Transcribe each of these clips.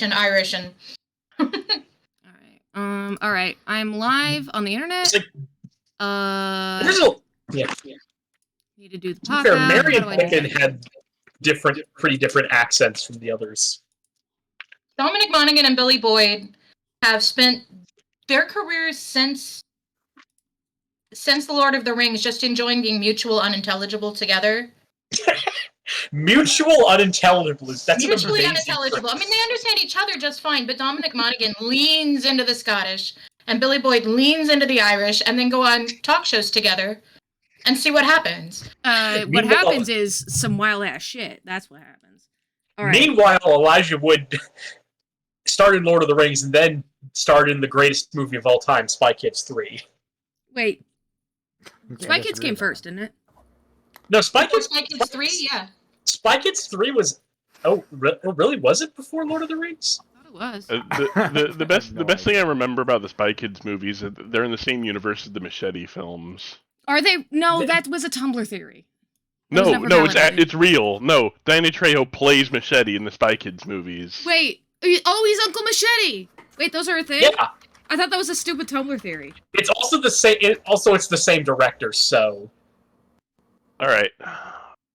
and Irish and. All right. I'm live on the internet. Yeah. Need to do the To be fair, podcast. Mary and Pippin had pretty different accents from the others. Dominic Monaghan and Billy Boyd have spent their careers since The Lord of the Rings just enjoying being mutual unintelligible together. Mutual unintelligible. That's mutually unintelligible. I mean, they understand each other just fine, but Dominic Monaghan leans into the Scottish, and Billy Boyd leans into the Irish, and then go on talk shows together and see what happens. What happens is some wild ass shit. That's what happens. All right. Meanwhile, Elijah Wood started Lord of the Rings and then starred in the greatest movie of all time, Spy Kids 3. Wait. Spy Kids came first, didn't it? No, Spy Kids 3, yeah. Spy Kids 3 was... Oh, really? Was it before Lord of the Rings? I thought it was. The best thing I remember about the Spy Kids movies is that they're in the same universe as the Machete films. Are they? No, that was a Tumblr theory. No, it's real. No, Danny Trejo plays Machete in the Spy Kids movies. Wait, he's Uncle Machete! Wait, those are a thing? Yeah. I thought that was a stupid Tumblr theory. It's also the same. It's the same director. So, all right.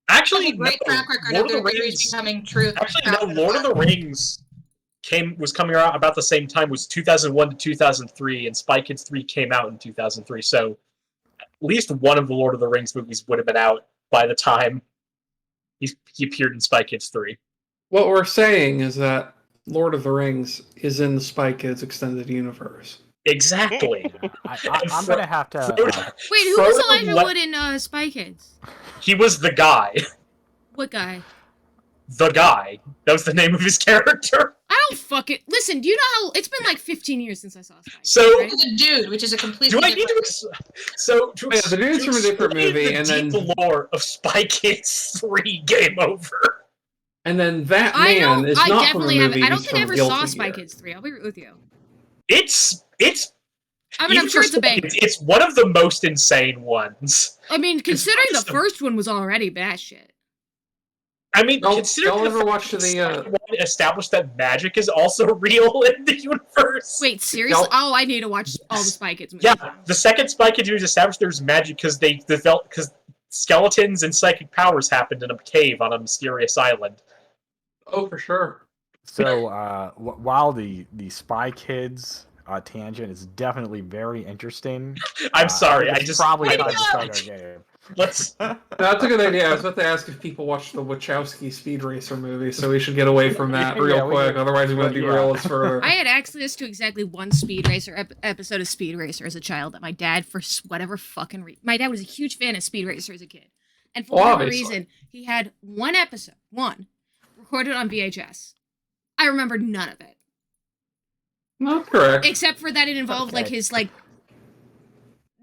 Actually, great track record of their theories becoming true. Actually, no. Lord of the Rings was coming out about the same time. Was 2001 to 2003, and Spy Kids 3 came out in 2003. So, at least one of the Lord of the Rings movies would have been out by the time he appeared in Spy Kids 3. What we're saying is that Lord of the Rings is in the Spy Kids extended universe. Exactly. I'm going to have to... Wait, who was Elijah Wood in Spy Kids? He was the guy. What guy? The guy. That was the name of his character. I don't fucking... Listen, do you know how... It's been like 15 years since I saw Spy Kids. So... Right? It's a dude, which is a completely different... the dude's from a different movie, and then... the lore of Spy Kids 3 Game Over. And then that man is not from a movie. I don't think I ever saw Spy Kids 3. I'll be with you. It's. I mean, I'm sure it's a banger. It's one of the most insane ones. I mean, considering the first one was already batshit. I mean, considering y'all ever watched one established that magic is also real in the universe. Wait, seriously? I need to watch all the Spy Kids movies. Yeah, the second Spy Kids movie established there's magic because skeletons and psychic powers happened in a cave on a mysterious island. Oh, for sure. So, while the Spy Kids tangent is definitely very interesting, I'm sorry, I just probably time to start our game. That's a good idea. I was about to ask if people watched the Wachowski Speed Racer movie, so we should get away from that real quick. Otherwise, we're going to derail us further. I had access to exactly one Speed Racer episode of Speed Racer as a child that my dad, for whatever fucking reason... My dad was a huge fan of Speed Racer as a kid. And for whatever reason, he had one episode, recorded on VHS. I remember none of it. Not correct. Except for that it involved, his,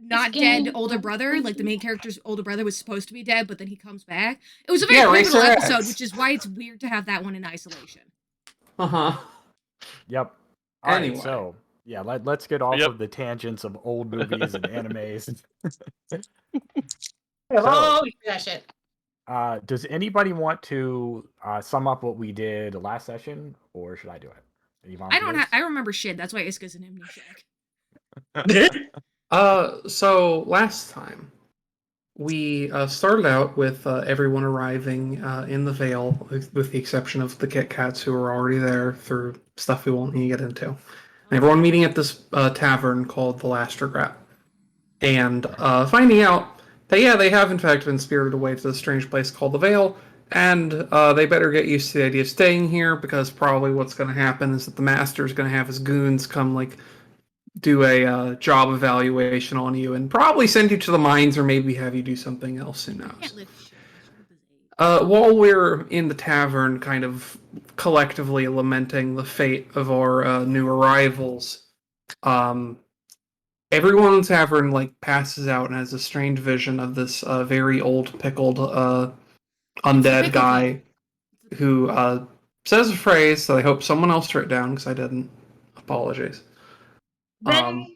not dead older brother. Like, the main character's older brother was supposed to be dead, but then he comes back. It was a very quick little episode, which is why it's weird to have that one in isolation. Uh-huh. Yep. Anyway. Right, so, yeah, let's get off of the tangents of old movies and animes. Oh, that shit. Does anybody want to sum up what we did last session, or should I do it? I remember shit. That's why Iska's an amnesiac. So last time we started out with everyone arriving in the Vale, with the exception of the Kit Kats who were already there through stuff we won't need to get into. And everyone meeting at this tavern called the Last Regret, and finding out that they have in fact been spirited away to this strange place called the Vale. And they better get used to the idea of staying here, because probably what's going to happen is that the master's going to have his goons come, do a job evaluation on you and probably send you to the mines, or maybe have you do something else, who knows. While we're in the tavern kind of collectively lamenting the fate of our new arrivals, everyone in the tavern, passes out and has a strange vision of this very old, pickled... undead guy who says a phrase that I hope someone else wrote down, because I didn't. Apologies. Vin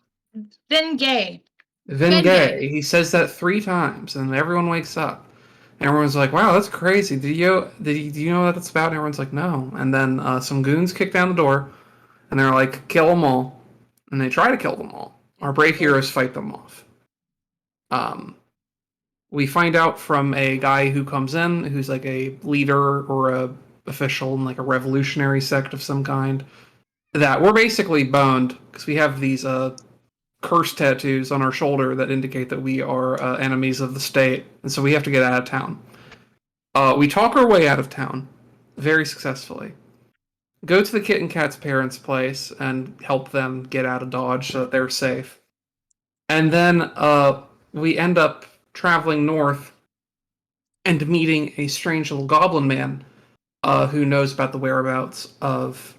Gay. Vin Gay. He says that 3 times, and everyone wakes up. And everyone's like, "Wow, that's crazy. Do you know what that's about?" And everyone's like, "No." And then some goons kick down the door, and they're like, "Kill them all." And they try to kill them all. Our brave heroes fight them off. We find out from a guy who comes in, who's like a leader or a official in like a revolutionary sect of some kind, that we're basically boned because we have these curse tattoos on our shoulder that indicate that we are enemies of the state, and so we have to get out of town. We talk our way out of town very successfully. Go to the kitten cat's parents' place and help them get out of Dodge so that they're safe. And then we end up traveling north and meeting a strange little goblin man who knows about the whereabouts of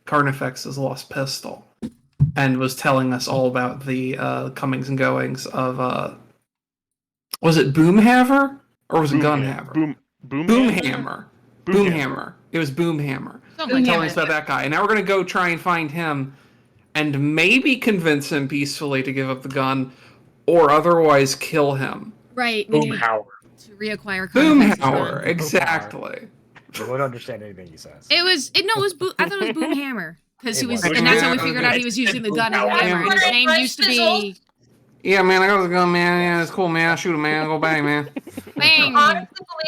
Carnifex's lost pistol and was telling us all about the comings and goings of was it Boomhaver or was it Gunhaver? Boomhammer. Boomhammer. It was Boomhammer. Telling us about that guy. And now we're going to go try and find him and maybe convince him peacefully to give up the gun or otherwise kill him. Right. Boomhauer. To reacquire Boomhauer. Exactly. You won't understand anything he says. I thought it was Boomhammer. Because and that's how we figured out he was using the gun as a hammer. And his name used to be... Yeah, man, I got the gun, man. Yeah, it's cool, man. I'll shoot him, man. I'll go bang, man. Bang! Honestly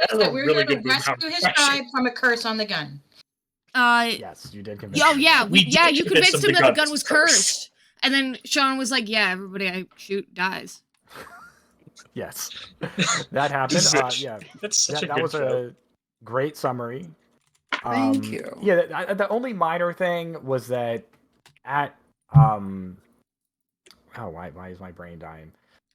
believes that we're here to rescue his tribe from a curse on the gun. Yes, you did convince him. Yeah, you convinced him that the gun was cursed. And then Sean was like, yeah, everybody I shoot dies. Yes. That happened. Yeah. That was a great summary. Thank you. Yeah, the only minor thing was that at why is my brain dying?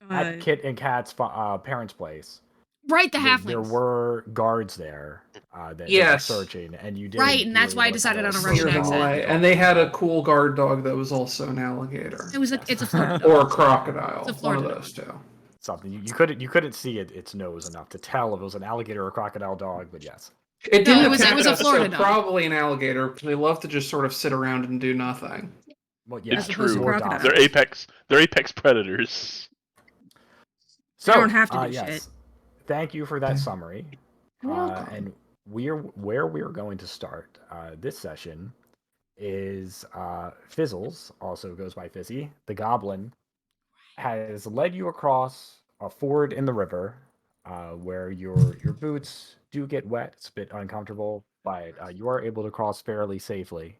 At Kit and Kat's parents' place. Right, the halflings. There were guards there that were searching, and you did. Right, and that's why I decided on a Russian accent. And they had a cool guard dog that was also an alligator. It's a Florida dog. Or a crocodile. It's a Florida one of those two. Something you couldn't see its nose enough to tell if it was an alligator or a crocodile dog, but yes. It didn't. It was a Florida dog. Probably an alligator because they love to just sort of sit around and do nothing. Well, yeah, it's true. They're apex predators. So you don't have to do shit. Thank you for that summary. And where we're going to start this session is Fizzles, also goes by Fizzy, the goblin, has led you across a ford in the river where your boots do get wet. It's a bit uncomfortable, but you are able to cross fairly safely.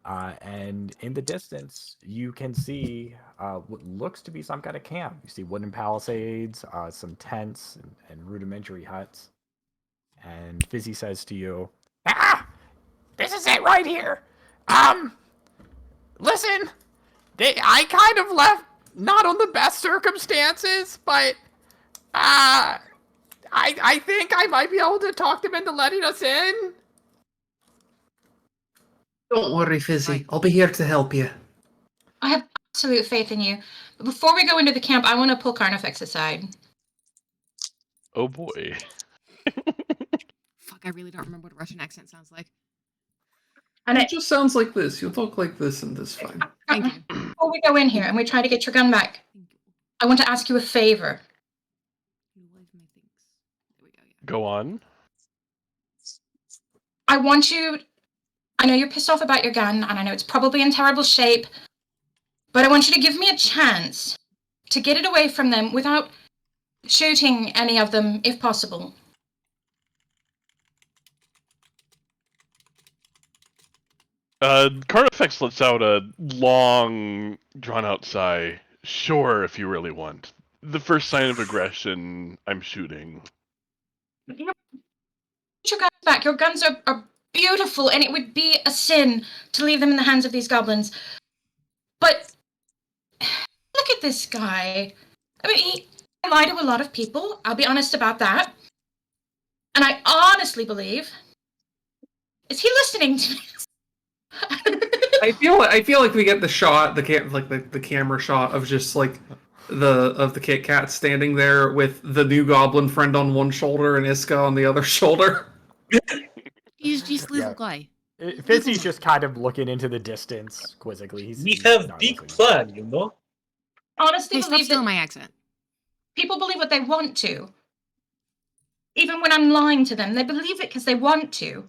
And in the distance, you can see what looks to be some kind of camp. You see wooden palisades, some tents, and rudimentary huts. And Fizzy says to you, this is it right here. Listen, I kind of left not on the best circumstances, but I think I might be able to talk them into letting us in. Don't worry, Fizzy. I'll be here to help you. I have absolute faith in you. But before we go into the camp, I want to pull Carnifex aside. Oh boy. Fuck, I really don't remember what a Russian accent sounds like. And it just sounds like this. You'll talk like this and this fine. Thank you. Before we go in here and we try to get your gun back, I want to ask you a favor. Go on. I know you're pissed off about your gun, and I know it's probably in terrible shape, but I want you to give me a chance to get it away from them without shooting any of them, if possible. Carnifex lets out a long, drawn-out sigh. Sure, if you really want. The first sign of aggression, I'm shooting. Get your guns back. Your guns are beautiful, and it would be a sin to leave them in the hands of these goblins. But look at this guy. I mean, he lied to a lot of people. I'll be honest about that. And I honestly believe... Is he listening to me? I feel like we get the shot, the camera shot of just like the Kit Kat standing there with the new goblin friend on one shoulder and Iska on the other shoulder. He's just little guy. Fizzy's just kind of looking into the distance quizzically. We have big plan, you know. Honestly, stop stealing my accent. People believe what they want to. Even when I'm lying to them, they believe it because they want to.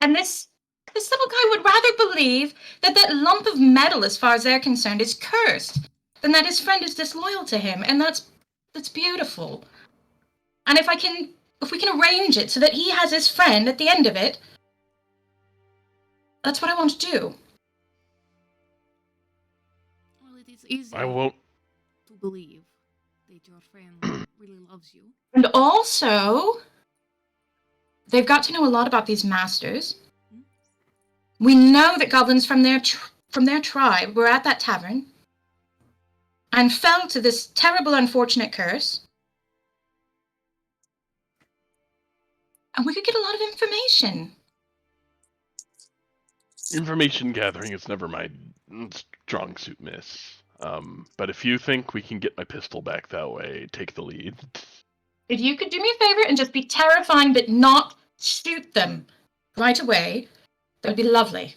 And this little guy would rather believe that that lump of metal, as far as they're concerned, is cursed than that his friend is disloyal to him. And that's beautiful. And if we can arrange it so that he has his friend at the end of it, that's what I want to do. Well, it is easy I won't. to believe that your friend really loves you. And also, they've got to know a lot about these masters. We know that goblins from their tribe were at that tavern and fell to this terrible, unfortunate curse. And we could get a lot of information. Information gathering is never my strong suit, miss. But if you think we can get my pistol back that way, take the lead. If you could do me a favor and just be terrifying but not shoot them right away, that would be lovely.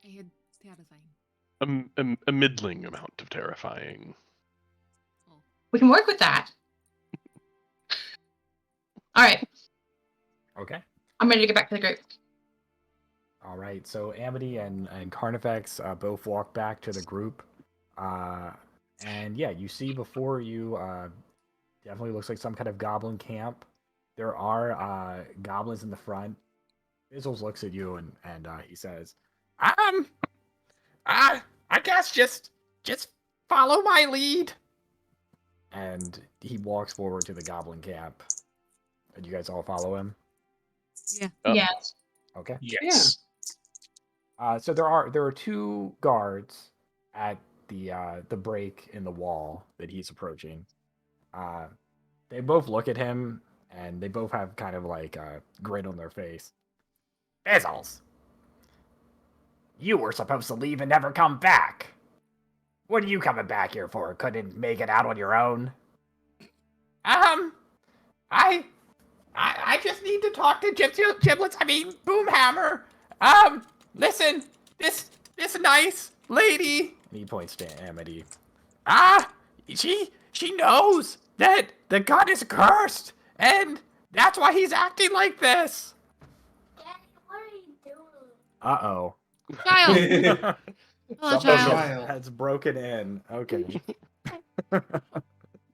I had terrifying. A middling amount of terrifying. We can work with that. All right. Okay. I'm ready to get back to the group. All right. So Amity and Carnifex both walk back to the group. And yeah, you see before you definitely looks like some kind of goblin camp. There are goblins in the front. Fizzles looks at you and he says, I guess just follow my lead. And he walks forward to the goblin camp. And you guys all follow him? Yeah. Yes. Okay. Yes. So there are two guards at the break in the wall that he's approaching. They both look at him and they both have kind of like a grin on their face. Fizzles, you were supposed to leave and never come back. What are you coming back here for? Couldn't make it out on your own? I just need to talk to Giblets. I mean, Boomhammer. Listen, this nice lady. And he points to Amity. She knows that the god is cursed, and that's why he's acting like this. Daddy, what are you doing? Uh-oh. Child. Hello, child. Has broken in. Okay.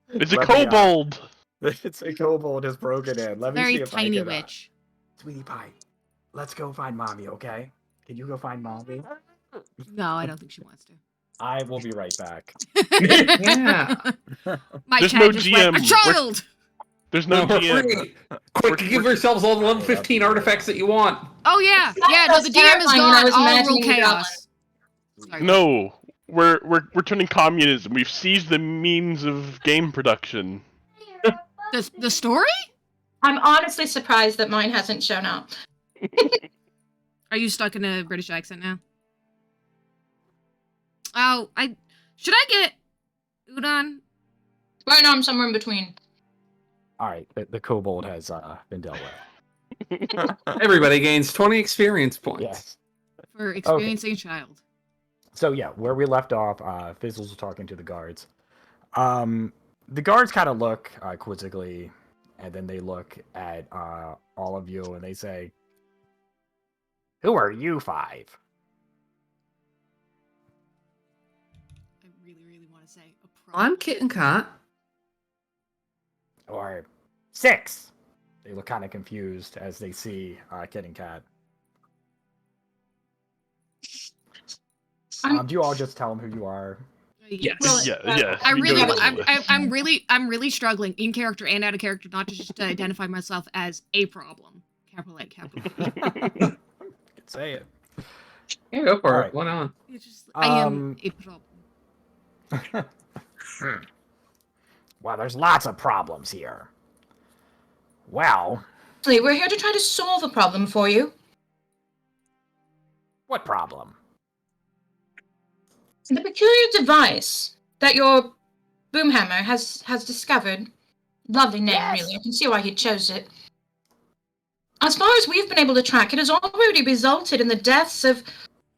It's a Let me, kobold! It's a kobold has broken in. Let me Very see if tiny I can, witch. Sweetie Pie, let's go find Mommy, okay? Can you go find Mommy? No, I don't think she wants to. I will be right back. Yeah. My There's child no just went, a GM. child! There's no We're GM. free. Quick, give yourselves all the level 15 artifacts that you want. Oh, yeah. Yeah, no, the That's DM is terrifying when I gone. was All rule imagining the chaos. Sorry. No, we're turning communism. We've seized the means of game production. The story? I'm honestly surprised that mine hasn't shown up. Are you stuck in a British accent now? Oh, should I get Udon? Right now I'm somewhere in between. All right, the kobold has been dealt with. Everybody gains 20 experience points. Yes. For experiencing a child. So yeah, where we left off, Fizzles was talking to the guards. The guards kind of look quizzically, and then they look at all of you and they say, "Who are you five?" I really, really want to say a pro. I'm Kit and Kat. Or 6. They look kind of confused as they see Kit and Kat. Do you all just tell them who you are? Yes. Well, Yeah. I we really, know this. I'm really struggling in character and out of character, not to just identify myself as a problem. Capital A, capital B. You can say it. Yeah, go for All it. right. Why not? It's just, I am a problem. Well, there's lots of problems here. Well, Actually, we're here to try to solve a problem for you. what problem? The peculiar device that your Boomhammer has discovered. Lovely name, Yes. really. I can see why he chose it. As far as we've been able to track, it has already resulted in the deaths of,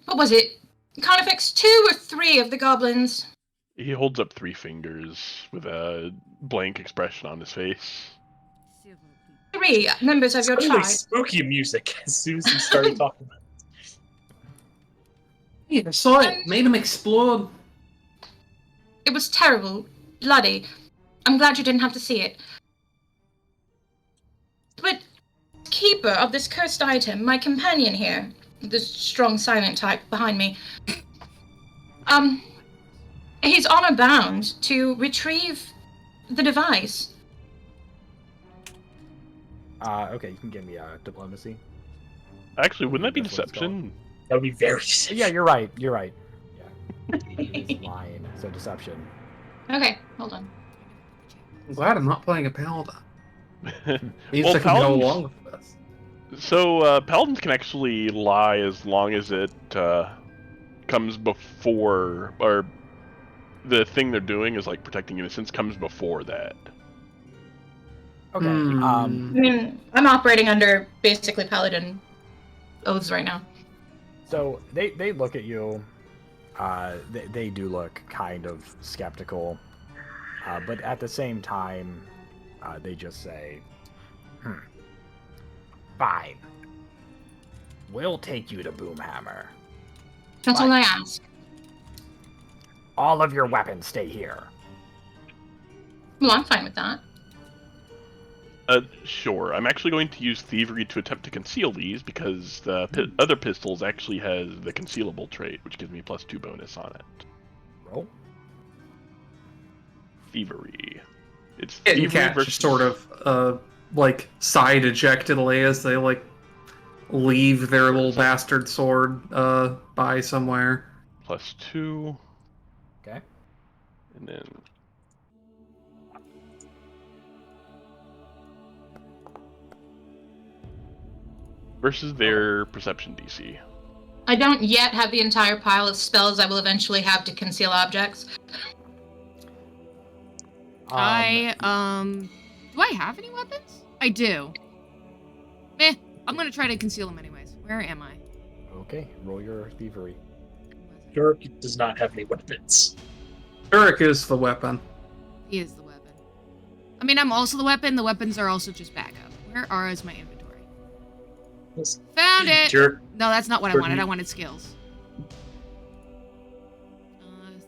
what was it, Carnifex 2 or 3 of the goblins. He holds up 3 fingers with a blank expression on his face. 3 members of your Suddenly tribe. spooky music as soon as he started talking about it. Hey, I saw it. Made him explode. It was terrible, bloody. I'm glad you didn't have to see it. But keeper of this cursed item, my companion here, this strong silent type behind me, he's honor bound to retrieve the device. Okay, you can give me diplomacy. Actually, wouldn't that be That's what it's called. deception? That would be very sick. Yeah, you're right. You're right. Yeah, it is lying. So deception. Okay, hold on. I'm glad I'm not playing a paladin. Means Well, I can go paladins- along with this. So, paladins can actually lie as long as it comes before, or the thing they're doing is like protecting innocence comes before that. Okay. I mean, I'm operating under basically paladin oaths right now. So they look at you. They do look kind of skeptical, but at the same time, they just say, "Fine, we'll take you to Boomhammer. That's all I ask. All of your weapons stay here." Well, I'm fine with that. Sure. I'm actually going to use thievery to attempt to conceal these because the other pistols actually has the concealable trait, which gives me +2 bonus on it. Roll. Thievery. It's Kitten thievery cat versus just sort of like sigh dejectedly as they like leave their little bastard sword by somewhere. +2, Okay. and then versus their perception DC. I don't yet have the entire pile of spells I will eventually have to conceal objects. Do I have any weapons? I do. I'm gonna try to conceal them anyways. Where am I? Okay. Roll your thievery. Dirk does not have any weapons. Eric is the weapon. He is the weapon. I mean, I'm also the weapon. The weapons are also just backup. Where is my inventory? Found it! Dirk, No, that's not what I Dirk, wanted. you- I wanted skills.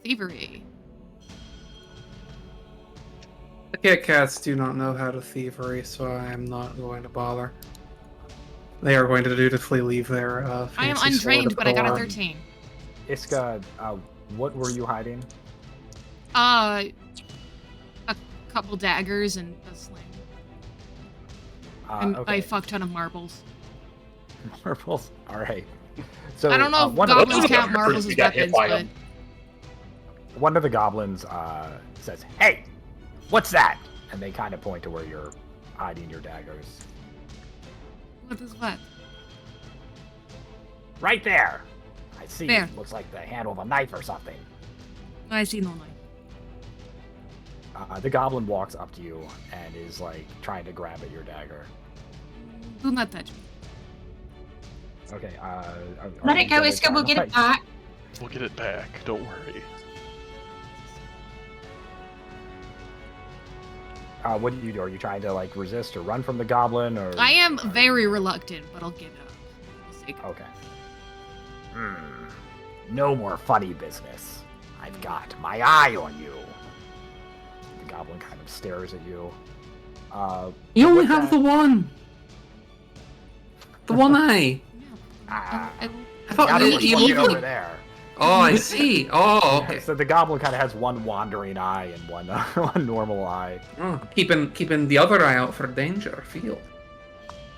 Thievery. The Kit Kats do not know how to thievery, so I am not going to bother. They are going to dutifully leave their I am fancy sword untrained, but I got a or- 13. Iska, what were you hiding? A couple daggers and a sling. And Okay. a fuck ton of marbles. Marbles. All right. So I don't know if one of goblins the, got count marbles we as got hit weapons, by but them. one of the goblins says, "Hey, what's that?" And they kind of point to where you're hiding your daggers. what is what? Right there. I see. There. Looks like the handle of a knife or something. I see no knife. The goblin walks up to you and is like trying to grab at your dagger. Do not touch me. Okay. Let it go, Iska. We'll get it back. We'll get it back. Don't worry. What do you do? Are you trying to like resist or run from the goblin, or? I am very reluctant, but I'll give it up. For the sake of- Okay. No more funny business. I've got my eye on you. The goblin kind of stares at you. You only with have that- the one. The one eye. Ah. I- I thought Now you, there's you one over only. there. Oh, I see. Oh, okay. So the goblin kind of has one wandering eye and one one normal eye. Oh, keeping the other eye out for danger. Field.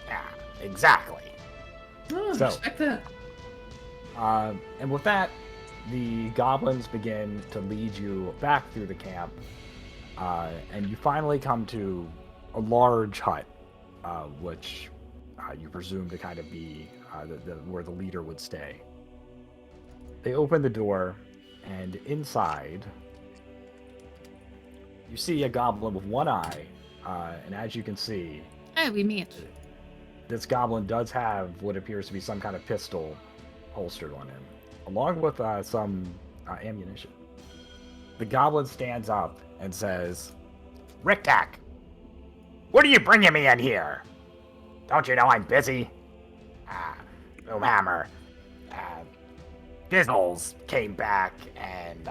Yeah, exactly. Oh, So- respect that. And with that, the goblins begin to lead you back through the camp, and you finally come to a large hut, which you presume to kind of be where the leader would stay. They open the door, and inside, you see a goblin with one eye, and as you can see, Hey, we meet. this goblin does have what appears to be some kind of pistol holstered on him, along with some ammunition. The goblin stands up and says, Riktak, what are you bringing me in here? Don't you know I'm busy? Boomhammer. Fizzles came back and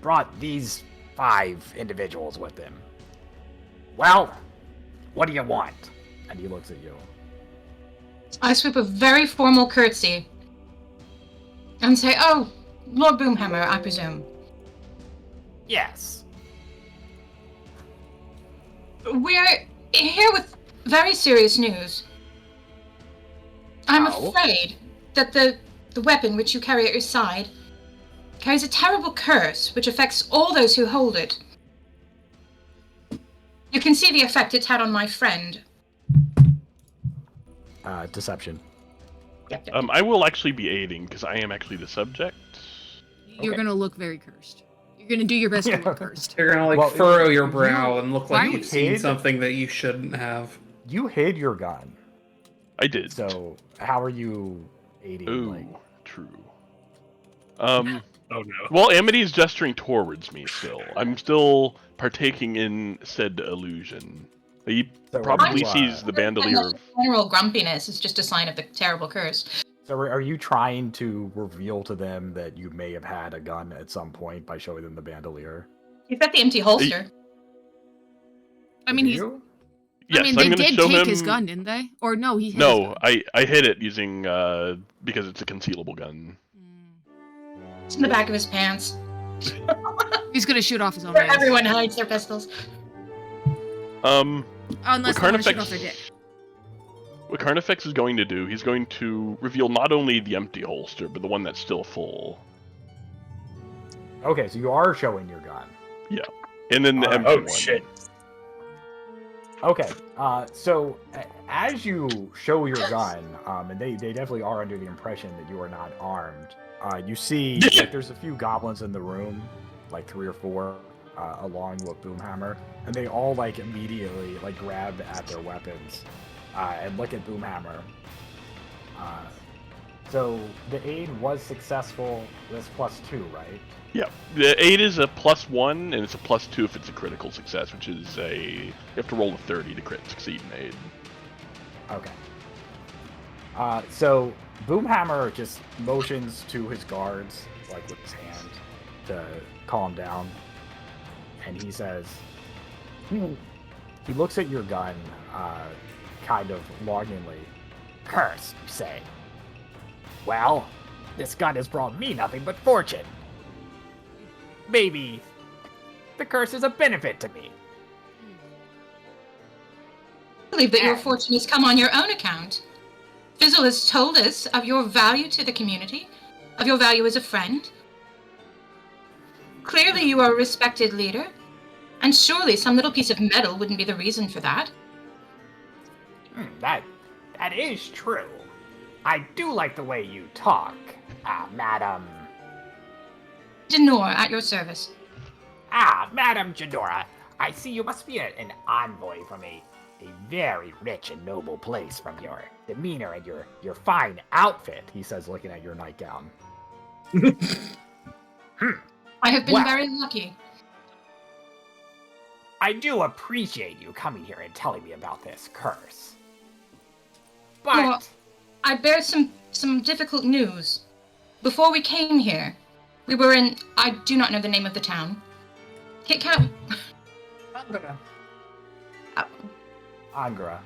brought these 5 individuals with him. Well, what do you want? And he looks at you. I sweep a very formal curtsy and say, "Oh, Lord Boomhammer, I presume." Yes. We're here with very serious news. I'm Oh? afraid that the weapon which you carry at your side carries a terrible curse which affects all those who hold it. You can see the effect it's had on my friend. Deception. I will actually be aiding because I am actually the subject. You're Okay. gonna look very cursed. You're gonna do your best to look cursed. You're gonna Well, furrow your you- brow and look like Why you've seen hid? something that you shouldn't have. You hid your gun. I did. So how are you aiding? Ooh, Like, true. Oh no. Well, Amity's gesturing towards me still. I'm still partaking in said illusion. He So probably you, sees the bandolier of... General grumpiness is just a sign of the terrible curse. So are you trying to reveal to them that you may have had a gun at some point by showing them the bandolier? You've got the empty holster. I mean, Do he's. you? Yes, I mean, I'm they gonna did show take him... his gun, didn't they? Or no, he. Had his No, gun. I hit it using, because it's a concealable gun. It's in the back of his pants. He's gonna shoot off his own Where ass. everyone hides their pistols. Unless they What want to shoot off Carnifex- their dick. What Carnifex is going to do, he's going to reveal not only the empty holster, but the one that's still full. Okay, so you are showing your gun. And then the empty Oh one. shit. Okay, so as you show your gun, and they definitely are under the impression that you are not armed, you see like there's a few goblins in the room, like 3 or 4, along with Boomhammer, and they all like immediately like grab at their weapons and look at Boomhammer. So the aid was successful. That's +2, right? Yeah, the 8 is a +1, and it's a +2 if it's a critical success, which is you have to roll a 30 to crit succeed in aid. Okay. So Boomhammer just motions to his guards, like with his hand, to calm down, and he says, he looks at your gun, kind of longingly. Curse, you say? Well, this gun has brought me nothing but fortune. Maybe the curse is a benefit to me. I believe that your And- fortune has come on your own account. Fizzle has told us of your value to the community, of your value as a friend. Clearly you are a respected leader, and surely some little piece of metal wouldn't be the reason for that. That is true. I do like the way you talk, Madam. Denor, at your service. Madam Jadora. I see you must be an envoy from a very rich and noble place from your demeanor and your fine outfit, he says, looking at your nightgown. I have been Wow. very lucky. I do appreciate you coming here and telling me about this curse. But Well, I bear some difficult news. Before we came here, we were in, I do not know the name of the town. Can Angra.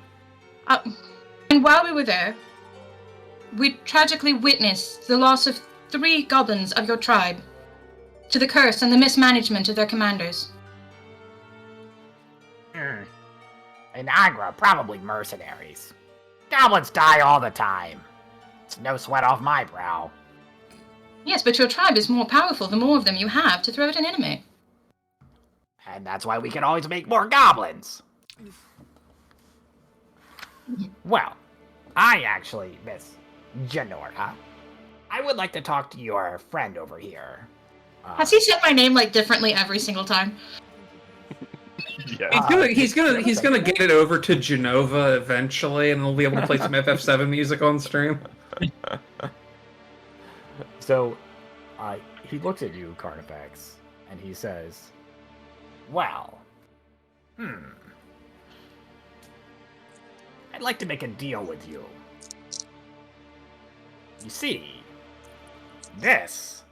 and while we were there, we tragically witnessed the loss of 3 goblins of your tribe to the curse and the mismanagement of their commanders. In Angra, probably mercenaries. Goblins die all the time. It's no sweat off my brow. Yes, but your tribe is more powerful the more of them you have to throw at an enemy. And that's why we can always make more goblins. Well, I actually, Miss Janora, I would like to talk to your friend over here. Has he said my name like differently every single time? Yeah. He's gonna get it over to Genova eventually, and he'll be able to play some FF7 music on stream. So, he looks at you, Carnifex, And he says, well, I'd like to make a deal with you. You see, this,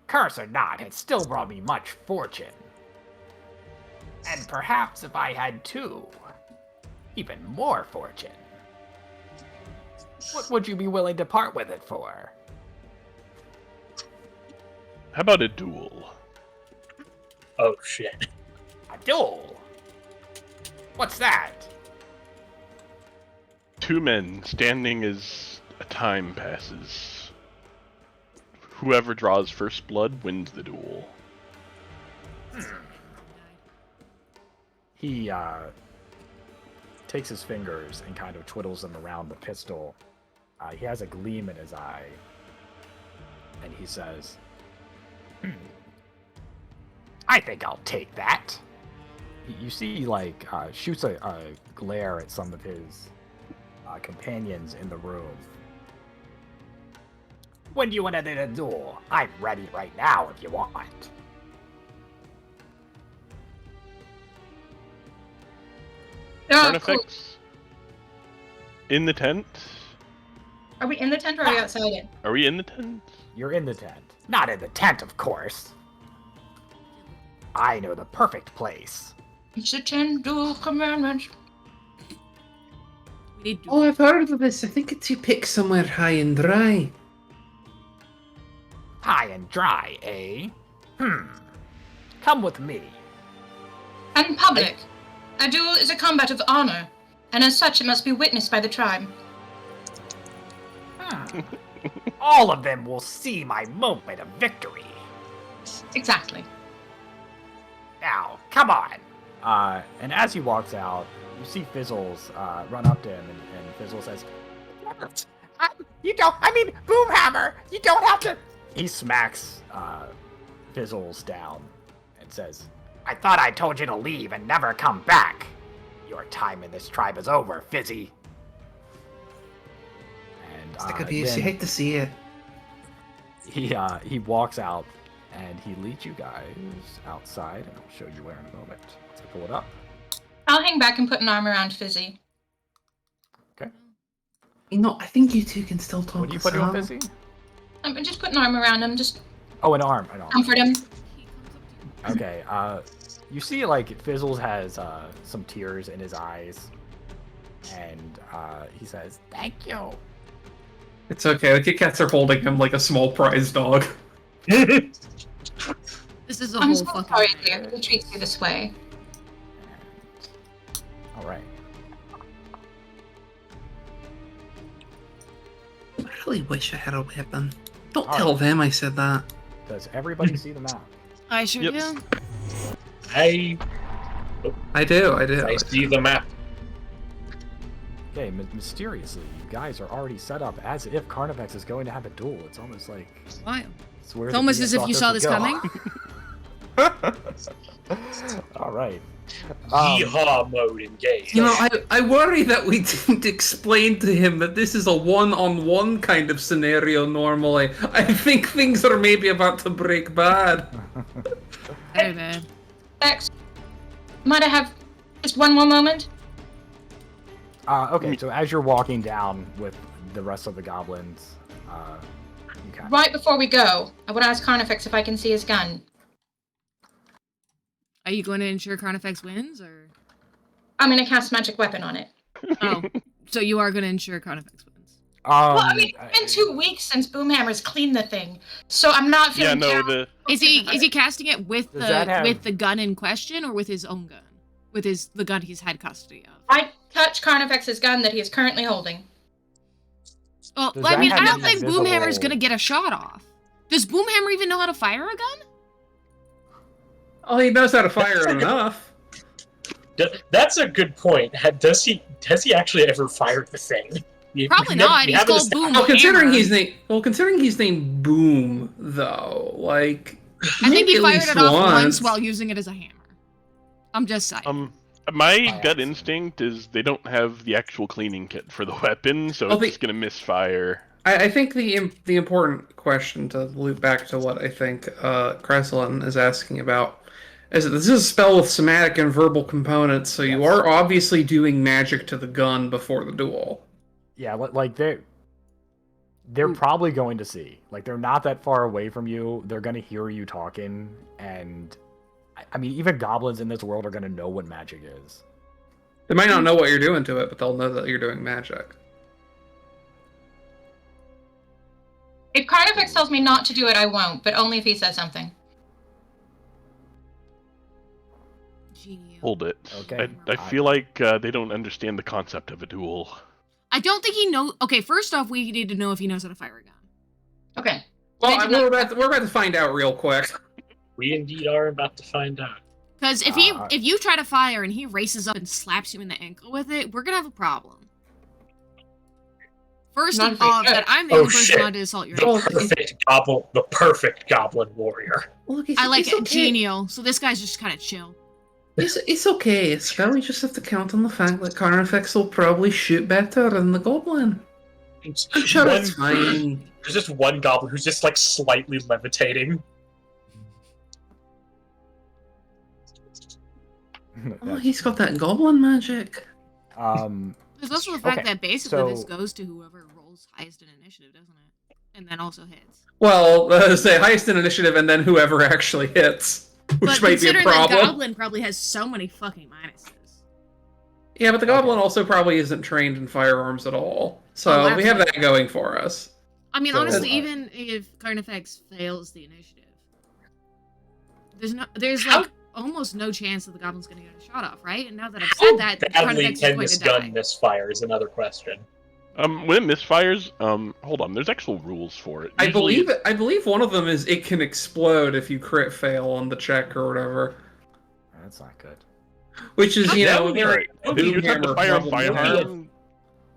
curse or not, had still brought me much fortune. And perhaps if I had two, even more fortune. What would you be willing to part with it for? How about a duel? Oh shit. A duel? What's that? Two men standing as a time passes. Whoever draws first blood wins the duel. He takes his fingers and kind of twiddles them around the pistol. He has a gleam in his eye. And he says, I think I'll take that. You see, he, like, shoots a glare at some of his companions in the room. When do you want to do a duel? I'm ready right now if you want. Oh, cool. Carnifex? In the tent? Are we in the tent or are we outside it? Are we in the tent? You're in the tent. Not in the tent, of course. I know the perfect place. It's the 10 dual commandments. We need to. Oh, I've heard of this. I think it's you pick somewhere high and dry. High and dry, eh? Come with me. And public. A duel is a combat of honor, and as such it must be witnessed by the tribe. All of them will see my moment of victory. Exactly. Now, come on. And as he walks out, you see Fizzles run up to him, and Fizzles says, Boomhammer, you don't have to... He smacks Fizzles down and says, I thought I told you to leave and never come back. Your time in this tribe is over, Fizzy. And Stick abuse, you hate to see it. he walks out and he leads you guys outside, and I'll show you where in a moment. Let's pull it up. I'll hang back and put an arm around Fizzy. Okay. You know, I think you two can still talk. What do you this put on out. Fizzy? I'm just put an arm around him, just Oh, an arm. comfort him. Okay, you see, like, Fizzles has some tears in his eyes, and he says, thank you. It's okay. The Kit Kats are holding him like a small prize dog. This is a I'm whole so fucking. sorry, dear. He treats you this way. All right. I really wish I had a weapon. Don't All tell right. them I said that. Does everybody see the map? I sure Yep. do. I I do. I see the map. Okay, mysteriously, you guys are already set up as if Carnifex is going to have a duel. It's almost like... Wild. It's, where It's the almost DM as if thought you saw would this go. coming. All right. Yeehaw mode engaged. You know, I worry that we didn't explain to him that this is a one-on-one kind of scenario normally. I think things are maybe about to break bad. Very bad. Bex, might I have just one more moment? Okay, so as you're walking down with the rest of the goblins, you kind of... Right before we go, I would ask Carnifex if I can see his gun. Are you going to ensure Carnifex wins, or? I'm gonna cast magic weapon on it. Oh, so you are going to ensure Carnifex wins. Well, I mean, it's been 2 weeks since Boomhammer's cleaned the thing, so I'm not Yeah, feeling no, terrible. Is he casting it with Does that have- with the gun in question, or with his own gun? With the gun he's had custody of? I touch Carnifex's gun that he is currently holding. Well, Does I that mean, I have don't an think invisible- Boomhammer's going to get a shot off. Does Boomhammer even know how to fire a gun? Oh, he knows how to fire enough. That's a good point. Has he actually ever fired the thing? Probably not. He's called Boom. Well, considering Hammer. he's named Boom, though, like I think he maybe at fired least it off once while using it as a hammer. I'm just saying. My gut instinct is they don't have the actual cleaning kit for the weapon, so Oh, it's just gonna misfire. I think the important question to loop back to what I think Kreslin is asking about is that this is a spell with somatic and verbal components, so you are obviously doing magic to the gun before the duel. Yeah, like they're probably going to see. Like, they're not that far away from you. They're going to hear you talking, and I mean, even goblins in this world are going to know what magic is. They might not know what you're doing to it, but they'll know that you're doing magic. If Carnifex tells me not to do it, I won't, but only if he says something. Genial. Hold it. Okay. I feel like they don't understand the concept of a duel. I don't think he knows. Okay, first off, we need to know if he knows how to fire a gun. Okay. Well, we're about to find out real quick. We indeed are about to find out. Because if you try to fire and he races up and slaps you in the ankle with it, we're gonna have a problem. First Not of all, that I'm the only person allowed to assault your ankle. The perfect goblin warrior. Look, I like it genial. So this guy's just kind of chill. It's okay. It's we just have to count on the fact that Carnifex will probably shoot better than the goblin. I'm sure it's fine. There's just one goblin who's just like slightly levitating. Oh, he's got that goblin magic. There's also the fact that basically this goes to whoever rolls highest in initiative, doesn't it? And then also hits. Well, say highest in initiative and then whoever actually hits. Which might be a problem. Considering the goblin probably has so many fucking minuses. Yeah, but the goblin also probably isn't trained in firearms at all. So we have that going for us. I mean, honestly, even if Carnifex fails the initiative, there's like almost no chance that the goblin's going to get a shot off, right? And now that I've said that, badly Carnifex can is going this to die. gun misfire is another question. When it misfires, hold on, there's actual rules for it. I believe one of them is it can explode if you crit fail on the check or whatever. That's not good. Which is, You're talking to fire a firearm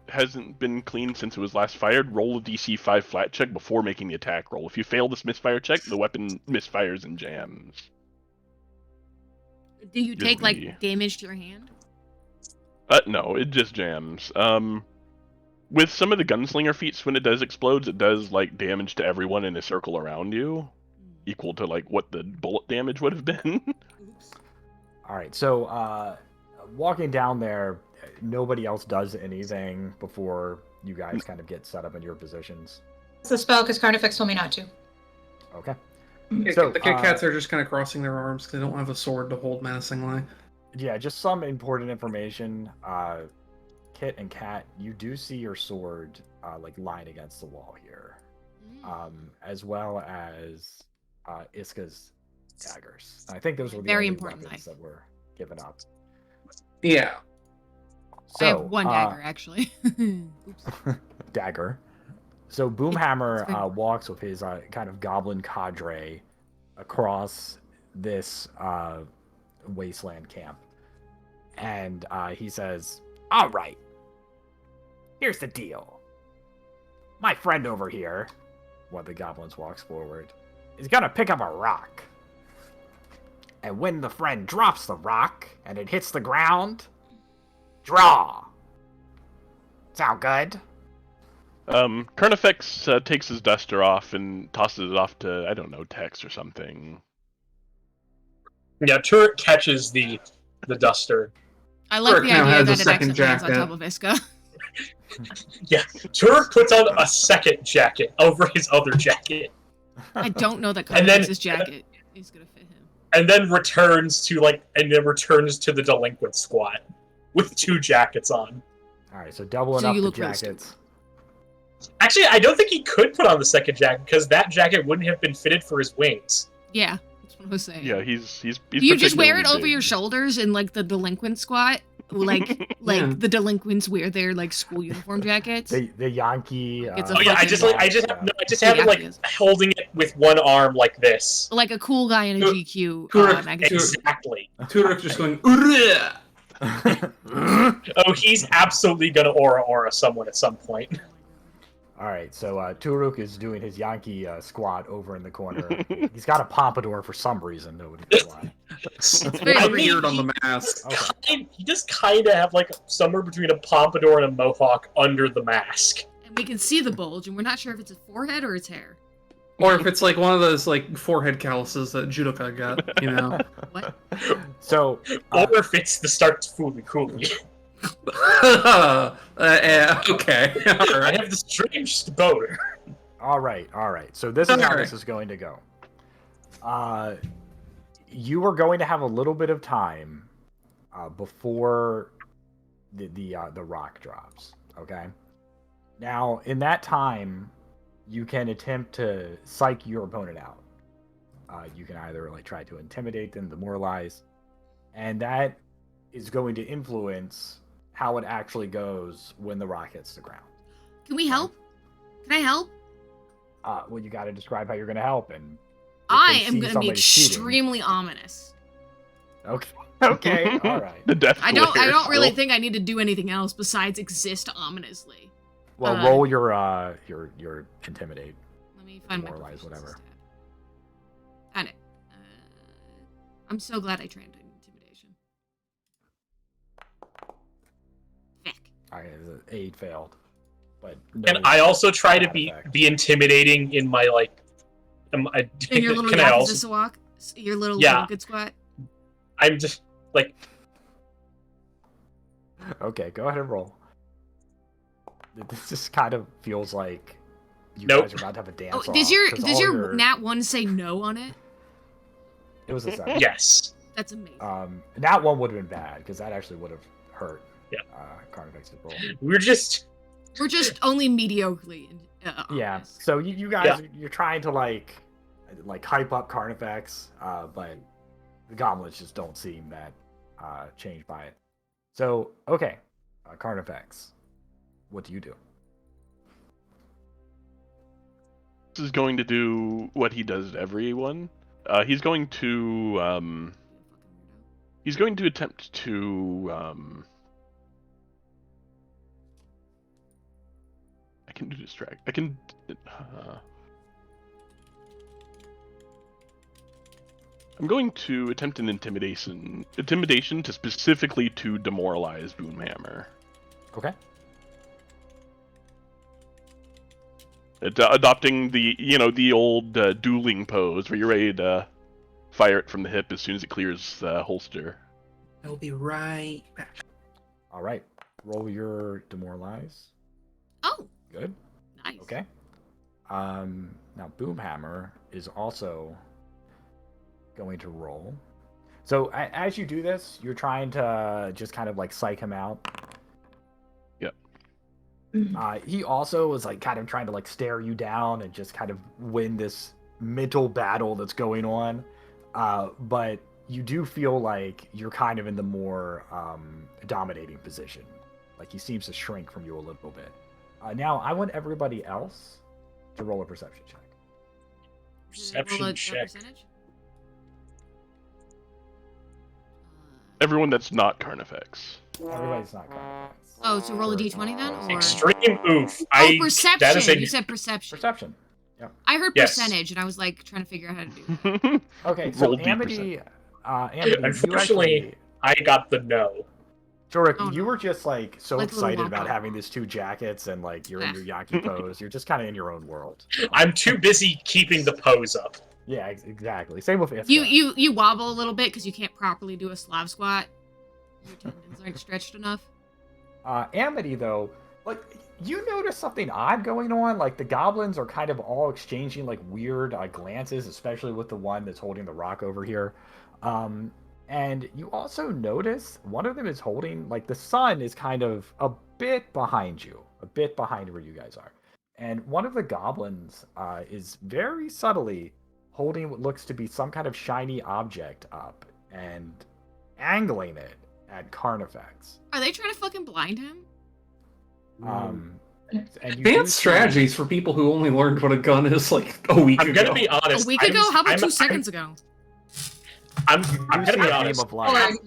hasn't been cleaned since it was last fired. Roll a DC 5 flat check before making the attack roll. If you fail this misfire check, the weapon misfires and jams. Do you take like damage to your hand? No, it just jams. With some of the gunslinger feats, when it does explodes, it does like damage to everyone in a circle around you, equal to like what the bullet damage would have been. All right, so walking down there, nobody else does anything before you guys kind of get set up in your positions. It's a spell because Carnifex told me not to. Okay. So the Kit Kats are just kind of crossing their arms because they don't have a sword to hold menacingly. Yeah, just some important information. Kit and Kat, you do see your sword like lying against the wall here, as well as Iska's daggers. I think those were the very only important weapons that were given up. Yeah. So, I have one dagger actually. Oops. Dagger. So Boomhammer walks with his kind of goblin cadre across this wasteland camp, and he says, "All right. Here's the deal. My friend over here," one of the goblins walks forward, "is gonna pick up a rock. And when the friend drops the rock and it hits the ground, draw. Sound good?" Carnifex takes his duster off and tosses it off to, I don't know, Tex or something. Yeah, Turret catches the duster. I like the idea that it second actually lands on jacket. top of Iska. Yeah, Turret puts on a second jacket over his other jacket. I don't know that And then- Carnifex's jacket is gonna fit him. And then returns to the delinquent squad with 2 jackets on. All right, so doubling So up you the look really jackets. Actually, I don't think he could put on the second jacket because that jacket wouldn't have been fitted for his wings. Yeah, that's what I was saying. Yeah, he's You just wear it particularly over your big. shoulders in like the delinquent squat, like Yeah. the delinquents wear their like school uniform jackets. The Yankee. It's a Oh yeah, I just have it like holding it with one arm like this. Like a cool guy in a GQ Correct. magazine. Exactly. Turek just going, "Urgh!" Oh, he's absolutely gonna aura someone at some point. All right, so Turuk is doing his Yankee squat over in the corner. He's got a pompadour for some reason. Nobody knows why. very A weird. beard on the mask. Okay. He just kind of have like somewhere between a pompadour and a mohawk under the mask. And we can see the bulge, and we're not sure if it's his forehead or his hair. Or if it's like one of those like forehead calluses that Judoka got, you know. What? So, Or if it's the start to Fooly Cooley. Okay. All I right. have the strangest boner. all right. So this is how Alright. this is going to go. You are going to have a little bit of time before the rock drops. Okay. Now, in that time, you can attempt to psych your opponent out. You can either like try to intimidate them, demoralize, and that is going to influence how it actually goes when the rock hits the ground. Can we help? Can I help? Well, you got to describe how you're going to help, and if I they am see going to be somebody cheating- extremely ominous. Okay. Okay. All right. The death I don't glare really still. think I need to do anything else besides exist ominously. Well, roll your intimidate. Let me find my Demoralize, proficiency whatever. stat. Found it. I'm so glad I trained in intimidation. Feck. All right, the 8 failed, but And I also try to bad be effect. intimidating in my like. In your little can I also? Yakuza walk? Your little Yeah. good squat? I'm just like Okay, go ahead and roll. This just kind of feels like you Nope. guys are about to have a dance. Oh, off, does your 'cause does all your nat 1 say no on it? It was a 7. yes. That's amazing. Nat 1 would have been bad because that actually would have hurt. Yeah. Carnifex's roll. We're just We're just only mediocrely. Yeah. honest. So you guys, you're trying to like hype up Carnifex, but the goblins just don't seem that changed by it. So okay, Carnifex, what do you do? This is going to do what he does to everyone. He's going to attempt to I can do distract. I can I'm going to attempt an intimidation to specifically to demoralize Boomhammer. Okay. Adopting the old dueling pose where you're ready to fire it from the hip as soon as it clears the holster. I'll be right back. All right. Roll your demoralize. Oh, Good. nice. Okay. Now Boomhammer is also going to roll. So as you do this, you're trying to just kind of like psych him out. Yep. He also is like kind of trying to like stare you down and just kind of win this mental battle that's going on. But you do feel like you're kind of in the more dominating position. Like he seems to shrink from you a little bit. Now I want everybody else to roll a perception check. Perception Roll a check. percentage? Everyone that's not Carnifex. Everybody's not Carnifex. Oh, so roll a d20 then? Or... Extreme oof. Oh, perception! That is a You said perception. Perception. I heard Yes. percentage, and I was like trying to figure out how to do that. Okay, so Roll D%. Amity, you Unfortunately, actually, I got the no. Jorek, Oh, you no. were just like so Like a little excited about walkout. having these 2 jackets and like you're in your Yaki pose. You're just kind of in your own world. I'm too busy keeping the pose up. Yeah, exactly. Same with Ifka. You wobble a little bit because you can't properly do a Slav squat. Your tendons aren't stretched enough. Amity though, like you notice something odd going on. Like the goblins are kind of all exchanging like weird glances, especially with the one that's holding the rock over here. And you also notice one of them is holding like the sun is kind of a bit behind you, a bit behind where you guys are. And one of the goblins is very subtly holding what looks to be some kind of shiny object up and angling it at Carnifex. Are they trying to fucking blind him? And you do Advanced see- strategies for people who only learned what a gun is like a week I'm ago. gonna be honest. A week ago? How about 2 seconds ago? I'm You gonna see be a beam honest. of light.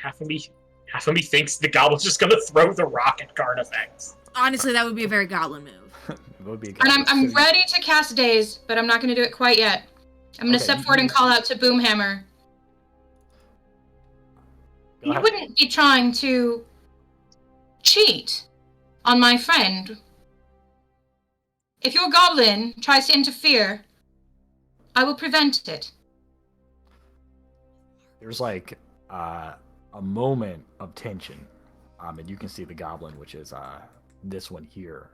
Half of me thinks the goblin's just gonna throw the rock at Carnifex. Honestly, that would be a very goblin move. It would be a And goblin. I'm So ready to cast Daze, but I'm not going to do it quite yet. I'm going to Okay, step you- forward and call out to Boomhammer. Go You ahead. wouldn't be trying to cheat on my friend, If your goblin tries to interfere, I will prevent it. There's like a moment of tension, and you can see the goblin, which is this one here.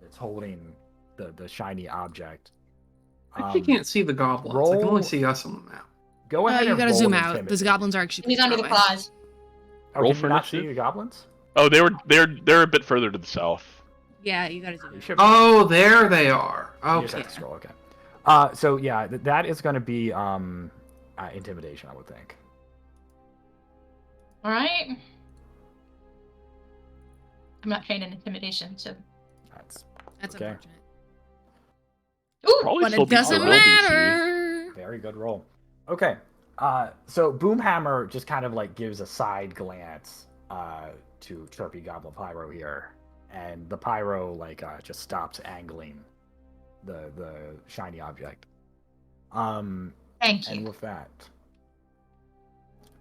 It's holding the shiny object. I actually can't see the goblins. I can only see us on the map. Go ahead You and gotta roll zoom an out. intimidate. Those goblins are actually. He's under the far away. claws. Oh, Roll can for you not see initiative? the goblins? Oh, they're a bit further to the south. Yeah, you gotta zoom You out. should. Oh, there they are. You just Okay. have to scroll. Okay. So yeah, that is going to be intimidation, I would think. All right. I'm not trained in intimidation, so. That's Okay. unfortunate. Ooh, Probably But still it beats the doesn't real DC. matter. Very good roll. Okay. So Boomhammer just kind of like gives a side glance to Chirpy Goblin Pyro here, and the Pyro like just stops angling the shiny object. thank And you. with that,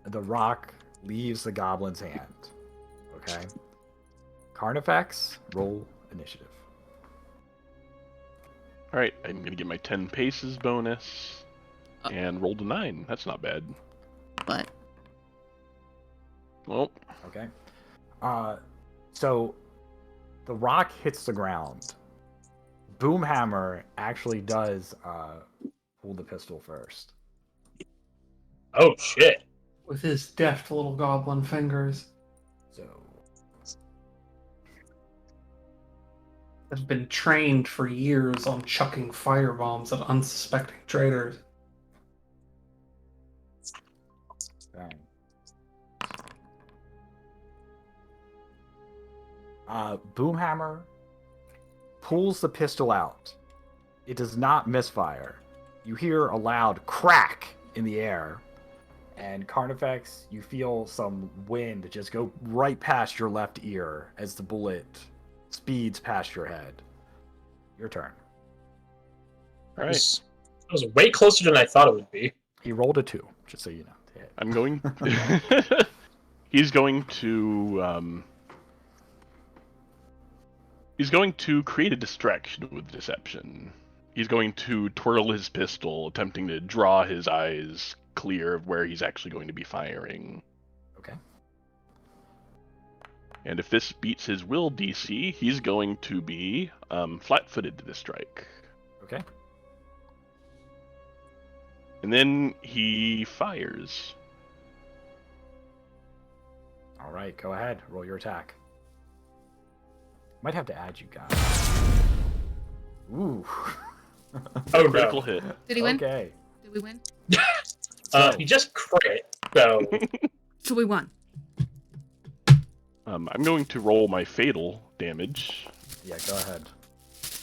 the rock leaves the goblin's hand. Okay. Carnifex, roll initiative. All right, I'm gonna get my 10 paces bonus and rolled a 9. That's not bad. But Well, Okay. So the rock hits the ground. Boomhammer actually does pull the pistol first. Oh shit! With his deft little goblin fingers So that have been trained for years on chucking firebombs at unsuspecting traitors. bang. Boomhammer pulls the pistol out. It does not misfire. You hear a loud crack in the air. And Carnifex, you feel some wind just go right past your left ear as the bullet speeds past your head. Your turn. all right. That was way closer than I thought it would be. He rolled a 2, just so you know. to hit. I'm going. He's going to. He's going to create a distraction with deception. He's going to twirl his pistol, attempting to draw his eyes clear of where he's actually going to be firing. Okay. And if this beats his will DC, he's going to be flat-footed to the strike. Okay. And then he fires. All right, go ahead. Roll your attack. Might have to add you guys. Ooh. Oh Critical no! hit. did he win? Okay. Did we win? He just crit. So So we won. I'm going to roll my fatal damage. Yeah, go ahead.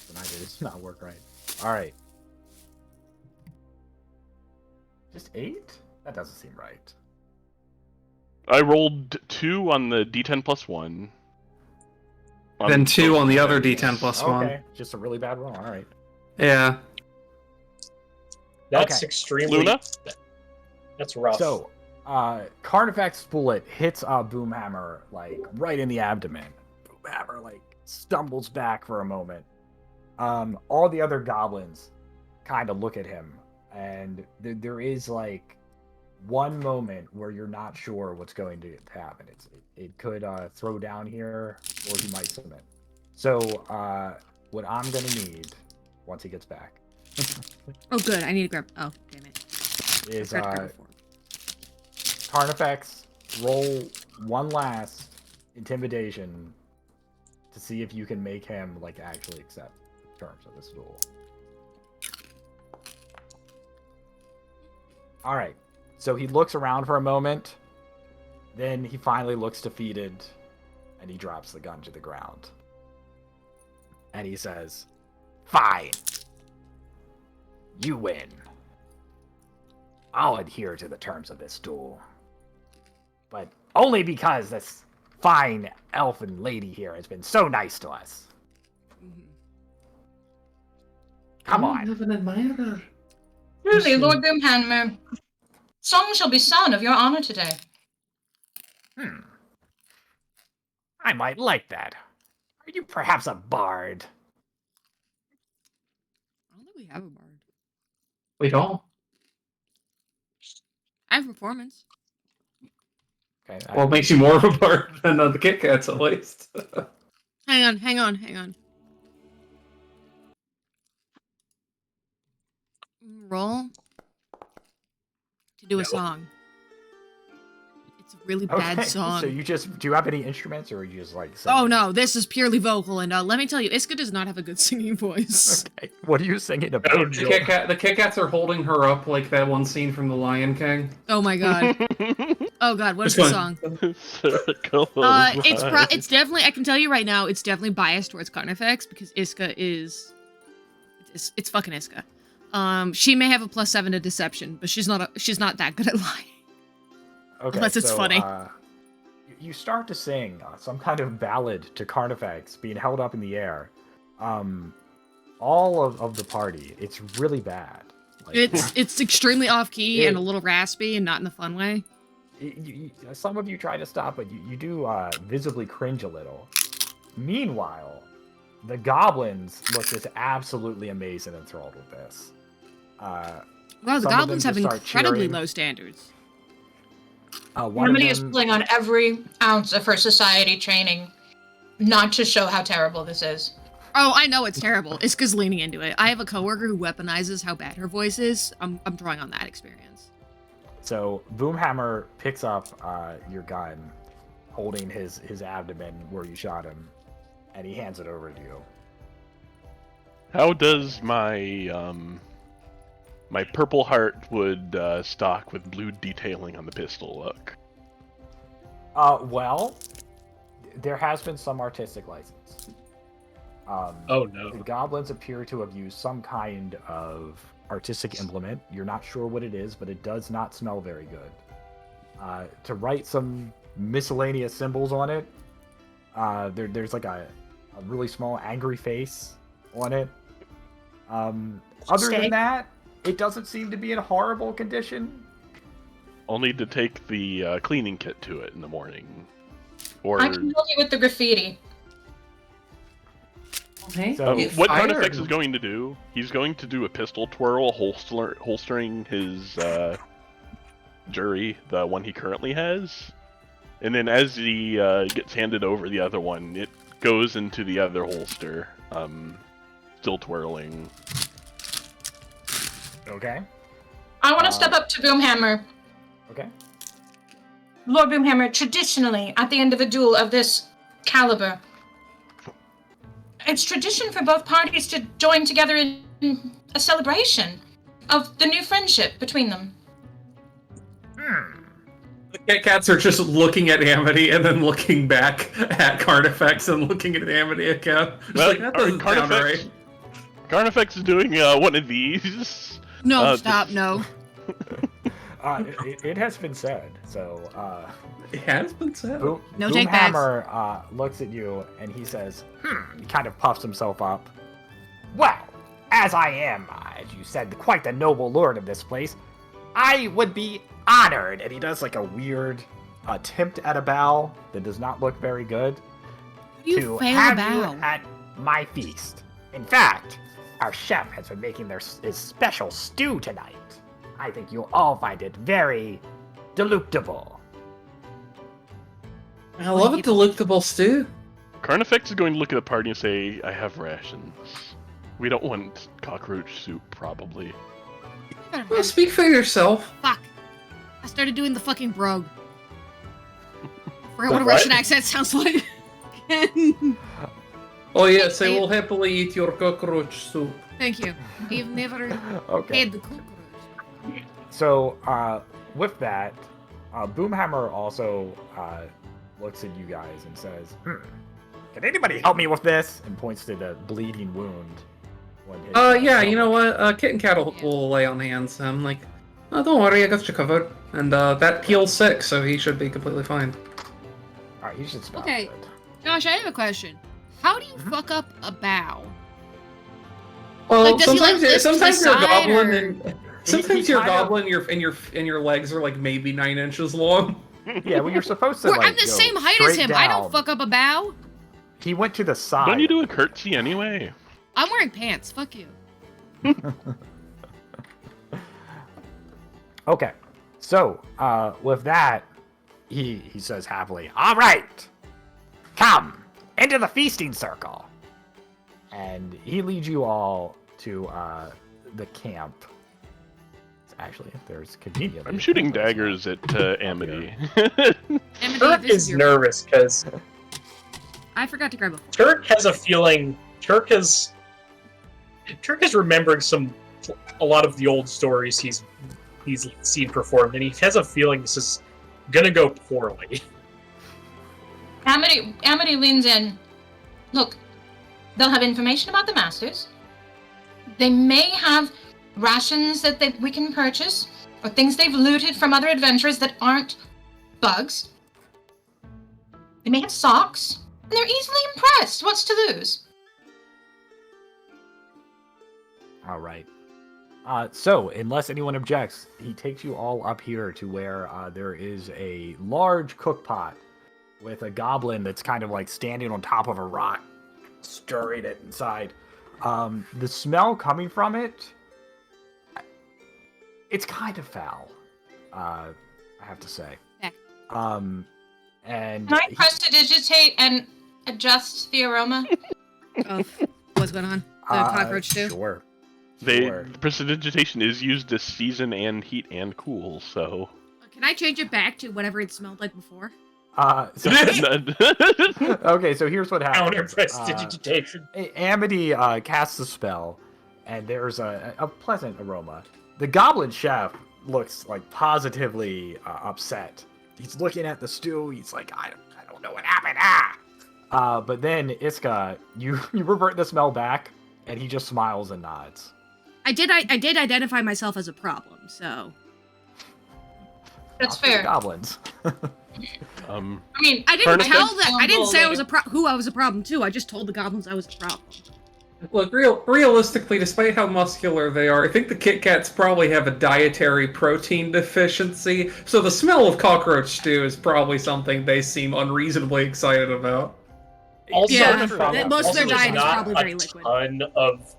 The knife does not work right. All right. Just 8? That doesn't seem right. I rolled 2 on the D10 plus 1. Then 2 both on the other dice. D10 plus Okay, 1. just a really bad roll. All right. Yeah. that's Okay. extremely. Luna? That's rough. So, Carnifex bullet hits Boomhammer like right in the abdomen. Boomhammer like stumbles back for a moment. All the other goblins kind of look at him, and there is like one moment where you're not sure what's going to happen. It could throw down here, or he might submit. So, what I'm gonna need once he gets back Oh, good. I need to grab. Oh, damn it. is I forgot to grab a fork. Carnifex, roll one last intimidation to see if you can make him like actually accept the terms of this duel. All right. So he looks around for a moment, then he finally looks defeated, and he drops the gun to the ground. And he says, "Fine. You win. I'll adhere to the terms of this duel. But only because this fine elfin lady here has been so nice to us. Mhm. Come I on." have an admirer. Truly, Lord Boomhammer, song shall be sung of your honor today. I might like that. Are you perhaps a bard? We have a bard. We don't. I have performance. Okay. Well, it makes you more of a bard than the Kit Kats, at least. Hang on. Roll to do a No. song. It's a really Okay. bad song. So do you have any instruments, or are you just like? Oh singing? no, this is purely vocal, and let me tell you, Iska does not have a good singing voice. Okay. What are you singing about? Oh, The Kit Kats are holding her up like that one scene from The Lion King. Oh my god. Oh god, what's Which the one? song? Circle of life. It's definitely, I can tell you right now, it's definitely biased towards Carnifex because Iska is it's fucking Iska. She may have a +7 to deception, but she's not that good at lying. Okay, Unless it's funny. You start to sing some kind of ballad to Carnifex being held up in the air. All of the party, it's really bad. Like, It's extremely off key and a little raspy and not in a fun way. Some of you try to stop, but you do visibly cringe a little. Meanwhile, the goblins look just absolutely amazed and enthralled with this. Wow, the some of them goblins have just start incredibly cheering. low standards. One of Remedy is them- pulling on every ounce of her society training not to show how terrible this is. Oh, I know it's terrible. Iska's leaning into it. I have a coworker who weaponizes how bad her voice is. I'm drawing on that experience. So Boomhammer picks up your gun, holding his abdomen where you shot him, and he hands it over to you. How does my my Purple Heartwood stock with blue detailing on the pistol look? Well, there has been some artistic license. Oh no. The goblins appear to have used some kind of artistic implement. You're not sure what it is, but it does not smell very good. To write some miscellaneous symbols on it, there's like a really small angry face on it. Other than that, it doesn't seem to be in horrible condition. I'll need to take the cleaning kit to it in the morning. Or I can help you with the graffiti. Okay. So- what Carnifex is going to do, he's going to do a pistol twirl, holstering his jury, the one he currently has. And then as he gets handed over the other one, it goes into the other holster, still twirling. Okay. I want to step up to Boomhammer. Okay. Lord Boomhammer, traditionally, at the end of a duel of this caliber, it's tradition for both parties to join together in a celebration of the new friendship between them. The Kit Kats are just looking at Amity and then looking back at Carnifex and looking at Amity again. Just Well, like, that doesn't sound right. Carnifex is doing one of these. No, stop, no. It has been said. So, It has been said. No take backs. Boomhammer looks at you and he says, He kind of puffs himself up. Well, as I am, as you said, quite the noble lord of this place, I would be honored. And he does like a weird attempt at a bow that does not look very good. You to fail have bow. you at my feast. In fact, our chef has been making his special stew tonight. I think you'll all find it very delectable. I love a delectable stew. Carnifex is going to look at the party and say, I have rations. We don't want cockroach soup, probably. Well, speak for yourself. Fuck. I started doing the fucking brogue. Forgot what a What? Russian accent sounds like. Oh yes, I will happily eat your cockroach soup. Thank you. You've never Okay. had the cockroach. So, with that, Boomhammer also looks at you guys and says, Can anybody help me with this? And points to the bleeding wound. when his- Yeah, you know what? Kit and Cat will lay on hands. I'm like, oh, don't worry, I got you covered. And that heals 6, so he should be completely fine. Alright, you should stop Okay. it. Josh, I have a question. How do you fuck up a bow? Well, Like, does he, like, lift to sometimes the you're a side, goblin, or- and sometimes you're a kind of- goblin, and your legs are like maybe 9 inches long. Yeah, well, you're supposed to. I'm the same height as him. I don't fuck up a bow. He went to the side. Don't you do a curtsy anyway? I'm wearing pants. Fuck you. Okay, so with that, he says happily, "All right, come into the feasting circle," and he leads you all to the camp. Actually, there's conveniently. I'm shooting daggers at Amity. Amity, Turk this is your- nervous because I forgot to grab a. Turk has a feeling. Turk is remembering a lot of the old stories he's seen performed, and he has a feeling this is gonna go poorly. Amity leans in. Look, they'll have information about the masters. They may have rations that we can purchase, or things they've looted from other adventurers that aren't bugs. They may have socks, and they're easily impressed. What's to lose? All right. So, unless anyone objects, he takes you all up here to where there is a large cook pot with a goblin that's kind of like standing on top of a rock, stirring it inside. The smell coming from it, it's kind of foul, I have to say. Yeah. And Can I prestidigitate and adjust the aroma? Of what's going on? The cockroach stew? Sure. Prestidigitation is used to season and heat and cool, so. Can I change it back to whatever it smelled like before? Okay, so here's what happens. Counter prestidigitation. Amity casts a spell, and there's a pleasant aroma. The goblin chef looks like positively upset. He's looking at the stew. He's like, I don't know what happened. But then Iska, you revert the smell back, and he just smiles and nods. I did identify myself as a problem, so. That's Not for the fair. goblins. I mean, I didn't Furnace tell that. I didn't say I was later. who I was a problem to. I just told the goblins I was a problem. Look, realistically, despite how muscular they are, I think the Kit Kats probably have a dietary protein deficiency, so the smell of cockroach stew is probably something they seem unreasonably excited about. Also, Yeah, there's most of their also diet is not probably very a liquid. ton of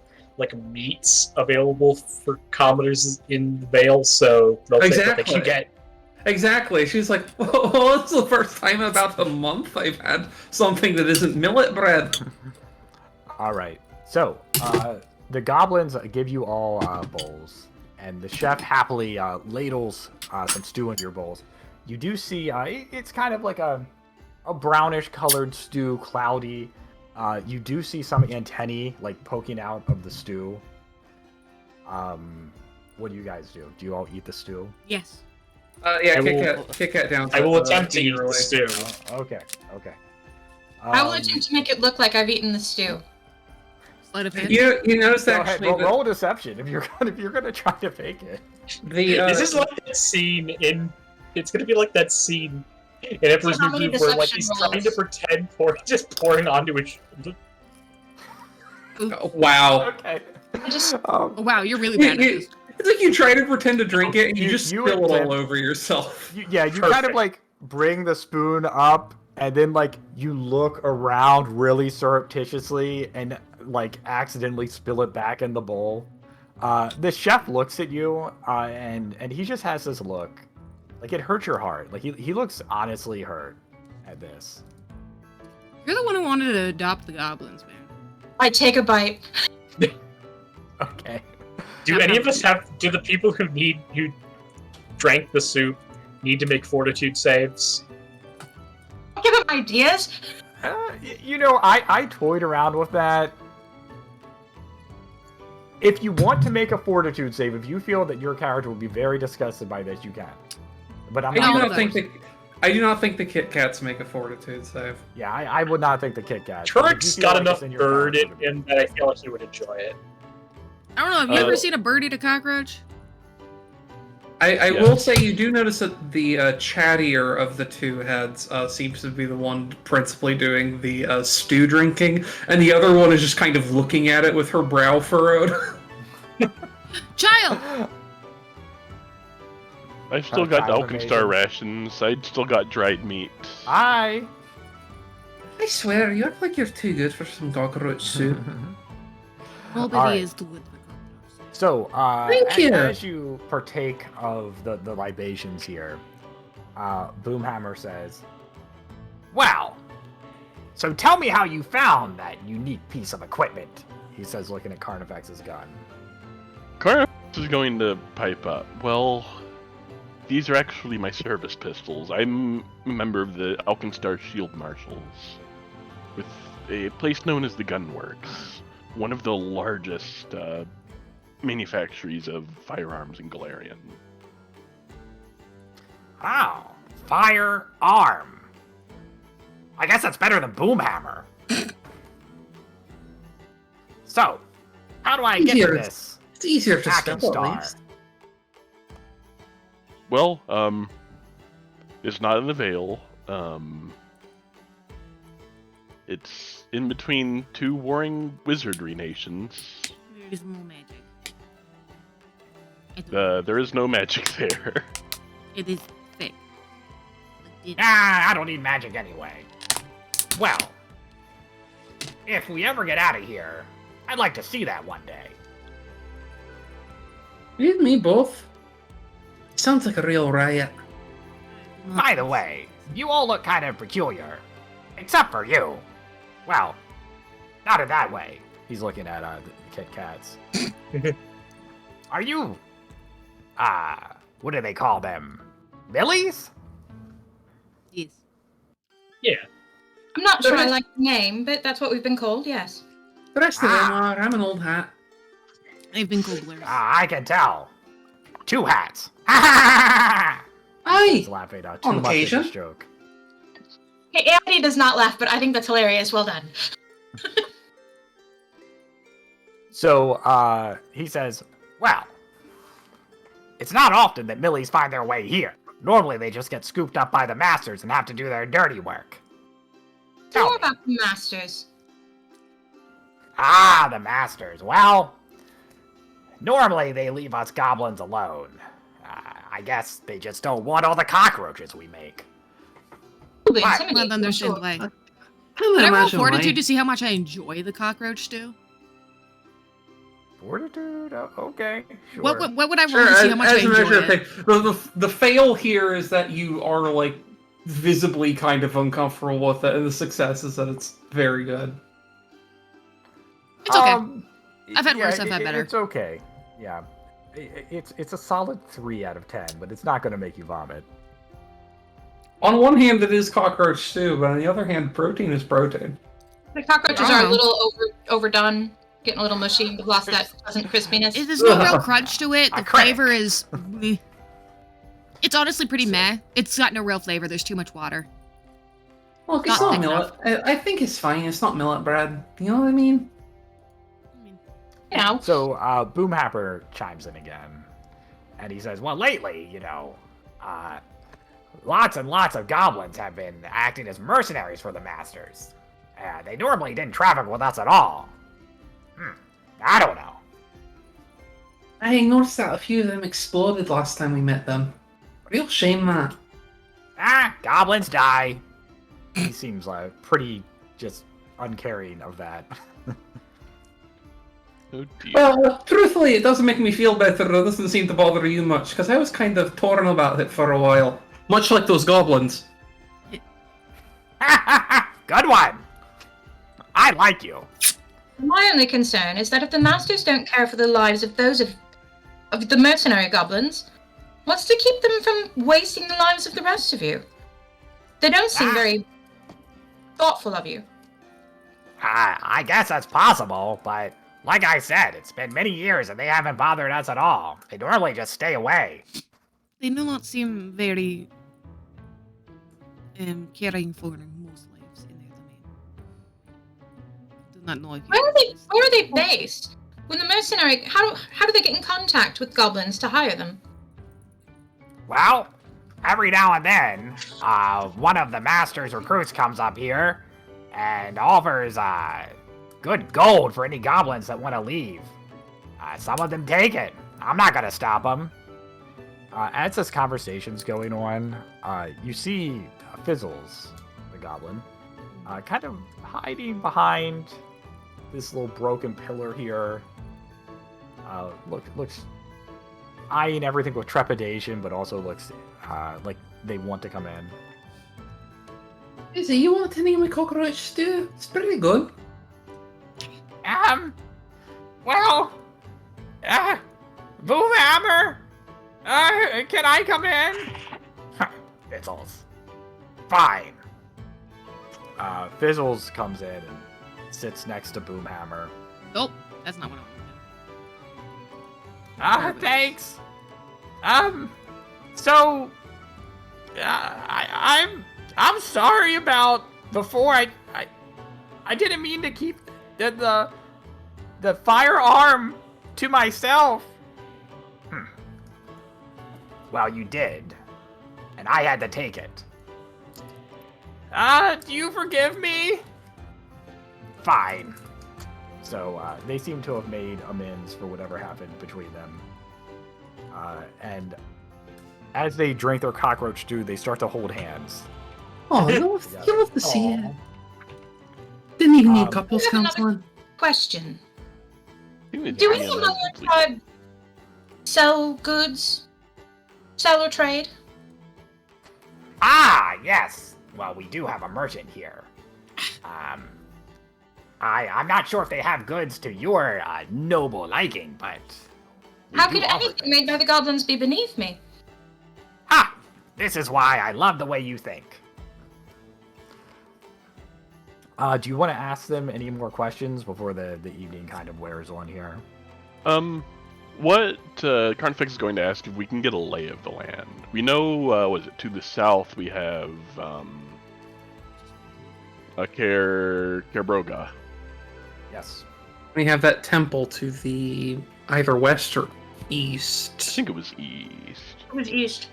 meats available for commoners in the Vale, so they'll take what they can Exactly. get. Exactly. She's like, oh, it's the first time in about a month I've had something that isn't millet bread. All right. So, the goblins give you all bowls, and the chef happily ladles some stew into your bowls. You do see it's kind of like a brownish colored stew, cloudy. You do see some antennae like poking out of the stew. What do you guys do? Do you all eat the stew? Yes. Yeah, I will- Kit Kat down. I will attempt to eat the stew. Okay. I will attempt to make it look like I've eaten the stew. Sleight of hand. You notice Go ahead, actually roll a deception if you're gonna try to fake it. This is like that scene in. It's gonna be like that scene in Emperor's How New many Groove where like deception he's rolls? trying to pretend just pouring onto his. wow. Okay. I just Oh, wow, you're really bad at this. It's like you try to pretend to drink it and you You- just you spill it attempt- all over yourself. You kind of Perfect. like bring the spoon up, and then like you look around really surreptitiously and like accidentally spill it back in the bowl. The chef looks at you, and he just has this look, like it hurts your heart. Like he looks honestly hurt at this. You're the one who wanted to adopt the goblins, man. I take a bite. Okay. Do any of us have? Do the people who drank the soup need to make fortitude saves? Give him ideas. I toyed around with that. If you want to make a fortitude save, if you feel that your character will be very disgusted by this, you can. But I'm I not. do No, not think the Kit Kats make a fortitude save. Yeah, I would not think the Kit Kat. Turk's If you feel got like enough it's in your bird character in to be- him that I feel like he would enjoy it. I don't know. Have you ever seen a bird eat a cockroach? I Yeah. will say you do notice that the chattier of the two heads seems to be the one principally doing the stew drinking, and the other one is just kind of looking at it with her brow furrowed. Child! I've still got Transformation. Alkenstar rations. I still got dried meat. Hi. I swear, you act like you're too good for some cockroach soup. Nobody Alright. is too good for cockroach. So, Thank you. as you partake of the libations here, Boomhammer says, "Well, so tell me how you found that unique piece of equipment," he says, looking at Carnifex's gun. Carnifex is going to pipe up. Well, these are actually my service pistols. I'm a member of the Alkenstar Shield Marshals, with a place known as the Gunworks, one of the largest manufacturers of firearms in Galarian. Oh, firearm. I guess that's better than Boomhammer. So, how do I get to Easier. this? It's easier to spell at Alkenstar? least. Well, it's not in the Vale. It's in between two warring wizardry nations. There is more magic. There is no magic there. It is fake. I don't need magic anyway. Well, if we ever get out of here, I'd like to see that one day. You and me both. Sounds like a real riot. By the way, you all look kind of peculiar. Except for you. Well, not in that way. He's looking at the Kit Kats. Are you, what do they call them? Millies? Yes. Yeah. I'm not sure I like the name, but that's what we've been called, yes. The rest of them are. I'm an old hat. They've been called worse. I can tell. 2 hats. He's Aye. laughing too On much at occasion. this joke. Okay, Andy does not laugh, but I think that's hilarious. Well done. So, he says, well, it's not often that millies find their way here. Normally they just get scooped up by the masters and have to do their dirty work. Tell More me. about the masters. The masters. Well, normally they leave us goblins alone. I guess they just don't want all the cockroaches we make. Probably Why? intimidating, Can't understand sure. why. I can't Can I roll imagine fortitude why. to see how much I enjoy the cockroach stew? Fortitude? Okay, sure. What would I roll Sure, to see how much I as a enjoy measure of it? thing. The fail here is that you are like visibly kind of uncomfortable with it, and the success is that it's very good. It's okay. I've had yeah, worse, I've had better. It's okay. Yeah. It's a solid 3 out of 10, but it's not going to make you vomit. On one hand, it is cockroach stew, but on the other hand, protein is protein. The cockroaches are a little overdone, getting a little mushy. We've lost that pleasant crispiness. There's no real crunch to it. A The crack. flavor is... meh. It's honestly pretty meh. It's got no real flavor. There's too much water. Look, Not it's not thick millet. I think it's fine. It's not millet bread. You know what I mean? You know, So, Boomhapper chimes in again, and he says, well, lately, lots and lots of goblins have been acting as mercenaries for the masters. They normally didn't traffic with us at all. I don't know. I noticed that a few of them exploded last time we met them. Real shame, that. Goblins die. He seems like pretty just uncaring of that. Oh dear. Well, truthfully, it doesn't make me feel better. It doesn't seem to bother you much, because I was kind of torn about it for a while. Much like those goblins. Good one. I like you. my only concern is that if the masters don't care for the lives of those of the mercenary goblins, what's to keep them from wasting the lives of the rest of you? They don't seem very thoughtful of you. I guess that's possible, but like I said, it's been many years and they haven't bothered us at all. They normally just stay away. They do not seem very caring for most lives in their domain. Do not know if you Where are they based? When the mercenary, how do they get in contact with goblins to hire them? Well, every now and then, one of the master's recruits comes up here and offers good gold for any goblins that want to leave. Some of them take it. I'm not gonna stop them. As this conversation's going on, you see Fizzles, the goblin, kind of hiding behind this little broken pillar here. Looks eyeing everything with trepidation, but also looks like they want to come in. Izzy, you want any of my cockroach stew? It's pretty good. Well, Boomhammer, can I come in? It's all fine. Fizzles comes in and sits next to Boomhammer. Nope, that's not what I want to do. Thanks. So, I'm sorry about before. I didn't mean to keep the firearm to myself. Well, you did, and I had to take it. Do you forgive me? Fine. So, they seem to have made amends for whatever happened between them. And as they drink their cockroach stew, they start to hold hands. Oh, you love to see it. Didn't even need couples I have another counseling. question. Do we Do any of your tribe sell goods? Sell or trade? Ah, yes. Well, we do have a merchant here. I'm not sure if they have goods to your noble liking, but How could anything made by the goblins be beneath me? Ha! This is why I love the way you think. Do you want to ask them any more questions before the evening kind of wears on here? What Carnifex is going to ask if we can get a lay of the land. We know, was it to the south we have a Kerbroga. Yes. We have that temple to the either west or east. I think it was east. It was east.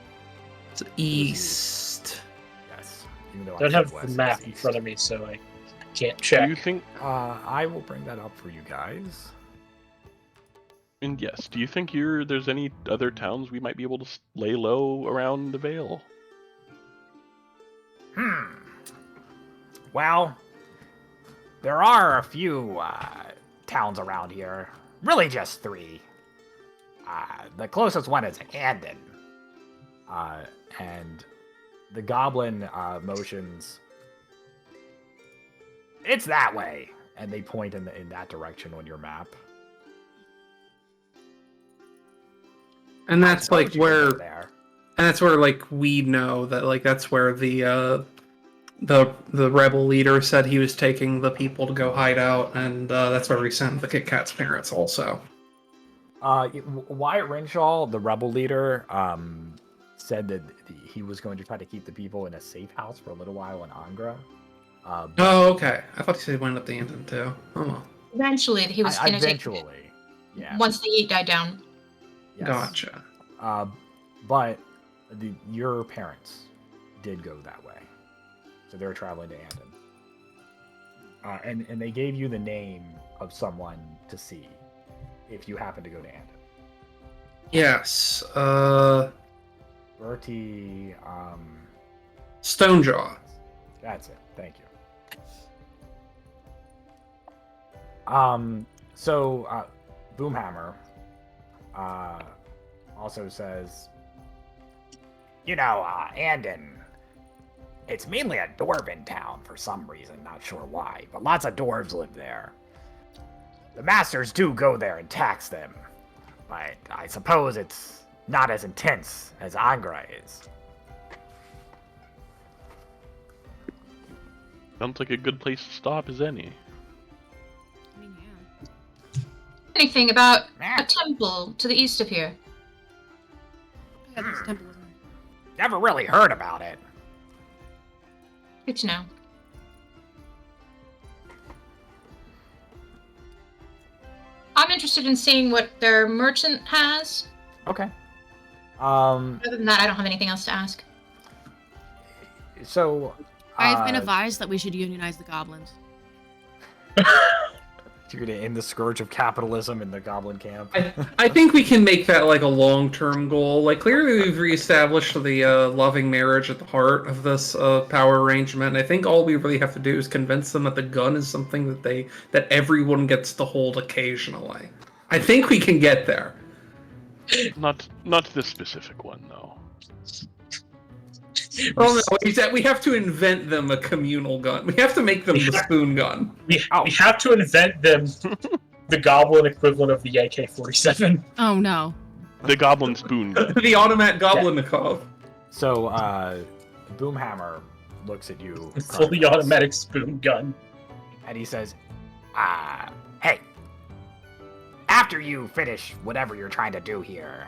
It's east. Yes. Even though I don't said have west, the map it's in east. front of me, so I can't Do check. you think? I will bring that up for you guys. And yes, do you think there's any other towns we might be able to lay low around the Vale? Well, there are a few towns around here. Really, just 3. The closest one is Andon. And the goblin motions. It's that way, and they point in that direction on your map. And that's I like suppose you can go where, there. and that's where like we know that like that's where the rebel leader said he was taking the people to go hide out, and that's where we sent the Kit Kat's parents also. Wyatt Renshaw, the rebel leader, said that he was going to try to keep the people in a safe house for a little while in Angra. Oh, okay. I thought he said he went up the Andon too. Oh, well. Eventually, he was going to take. Eventually, yeah. Once the heat died down. Yes. Gotcha. But your parents did go that way, so they're traveling to Andon. And they gave you the name of someone to see if you happen to go to Andon. Yes. Bertie, Stonejaw. that's it. Thank you. So Boomhammer also says, Andon, it's mainly a dwarven town for some reason, not sure why, but lots of dwarves live there. The masters do go there and tax them, but I suppose it's not as intense as Angra is. Sounds like a good place to stop as any. I mean, yeah. Anything about a temple to the east of here? Yeah, there's a temple, isn't there? Never really heard about it. Good to know. I'm interested in seeing what their merchant has. Okay. Other than that, I don't have anything else to ask. So I've been advised that we should unionize the goblins. you're gonna end the scourge of capitalism in the goblin camp. I think we can make that like a long-term goal. Like clearly we've reestablished the loving marriage at the heart of this power arrangement. I think all we really have to do is convince them that the gun is something that everyone gets to hold occasionally. I think we can get there. Not this specific one though. Oh no, we have to invent them a communal gun. We have to make them the spoon gun. We have to invent them the goblin equivalent of the AK-47. Oh no. The goblin spoon gun. The automat Goblinikov. So, Boomhammer looks at you. Fully Chronicles, automatic spoon gun. and he says, hey, after you finish whatever you're trying to do here,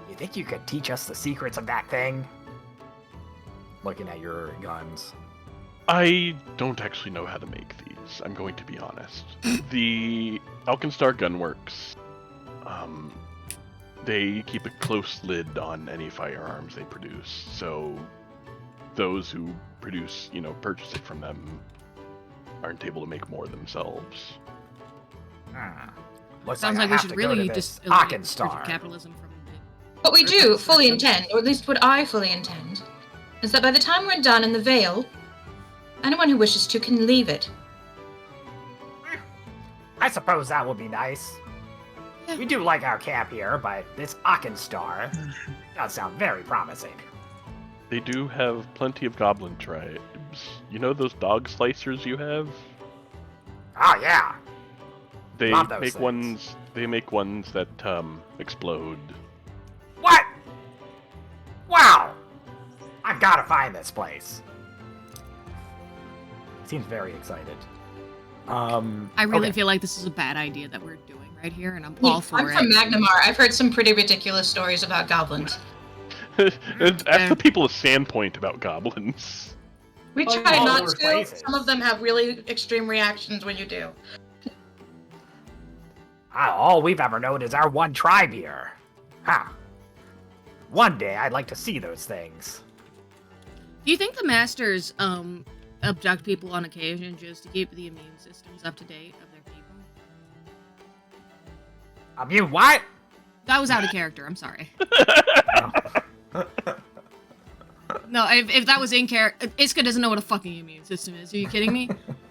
you think you could teach us the secrets of that thing? Looking at your guns. I don't actually know how to make these. I'm going to be honest. The Alkenstar Gunworks, they keep a close lid on any firearms they produce. So those who purchase it from them aren't able to make more themselves. Looks Sounds I like we have should to go really to just this eliminate Akenstar. capitalism from the... What we do fully intend, or at least what I fully intend, is that by the time we're done in the Vale, anyone who wishes to can leave it. I suppose that would be nice. Yeah. We do like our camp here, but this Akenstar does sound very promising. They do have plenty of goblin tribes. You know those dog slicers you have? Oh yeah. They Love those make things. ones. They make ones that explode. What? Wow! I've got to find this place. Seems very excited. I really okay. feel like this is a bad idea that we're doing right here, and I'm all for I'm it. from Magnamar. I've heard some pretty ridiculous stories about goblins. Ask the people of Sandpoint about goblins. We Oh, try all not over to. places. Some of them have really extreme reactions when you do. All we've ever known is our one tribe here. Huh. One day I'd like to see those things. Do you think the masters abduct people on occasion just to keep the immune systems up to date of their people? You what? That was out of character. I'm sorry. No, if that was in character, Iska doesn't know what a fucking immune system is. Are you kidding me?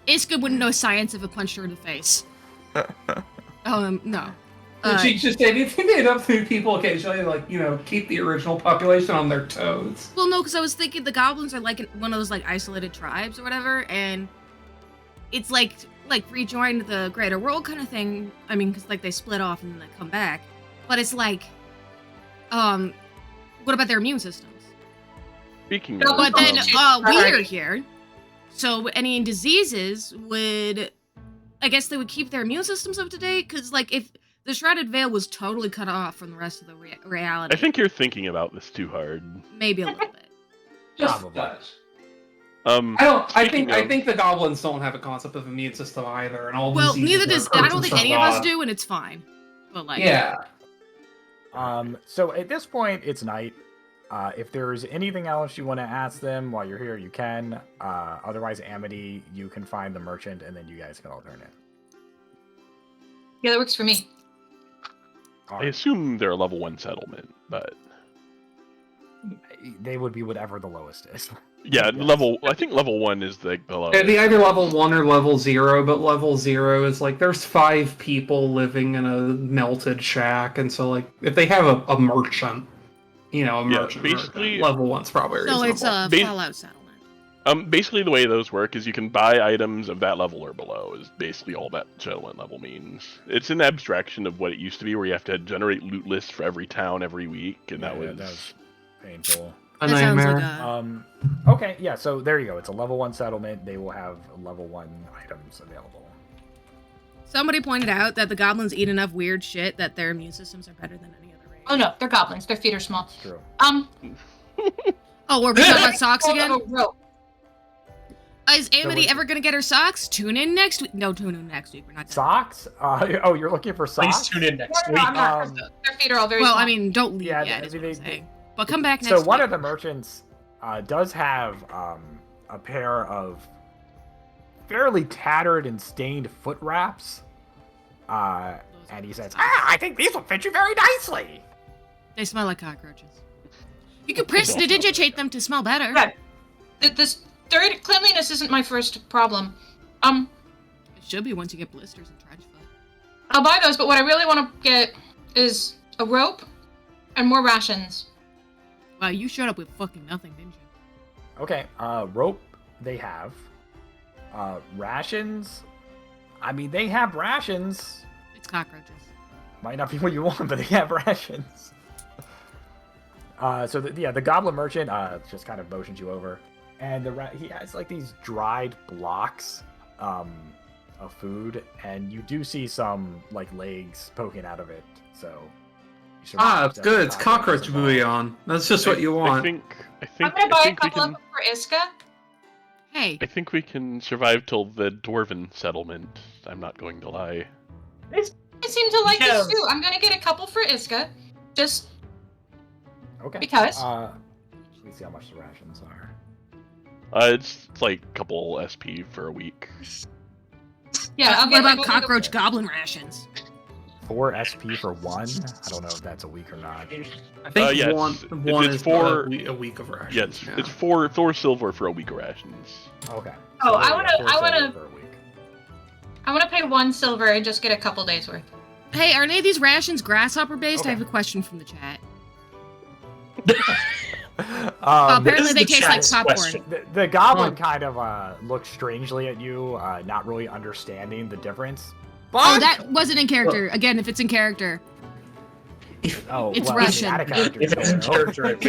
Iska wouldn't know science if it punched her in the face. No. She just said, "You think they'd up through people occasionally, like keep the original population on their toes?" Well, no, because I was thinking the goblins are like one of those like isolated tribes or whatever, and it's like rejoin the greater world kind of thing. I mean, because like they split off and then they come back, but it's like, what about their immune systems? Speaking No, of, But then Oh. we are here, so any diseases would, I guess they would keep their immune systems up to date. Because like if the Shrouded Veil was totally cut off from the rest of the reality, I think you're thinking about this too hard. maybe a little bit. Just Probably. touch. Um, I speaking think the goblins don't have a concept of immune system either, and all. Well, diseases neither are does. I don't persons think from any of us God. do, and it's fine. But like, Yeah. So at this point, it's night. If there's anything else you want to ask them while you're here, you can. Otherwise, Amity, you can find the merchant, and then you guys can all turn in. Yeah, that works for me. All I right. assume they're a level 1 settlement, but They would be whatever the lowest is. yeah, Yes. I think level 1 is the lowest. It'd be either level 1 or level 0, but level 0 is like there's 5 people living in a melted shack, and so like if they have a merchant, basically- level 1's probably so reasonable. it's a Ba- Fallout settlement. Basically the way those work is you can buy items of that level or below is basically all that settlement level means. It's an abstraction of what it used to be where you have to generate loot lists for every town every week, and that was painful. a That sounds nightmare. like Okay, yeah, so there you go. It's a level 1 settlement. They will have level 1 items available. somebody pointed out that the goblins eat enough weird shit that their immune systems are better than any other race. Oh no, they're goblins. Their feet are small. It's true. Oh, we're talking about socks again? Oh, rope. Is Amity ever gonna get her socks? Tune in next week. No, tune in next week. We're not. Socks? Oh, you're looking for Please socks? tune in next No, week. I'm not. Um, Their feet are all very Well, small. I mean, don't leave Yeah, yet. Is what I'm they- saying. But come back next So week. one of the merchants does have a pair of fairly tattered and stained foot wraps. And he says, I think these will fit you very nicely. They smell like cockroaches. You can prestidigitate them to smell better. Right. This third cleanliness isn't my first problem. It should be once you get blisters and trench foot. I'll buy those, but what I really want to get is a rope and more rations. Wow, you showed up with fucking nothing, didn't you? Okay, rope they have. Rations. I mean, they have rations. It's cockroaches. Might not be what you want, but they have rations. The goblin merchant just kind of motions you over, and he has like these dried blocks of food, and you do see some like legs poking out of it. So It's good. It's cockroach bouillon. That's just what you want. I'm gonna buy a couple of them for Iska. Hey. I think we can survive till the dwarven settlement. I'm not going to lie. I seem to like this too. I'm gonna get a couple for Iska. Just okay. Because. Let me see how much the rations are. It's like a couple SP for a week. Yeah, I'll what get about cockroach goblin rations? 4 SP for one? I don't know if that's a week or not. I think yes. one It's is for a week of rations. Yeah, it's 4 silver for a week of rations. Okay. Oh, I yeah, wanna- 4 I wanna- silver for a week. I want to pay 1 silver and just get a couple days worth. Hey, are any of these rations grasshopper based? Okay. I have a question from the chat. This Apparently is they the taste like chat's popcorn. question. The goblin kind of looks strangely at you, not really understanding the difference. Oh, that wasn't in character. Again, if it's in character. Oh, It's well, Russian. out of character, If it's in so- character, I will.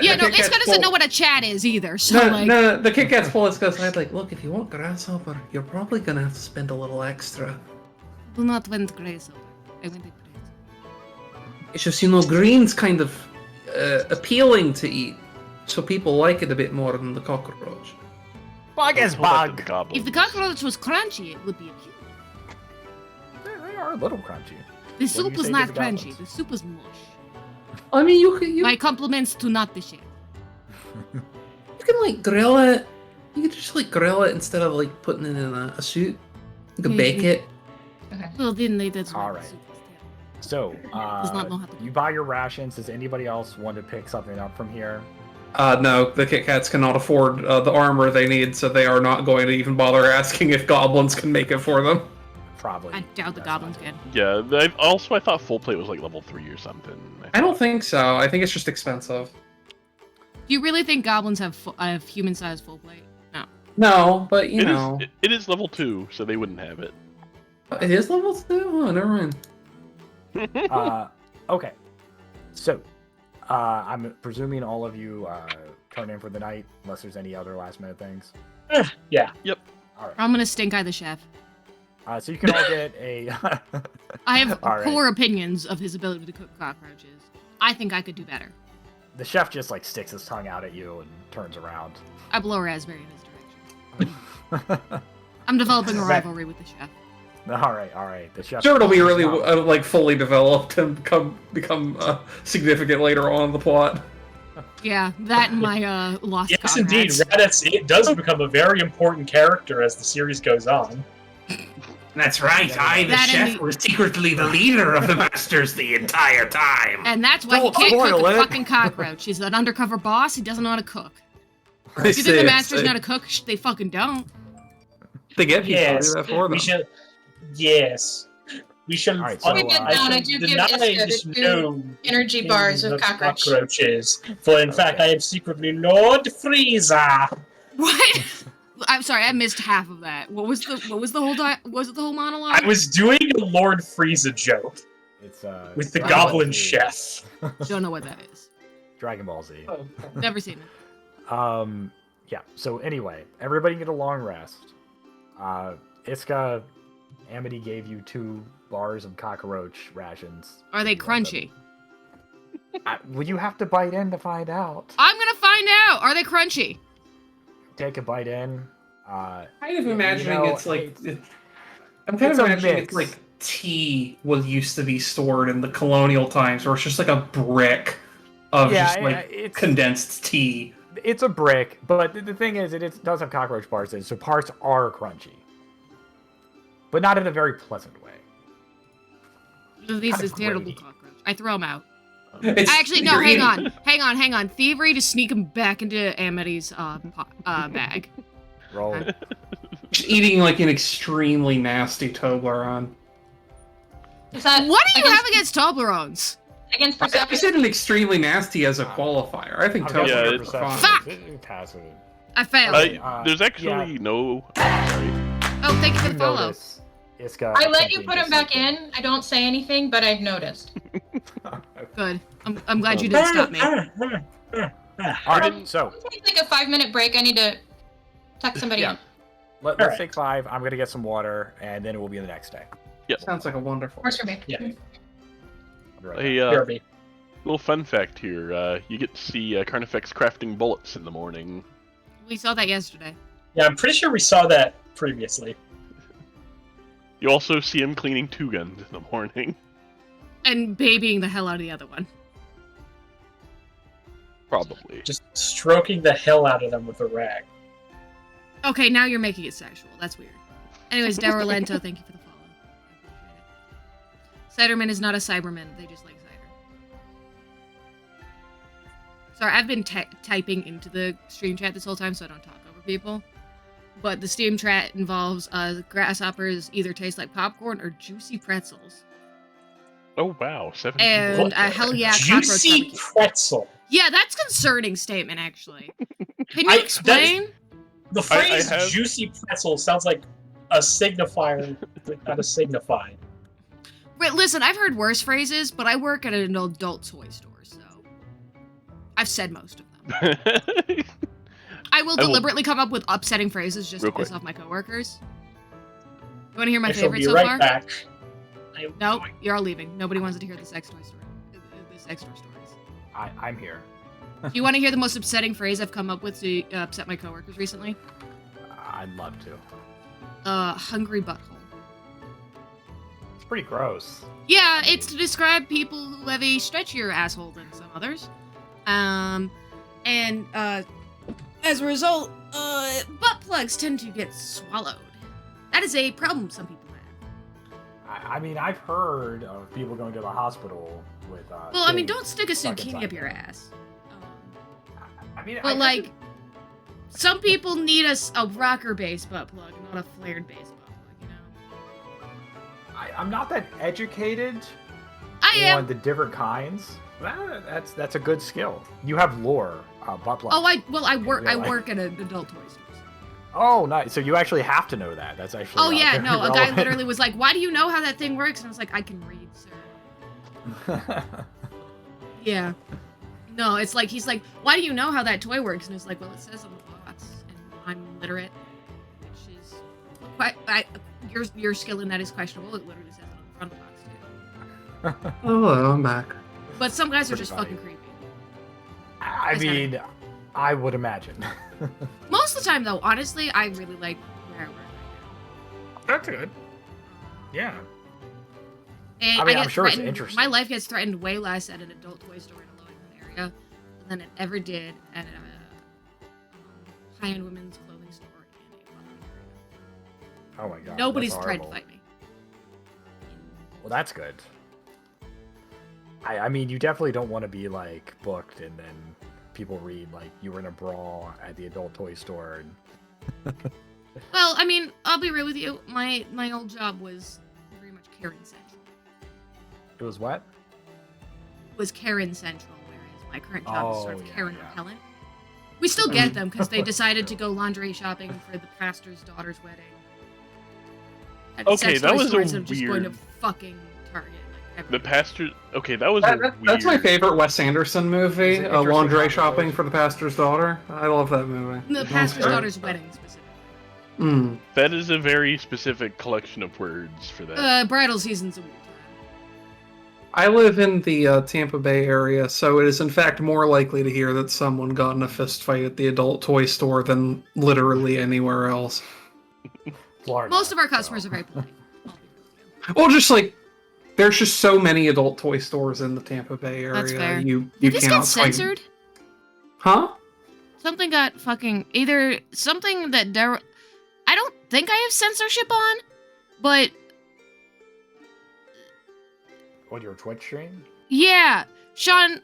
Yeah, no, Iska doesn't know what a chat is either, so like... No, the Kit Kat's pull Iska aside like, look, if you want grasshopper, you're probably gonna have to spend a little extra. Do not want grasshopper. I want it green. It's just, green's kind of appealing to eat, so people like it a bit more than the cockroach. Bug is Hold on to bug. the goblin. If the cockroach was crunchy, it would be appealing. They are a little crunchy. The What do soup you was say to not the crunchy. goblins? The soup was mush. I mean, you My compliments to not the chef. can like grill it. You can just like grill it instead of like putting it in a soup. You can bake it. Well, then that's All why right. the soup was terrible. So, Does not know how to you buy your rations. Does anybody else want to pick something up from here? No, the Kit Kats cannot afford the armor they need, so they are not going to even bother asking if goblins can make it for them. Probably. I doubt the that's goblins not- can. Yeah, I thought full plate was like level 3 or something. I don't think so. I think it's just expensive. Do you really think goblins have human-sized full plate? No. No, but you It is- know, it is level 2, so they wouldn't have it. it is level 2? Oh, never mind. Okay. So, I'm presuming all of you turn in for the night, unless there's any other last-minute things. Yeah. I'm gonna stink eye the chef. So you can all get a. I have All right. poor opinions of his ability to cook cockroaches. I think I could do better. The chef just like sticks his tongue out at you and turns around. I blow raspberry in his direction. I'm developing a rivalry with the chef. All right. The chef. Sure, it'll be really No. like fully developed and become significant later on in the plot. Yeah, that and my lost Yes, comrades. indeed. It does become a very important character as the series goes on. That's right. I, the That and chef, the- was secretly the leader of the masters the entire time. And that's why Don't he can't cook spoil a it. fucking cockroach. He's an undercover boss. He doesn't know how to cook. I You think the masters know how to cook? They fucking don't. They get people Yes, to do that for them. we should. Yes, we should. All right, so, We get down, I do give deny Iska this the two known energy bars of cockroach. cockroaches. For in fact, I am secretly Lord Freezer. What? I'm sorry, I missed half of that. What was the whole was it the whole monologue? I was doing a Lord Frieza joke It's with the Dragon Ball Goblin Z. Chef. Don't know what that is. Dragon Ball Z. Never seen it. Yeah. So anyway, everybody get a long rest. Iska, Amity gave you 2 bars of cockroach rations. Are they You want them. crunchy? Well, you have to bite in to find out. I'm gonna find out. Are they crunchy? Take a bite in. Kind of you imagining know, it's like it's- I'm kind it's of a imagining mix. it's like tea was used to be stored in the colonial times, where it's just like a brick of just like it's condensed tea. it's a brick, but the thing is, it does have cockroach parts in it, so parts are crunchy, but not in a very pleasant way. This Kinda is terrible grainy. cockroach. I throw them out. It's, Actually, no. you're Hang eating- on. Hang on. Thievery to sneak them back into Amity's bag. Roll. Just eating like an extremely nasty Toblerone. Is that What do you against, have against Toblerones? against I perception? said an extremely nasty as a qualifier. I think I've got Yeah, Toblerone some are perception. fine. Fuck! It passes. I failed. Okay, There's actually no. Sorry. Oh, thank you for You the follow. notice Iska I let you attempting put to him back sneak in. I don't say anything, but I've noticed. Good. I'm glad you didn't stop me. All right, so It's like a 5-minute break. I need to tuck somebody Yeah. in. let's Alright. take 5. I'm gonna get some water, and then it will be the next day. Sounds like a wonderful. Works for me. Yeah. I'll be right back. A Jeremy. little fun fact here: you get to see Carnifex crafting bullets in the morning. We saw that yesterday. Yeah, I'm pretty sure we saw that previously. You also see him cleaning 2 guns in the morning. And babying the hell out of the other one. Probably. Just stroking the hell out of them with a rag. Okay, now you're making it sexual. That's weird. Anyways, Darolento, thank you for the follow. I appreciate it. Ciderman is not a Cyberman. They just like cider. Sorry, I've been typing into the stream chat this whole time, so I don't talk over people. But the stream chat involves grasshoppers either taste like popcorn or juicy pretzels. Oh wow, 7. And a hell yeah cockroach Juicy barbecue. pretzel. Yeah, that's concerning statement, actually. Can you I- explain? The phrase have- juicy pretzel sounds like a signifier, but not a signify. Wait, listen, I've heard worse phrases, but I work at an adult toy store, so I've said most of them. I will deliberately come up with upsetting phrases just to Real piss quick. off my coworkers. You want to hear my I shall favorite be so right far? back. I am Nope, going- you're all leaving. Nobody wants to hear the sex toy story. The sex toy stories. I'm here. Do you want to hear the most upsetting phrase I've come up with to upset my coworkers recently? I'd love to. Hungry butthole. It's pretty gross. Yeah, it's to describe people who have a stretchier asshole than some others. As a result, butt plugs tend to get swallowed. That is a problem some people have. I mean, I've heard of people going to the hospital with. Well, I mean, things don't stick a stuck zucchini inside up your them. ass. I mean, But like, some people need a rocker-based butt plug, not a flared-based butt plug. You know. I'm not that educated I on am. the different kinds. That's a good skill. You have lore, butt plugs. Oh, I work. I real life. work at an adult toy store. So. Oh, nice. So you actually have to know that. That's actually. Oh yeah, very no. A guy relevant. literally was like, "Why do you know how that thing works?" And I was like, "I can read, sir." Yeah. No, it's like he's like, "Why do you know how that toy works?" And it's like, "Well, it says on the box, and I'm literate," which is quite. Your skill in that is questionable. It literally says it on the front of the box too. Hello, I'm back. But some guys are Pretty just funny. fucking creepy. I mean, I would imagine. Most of the time, though, honestly, I really like where I work right That's good. Yeah. now. And I mean, I'm get sure it's threatened- interesting. My life gets threatened way less at an adult toy store in a low-income area than it ever did at a high-end women's clothing store in a wealthy area. Oh my god. Nobody's that's tried to horrible. fight me. Well, that's good. I mean, you definitely don't want to be like booked and then people read like you were in a brawl at the adult toy store. And... Well, I mean, I'll be real with you. My old job was very much Karen Central. It was what? It was Karen Central, whereas my current job is sort of Oh, yeah, Karen yeah. repellent. We still get them because they decided to go lingerie shopping for the pastor's daughter's wedding. At Okay, sex that toy was a stores instead of just going to weird- fucking Target. Like, The everywhere. pastor. Okay, that was That's my favorite Wes Anderson movie, It's an interesting Lingerie conversation. Shopping for the Pastor's Daughter. I love that movie. The pastor's daughter's wedding, specifically. Mm. That is a very specific collection of words for that. Bridal season's a weird time. I live in the Tampa Bay area, so it is in fact more likely to hear that someone got in a fist fight at the adult toy store than literally anywhere else. Florida. Most of our customers are very polite. I'll be real with you. Well, just like there's just so many adult toy stores in the Tampa Bay area. That's fair. You Did this cannot get fight- censored? Huh? Something got fucking either something that I don't think I have censorship on, but On your Twitch stream? yeah, Sean,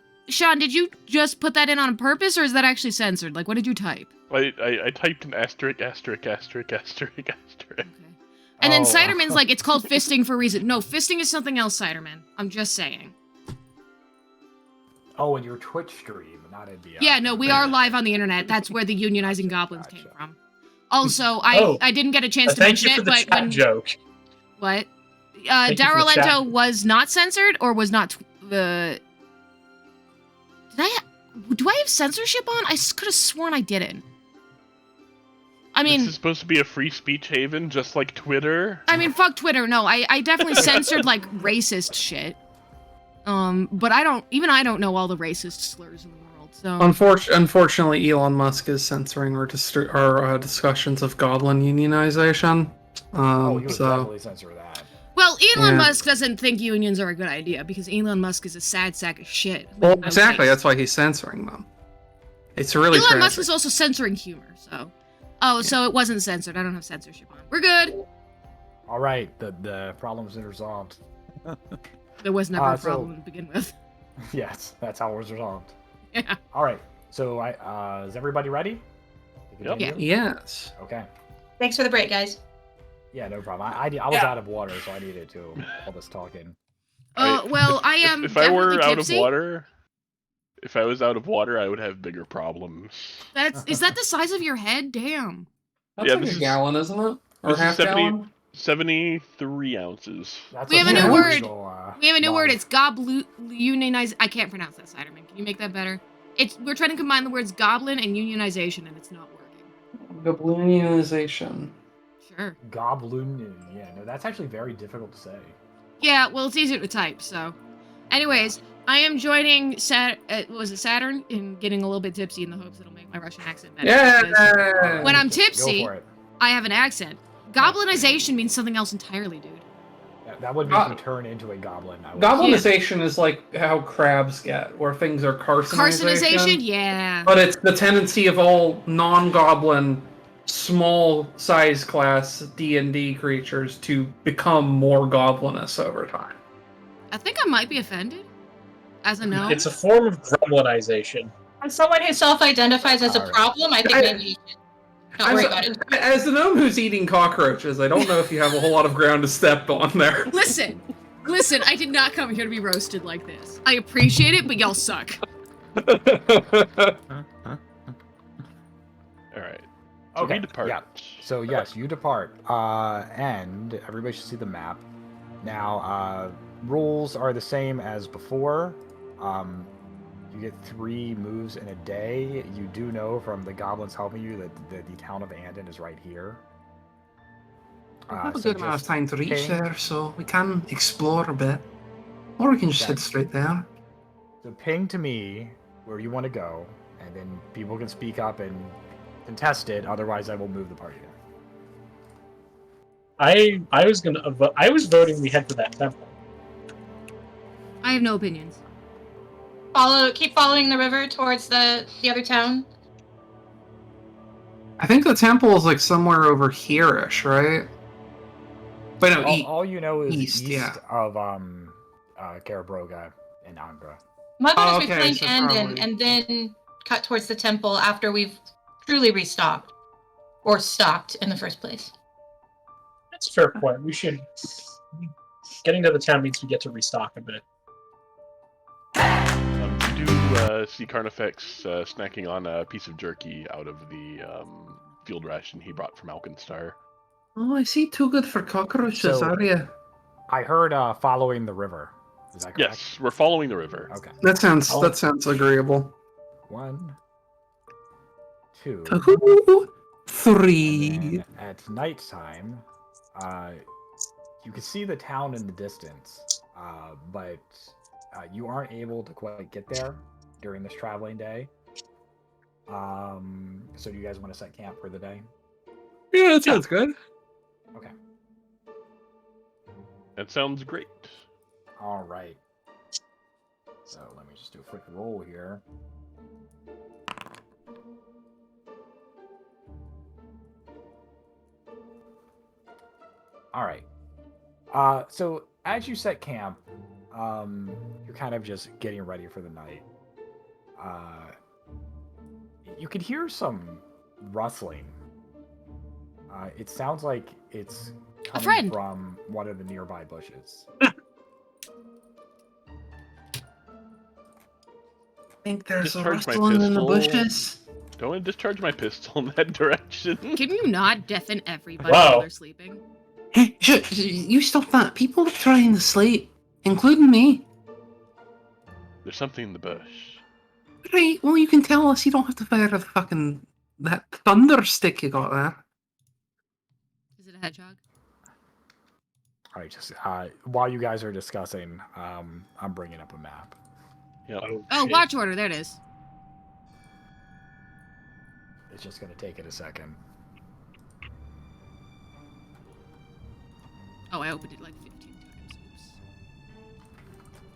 did you just put that in on purpose, or is that actually censored? Like, what did you type? I typed an asterisk, asterisk, asterisk, asterisk, asterisk. Okay. And then Oh. Ciderman's like, it's called fisting for a reason. No, fisting is something else, Ciderman. I'm just saying. Oh, and your Twitch stream, not in the. Yeah, no, we are live on the internet. That's where the unionizing goblins came Gotcha. from. Also, Oh, I didn't get a chance to Thank mention you for it, the but chat when joke. what? Thank you for the Darolento chat. was not censored or was not did do I have censorship on? I could have sworn I didn't. I mean, this is supposed to be a free speech haven, just like Twitter. I mean, fuck Twitter. No, I definitely censored like racist shit. But I don't know all the racist slurs in the world. So Unfortunately, Elon Musk is censoring our discussions of goblin unionization. Oh, he would So definitely censor that. well, Elon Yeah. Musk doesn't think unions are a good idea because Elon Musk is a sad sack of shit. with well, no exactly. taste. That's why he's censoring them. It's really Elon Musk tragic. is also censoring humor. So, so it wasn't censored. I don't have censorship on. We're good. All right, the problem's been resolved. There was never a So- problem to begin with. Yes, that's how it was resolved. Yeah. All right, so is everybody ready? to Yep. continue? Yes. Okay. Thanks for the break, guys. Yeah, no problem. I was Yeah. out of water, so I needed to. All this talking. Well, I am If I were definitely out of tipsy. water, if I was out of water, I would have bigger problems. Is that the size of your head? Damn. That's Yeah, like this a is- gallon, isn't it? Or this is half 70 gallon? 73 ounces. That's We have a new word. illegal, We have a new word. law. It's unionize. I can't pronounce that, Ciderman. Can you make that better? We're trying to combine the words goblin and unionization, and it's not working. Goblinization. Sure. Goblin. Yeah, no, that's actually very difficult to say. Yeah, well, it's easier to type, so. Anyways, I am joining Saturn in getting a little bit tipsy in the hopes it'll make my Russian accent better. because Yeah. When I'm Go tipsy, for it. I have an accent. Goblinization means something else entirely, dude. That would make you turn into a goblin. I would Goblinization is like how crabs get, where things are Carcinization? Yeah. But it's the tendency of all non-goblin, small-size class D&D creatures to become more goblinous over time. I think I might be offended. As a gnome. It's a form of gremlinization. As someone who self-identifies as a Alright. problem, I think maybe you should not worry about it. As a gnome who's eating cockroaches, I don't know if you have a whole lot of ground to step on there. Listen, I did not come here to be roasted like this. I appreciate it, but y'all suck. All right. So Okay, we depart. yeah. So yes, you depart, and everybody should see the map. Now, rules are the same as before. You get 3 moves in a day. You do know from the goblins helping you that the town of Andon is right here. We have a So good amount of just time to reach ping- there, so we can explore a bit. Or we can just Okay. head straight there. So ping to me where you want to go, and then people can speak up and contest it. Otherwise, I will move the party. I was voting we head to that temple. I have no opinions. Keep following the river towards the other town. I think the temple is like somewhere over here-ish, right? But no, All you know is east, east yeah. of Karabroga and Angra. My vote is we okay, find so Andon probably- and then cut towards the temple after we've truly restocked. Or stocked in the first place. That's a fair point. We should. Getting to the town means we get to restock a bit. You do see Carnifex snacking on a piece of jerky out of the field ration he brought from Alkenstar. Oh, I see. Too good for cockroaches, So- are you? I heard following the river. Is that correct? Yes, we're following the river. Okay. That sounds Oh. that sounds agreeable. 1, 2. 2, And 3. then at nighttime, you can see the town in the distance, but you aren't able to quite get there during this traveling day. So do you guys want to set camp for the day? Yeah, that sounds good. Okay. That sounds great. All right. So let me just do a quick roll here. All right. So as you set camp, you're kind of just getting ready for the night. You could hear some rustling. It sounds like it's coming friend. from one of the nearby bushes. I think there's a Discharge my rustling in the pistol. bushes. Don't want to discharge my pistol in that direction. Can you not deafen everybody Wow. while they're sleeping? Hey, you stop that. People are trying to sleep, including me. There's something in the bush. Right, well, you can tell us. You don't have to fire that thunder stick you got there. Is it a hedgehog? All right, just while you guys are discussing, I'm bringing up a map. Yep. Oh, shit. watch order. There it is. It's just gonna take it a second. Oh, I opened it like 15 times. Oops.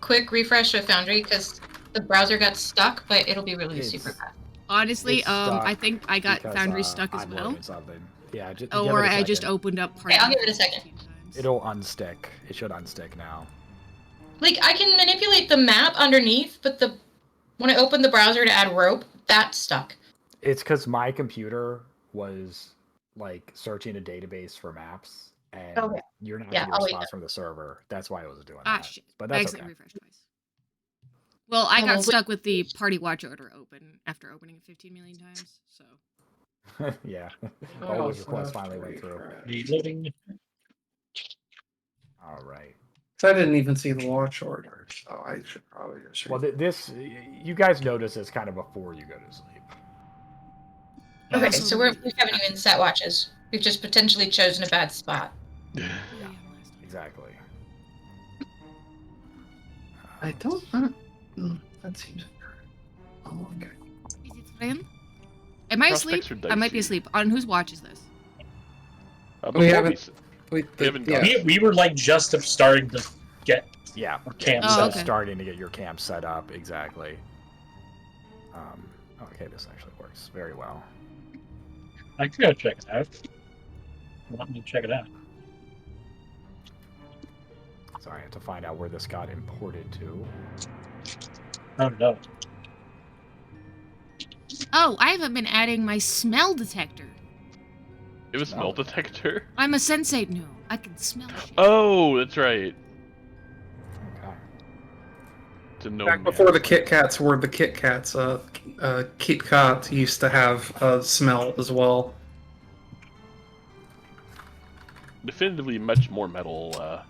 Quick refresh of Foundry because the browser got stuck, but it'll be really It's- super fast. Honestly, It's stuck I think I got because, Foundry stuck as I'm well. loading something. Yeah, just Or I just opened up part Okay, I'll of give it a second. 15 times. It'll unstick. It should unstick now. Like, I can manipulate the map underneath, but when I opened the browser to add rope, that's stuck. It's because my computer was like searching a database for maps, and Okay. you're not Yeah, getting I'll a wait response from the server. That's why it was doing Ah, that. shit. But I that's accidentally okay. refreshed twice. Well, I Oh, got well, stuck with the party watch order open after opening it 15 million times, so. Yeah. I All those also requests have to finally went through. refresh. Reloading. All right. So I didn't even see the watch order, so I should probably just. Well, this you guys notice is kind of before you go to sleep. I Okay, also so opened we it haven't after even set watches. We've just potentially chosen a bad spot. Yeah, last time. Exactly. I don't. That seems. Oh, okay. Is it friend? Am I asleep? Prospects are I might be dicey. asleep. On whose watch is this? We Before haven't- s- Wait, We haven't yeah. gone. We were like just starting to get Yeah. our camp Oh, set So up. okay. starting to get your camp set up exactly. Okay, this actually works very well. I could go check it out. Let me check it out. Sorry, I have to find out where this got imported to. Oh no. Oh, I haven't been adding my smell detector. It was smell detector. I'm a sensate now. I can smell shit. Oh, that's right. Okay. It's a no Back man. before the Kit Kats were the Kit Kats, Kit Kat used to have smell as well. Definitively much more metal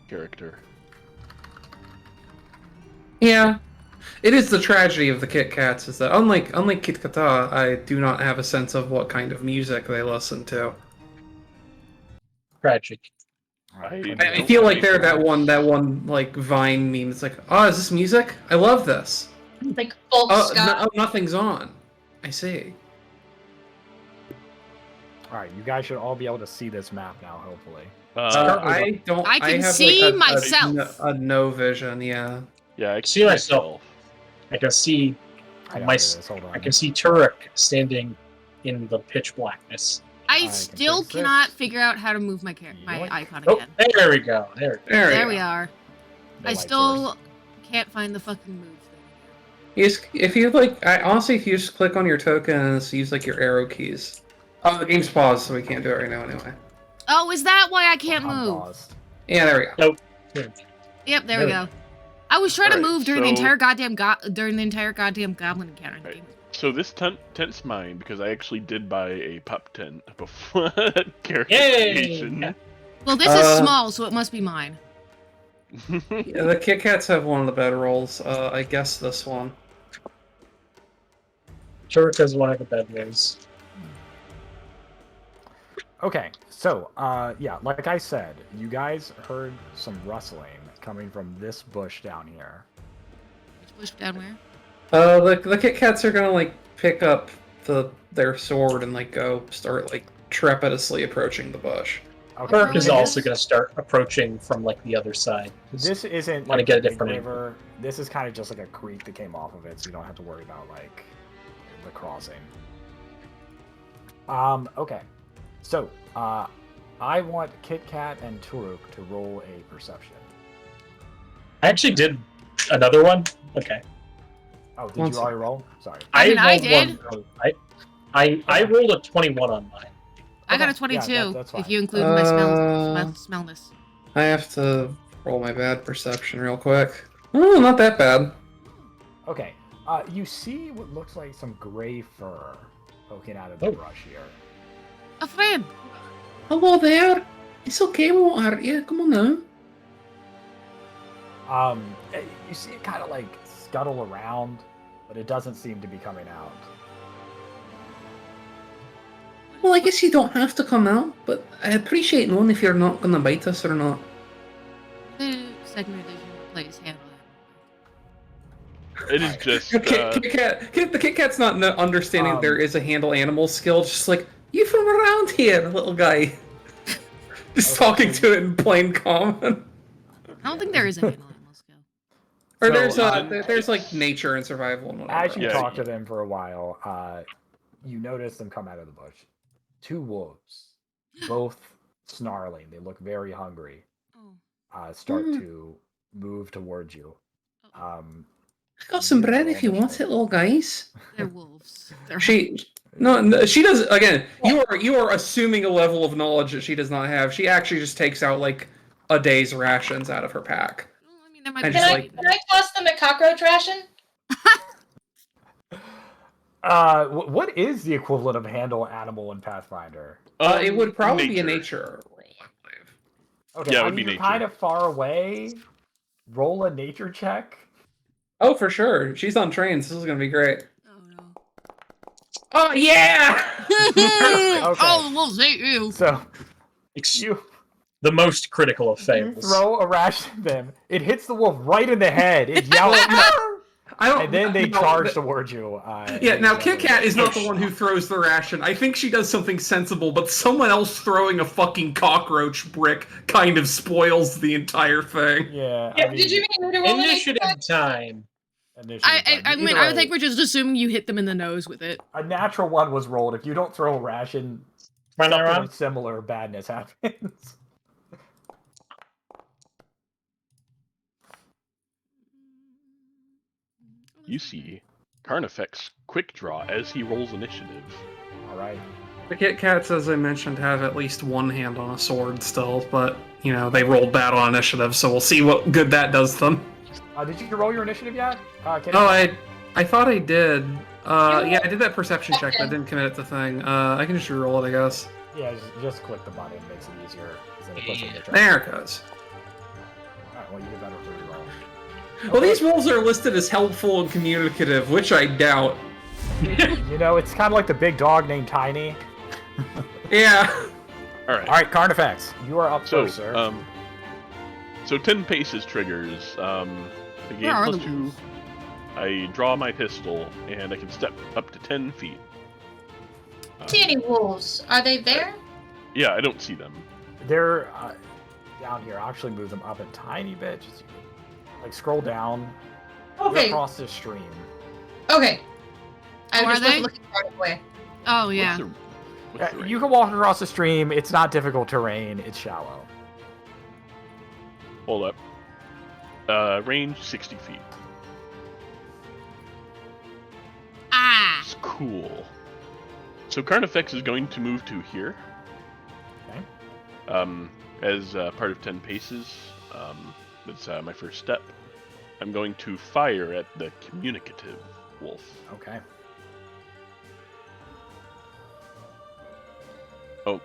character. Yeah, it is the tragedy of the Kit Kats is that unlike Kit Kata, I do not have a sense of what kind of music they listen to. Tragic. I feel like they're that one like Vine meme. It's like, oh, is this music? I love this. Like folk Oh, ska. nothing's on. I see. All right, you guys should all be able to see this map now, hopefully. I don't. I can have, see like, myself. A no vision. Yeah. Yeah, I can See myself. I can see I know my what it is. Hold on. I can see Turek standing in the pitch blackness. I can still fix this. cannot figure out how to move my Yoink. icon Oh, again. there we go. There we go. There we are. No I light still source. can't find the fucking move thing. If you like, honestly, if you just click on your token and use like your arrow keys. Oh, the game's paused, so we can't do it right now anyway. Oh, is that why I can't I'm move? paused. Yeah, there we go. Nope. Here. Yep, there we go. I was trying to Alright, move during the so- entire goddamn goblin encounter. The game. So this tent's mine because I actually did buy a pup tent before character Yay! creation. Well, this is small, so it must be mine. Yeah, the Kit Kats have one of the better rolls. I guess this one. Turek has one of the bed rolls. Okay, so yeah, like I said, you guys heard some rustling coming from this bush down here. Which bush down where? The Kit Kats are gonna like pick up their sword and like go start like trepidously approaching the bush. Okay, Turek is Really? also going to start approaching from like the other side. this isn't Wanna like get a a big different river. This is kind of just like a creek that came off of it, so you don't have to worry about like the crossing. Okay, so I want Kit Kat and Turuk to roll a perception. I actually did another one. Okay. Oh, did One you already roll? Sorry. I mean, I rolled did. one. I rolled a 21 on mine. I got a Okay, 22 yeah, that's fine. if you include my smellness. I have to roll my bad perception real quick. Oh, not that bad. Okay. You see what looks like some gray fur poking out of the brush here. A friend. Hello there. It's okay, we won't hurt you. Come on now. You see it kind of like scuttle around, but it doesn't seem to be coming out. Well, I guess you don't have to come out, but I appreciate knowing if you're not going to bite us or not. The segment edition plays handle It is just. The Kit Kat's not understanding there is a handle animal skill, just like, you from around here, little guy. Just talking to it in plain common. I don't think there is a handle animal skill. Or So, there's like nature and survival and whatever. As you Yeah. talk to them for a while, you notice them come out of the bush. 2 wolves, both snarling. They look very hungry. Start to move towards you. I got some bread if you want it, little guys. They're wolves. No, she does. Again, you are assuming a level of knowledge that she does not have. She actually just takes out like a day's rations out of her pack. Well, I mean, there might And be just Can I toss them a cockroach ration? What is the equivalent of handle animal in Pathfinder? It would probably be a nature. nature roll, I believe. Okay, Yeah, it I would mean, be you're nature. kind of far away. Roll a nature check. Oh, for sure. She's on trains. This is gonna be great. Oh no. Oh yeah! Okay. Oh, the wolves hate you. So Ex- you the most critical of you fails. throw a ration at them. It hits the wolf right in the head. It yells, I don't. and then they no, charge towards you. Yeah, now Kit Kat is not the one who throws the ration. I think she does something sensible, but someone else throwing a fucking cockroach brick kind of spoils the entire thing. Yeah. Yeah, I mean, did you mean to roll an Initiative attack? time. I mean, I think we're just assuming you hit them in the nose with it. a natural 1 was rolled. If you don't throw a ration, Run something around. of similar badness happens. You see Carnifex quick draw as he rolls initiative. All right. The Kit Kats, as I mentioned, have at least one hand on a sword still, but, you know, they rolled bad on initiative, so we'll see what good that does them. Did you roll your initiative yet? Oh, I thought I did. Yeah, I did that perception check, but I didn't commit it to thing. I can just re-roll it, I guess. Yeah, just click the button. It makes it easier. 'Cause then it puts it in the chart. There it goes. Alright, well, you get better for re-roll. Well, these rolls are listed as helpful and communicative, which I doubt. You know, it's kind of like the big dog named Tiny. Yeah. All right. All right, Carnifex, you are up So, first, sir. so 10 paces triggers. I gain Where are plus the 2. wolves? I draw my pistol, and I can step up to 10 feet. See any wolves? Are they there? Yeah, I don't see them. They're down here. I'll actually move them up a tiny bit. Just like scroll down. You're Okay. across this stream. Okay. I Oh, are just they? wasn't looking far away. Oh yeah. What's the You range? can walk across the stream. It's not difficult terrain. It's shallow. Hold up. Range 60 feet. Ah. It's cool. So Carnifex is going to move to here. Okay. As part of 10 paces. That's my first step. I'm going to fire at the communicative wolf. Okay. Oh,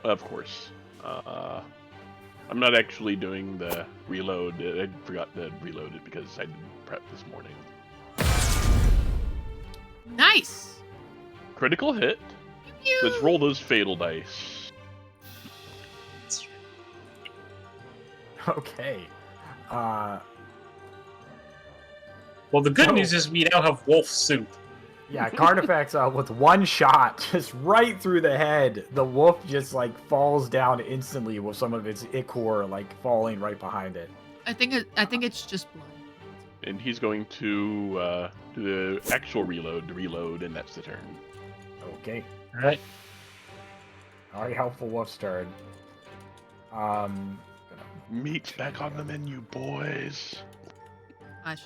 of course. I'm not actually doing the reload. I forgot to reload it because I did prep this morning. Nice. Critical hit. Let's roll those fatal dice. Okay. Well, the good Oh. news is we now have wolf soup. Yeah, Carnifex with 1 shot, just right through the head. The wolf just like falls down instantly with some of its ichor like falling right behind it. I think it's just blood. And he's going to do the actual reload, and that's the turn. Okay. All right. Alright, helpful wolf's turn. Meat's back on the menu, boys. Hush.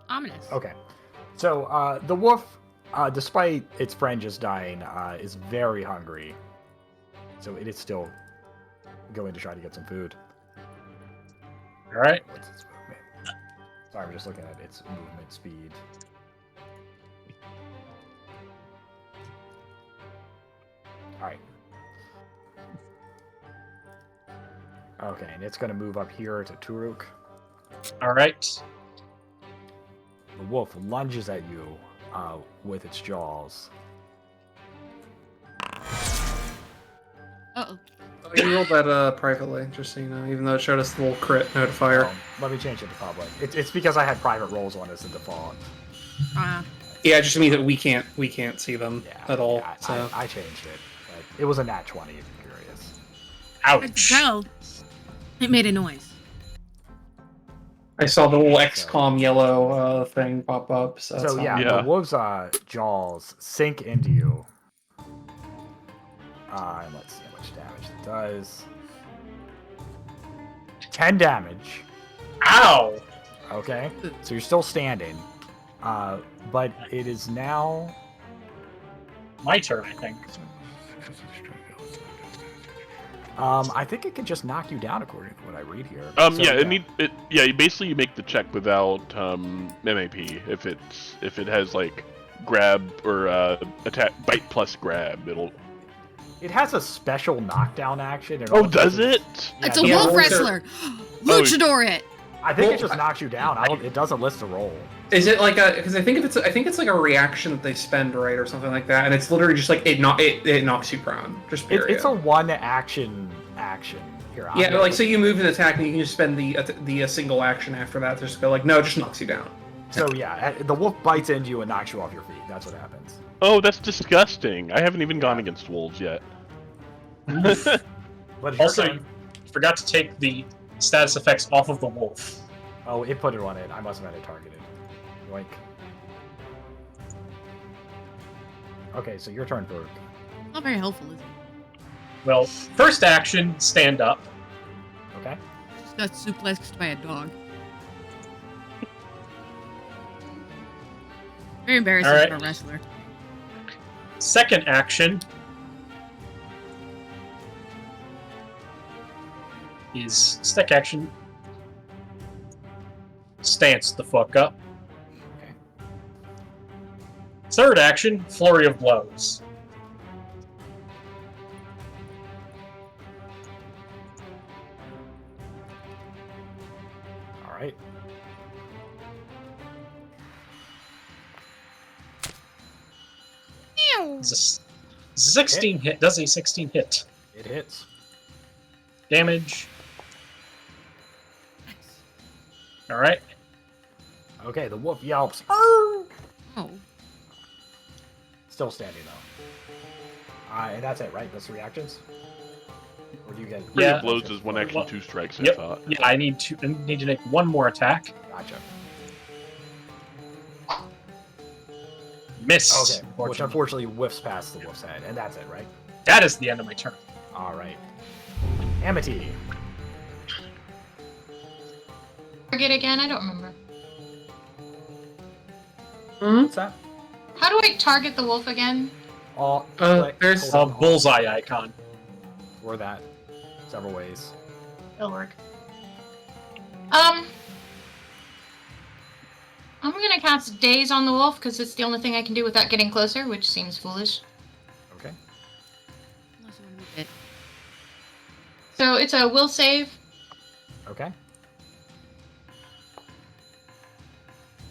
Ominous. Okay. So the wolf despite its friend just dying, is very hungry. So it is still going to try to get some food. All right. What's its movement? Sorry, I'm just looking at its movement speed. Alright. Okay, and it's going to move up here to Turuk. All right. The wolf lunges at you with its jaws. Uh-oh. Oh, you rolled that privately, just so you know, even though it showed us the little crit notifier. Let me change it to public. It's because I had private rolls on as the default. Yeah, it just means that we can't see them at all. Yeah, So I changed it. But it was a nat 20 if you're curious. Ouch. Go. It made a noise. I saw the little XCOM yellow thing pop up. So, that's So all. yeah, the wolf's jaws sink into you. And let's see how much damage it does. 10 damage. Ow. Okay, so you're still standing. But it is now... My turn, I think. I think it can just knock you down according to what I read here. Basically you make the check without MAP if it has like grab or attack bite plus grab, it'll. It has a special knockdown action. Oh, does it? Yeah, It's a yeah, wolf wolves are- wrestler. Luchador it. I think it Well, just knocks you down. It doesn't list a roll. Is it like a? Because I think it's like a reaction that they spend, right, or something like that, and it's literally just like it knocks you prone. Just period. It's a one action. Here, Yeah, but like so you move and attack, and you can just spend the single action after that. Just go like no, it just knocks you down. So yeah, the wolf bites into you and knocks you off your feet. That's what happens. Oh, that's disgusting. I haven't even gone against wolves yet. But it's Also, your you turn. forgot to take the status effects off of the wolf. Oh, it put it on it. I must have had it targeted. Yoink. Okay, so your turn, Berg. Not very helpful, is it? Well, first action, stand up. Okay. Just got suplexed by a dog. Very embarrassing All right. for a wrestler. Second action is stick action. Stance the fuck up. Okay. Third action, flurry of blows. All right. Does a 16 hit? Does a 16 hit? It hits. Damage. All right. Okay, the wolf yelps. Oh. Still standing though. And that's it, right? That's the reactions. Or do you get? Flurry Yeah. of blows is one action, 2 strikes. I Yep. thought. Yeah, I need to make one more attack. Gotcha. Miss. Okay, which unfortunately whiffs past the wolf's head, and that's it, right? That is the end of my turn. All right. Amity. Target again? I don't remember. What's that? How do I target the wolf again? All there's- Bullseye icon. or that. Several ways. It'll work. I'm gonna cast Daze on the wolf because it's the only thing I can do without getting closer, which seems foolish. Okay. Unless you want to move it. So it's a will save. Okay.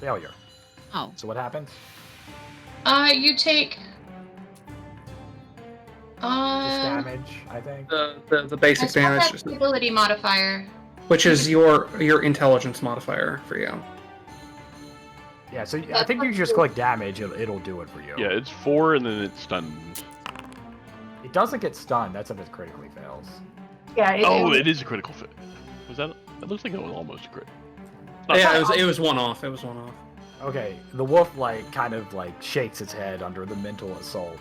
Failure. Oh. So what happens? You take. Just damage, I think. The basic I still have damage, the ability modifier. which is your intelligence modifier for you. Yeah, so I think you just click damage, it'll do it for you. Yeah, it's 4 and then it's stunned. It doesn't get stunned, that's if it critically fails. Yeah. It is a critical fit. Was that? It looks like it was almost a crit. Not Yeah, bad. it was one off. It was one off. Okay, the wolf kind of shakes its head under the mental assault.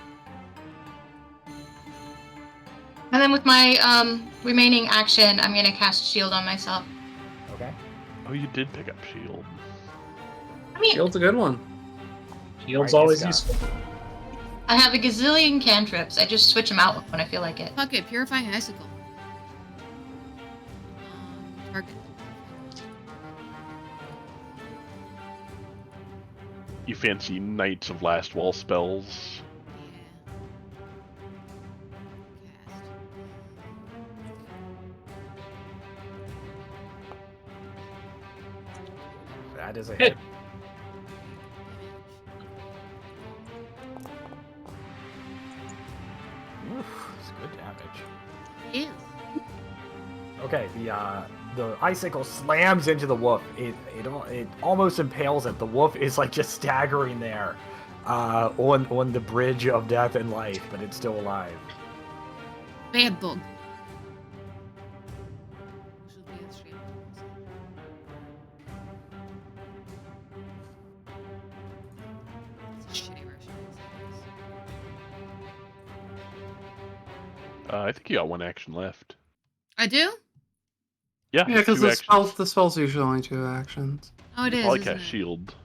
And then with my remaining action, I'm gonna cast Shield on myself. Okay. Oh, you did pick up shield. I mean, Shield's a good one. Shield's Alright, always Iska. useful. I have a gazillion cantrips. I just switch them out when I feel like it. Fuck it, Purifying Icicle. Target. You fancy Knights of Last Wall spells? Yeah. Cast. That is a Hit. hit. Oof, it's good damage. Ew. Okay, the icicle slams into the wolf. It almost impales it. The wolf is like just staggering there, on the bridge of death and life, but it's still alive. Bad bug. Should be a stream. It's a shitty version. I think you got one action left. I do? Yeah, Yeah, it's because two actions. the spell's usually only 2 actions. Oh, it is. Probably Isn't cast it? shield.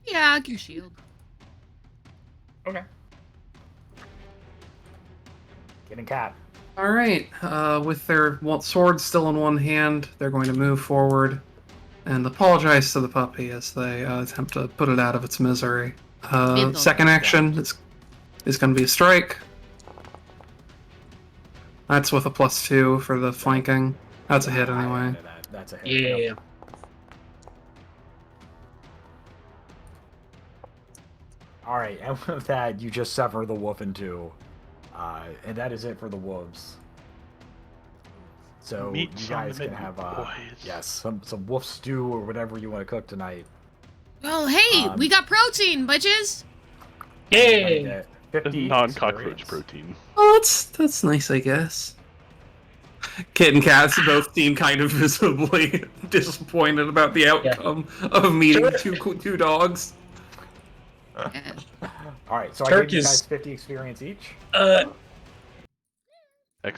Yeah, I can shield. Okay. Getting cat. All right. With their swords still in one hand, they're going to move forward and apologize to the puppy as they attempt to put it out of its misery. Bimbo. Second action is going to be a strike. That's with a +2 for the flanking. That's a hit I anyway. added that. That's a hit. Yeah. Yep. All right, and with that, you just sever the wolf in two, and that is it for the wolves. So Meat you on the guys can menu, have boys. yes, some wolf stew or whatever you want to cook tonight. Oh, hey, we got protein, bitches. Yay! 50 Non-cockroach experience. protein. Oh, that's nice, I guess. Kit and Cats both seem kind of visibly disappointed about the outcome of meeting two dogs. Yeah. All right, so I Turk gave you guys is- 50 experience each. Excellent.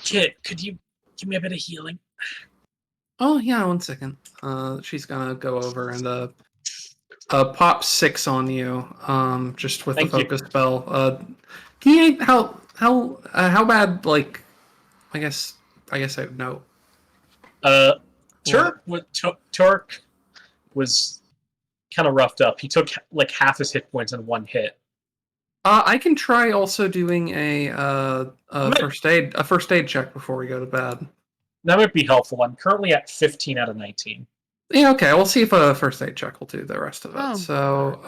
Kit, could you give me a bit of healing? Oh yeah, 1 second. She's gonna go over and pop 6 on you. Just with Thank the you. focus spell. Can you how bad? Like, I guess I know. Turk was kind of roughed up. He took like half his hit points in one hit. I can try also doing a What? first aid check before we go to bed. That might be helpful. I'm currently at 15 out of 19. Yeah, okay. We'll see if a first aid check will do the rest of it. Oh. So,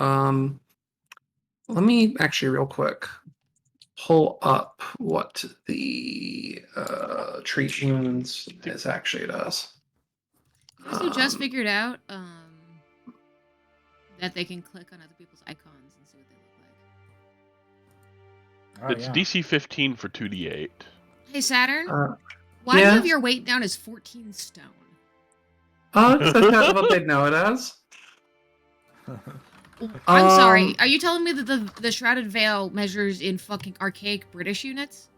let me actually real quick pull up what the treat wounds is actually does. I also just Um, figured out that they can click on other people's icons and see what they look like. Oh, It's yeah. DC 15 for 2d8. Hey, Saturn, Uh, why do yeah? you have your weight down as 14 stone? that's what they know it as. I'm sorry. Um, Are you telling me that the Shrouded Veil measures in fucking archaic British units?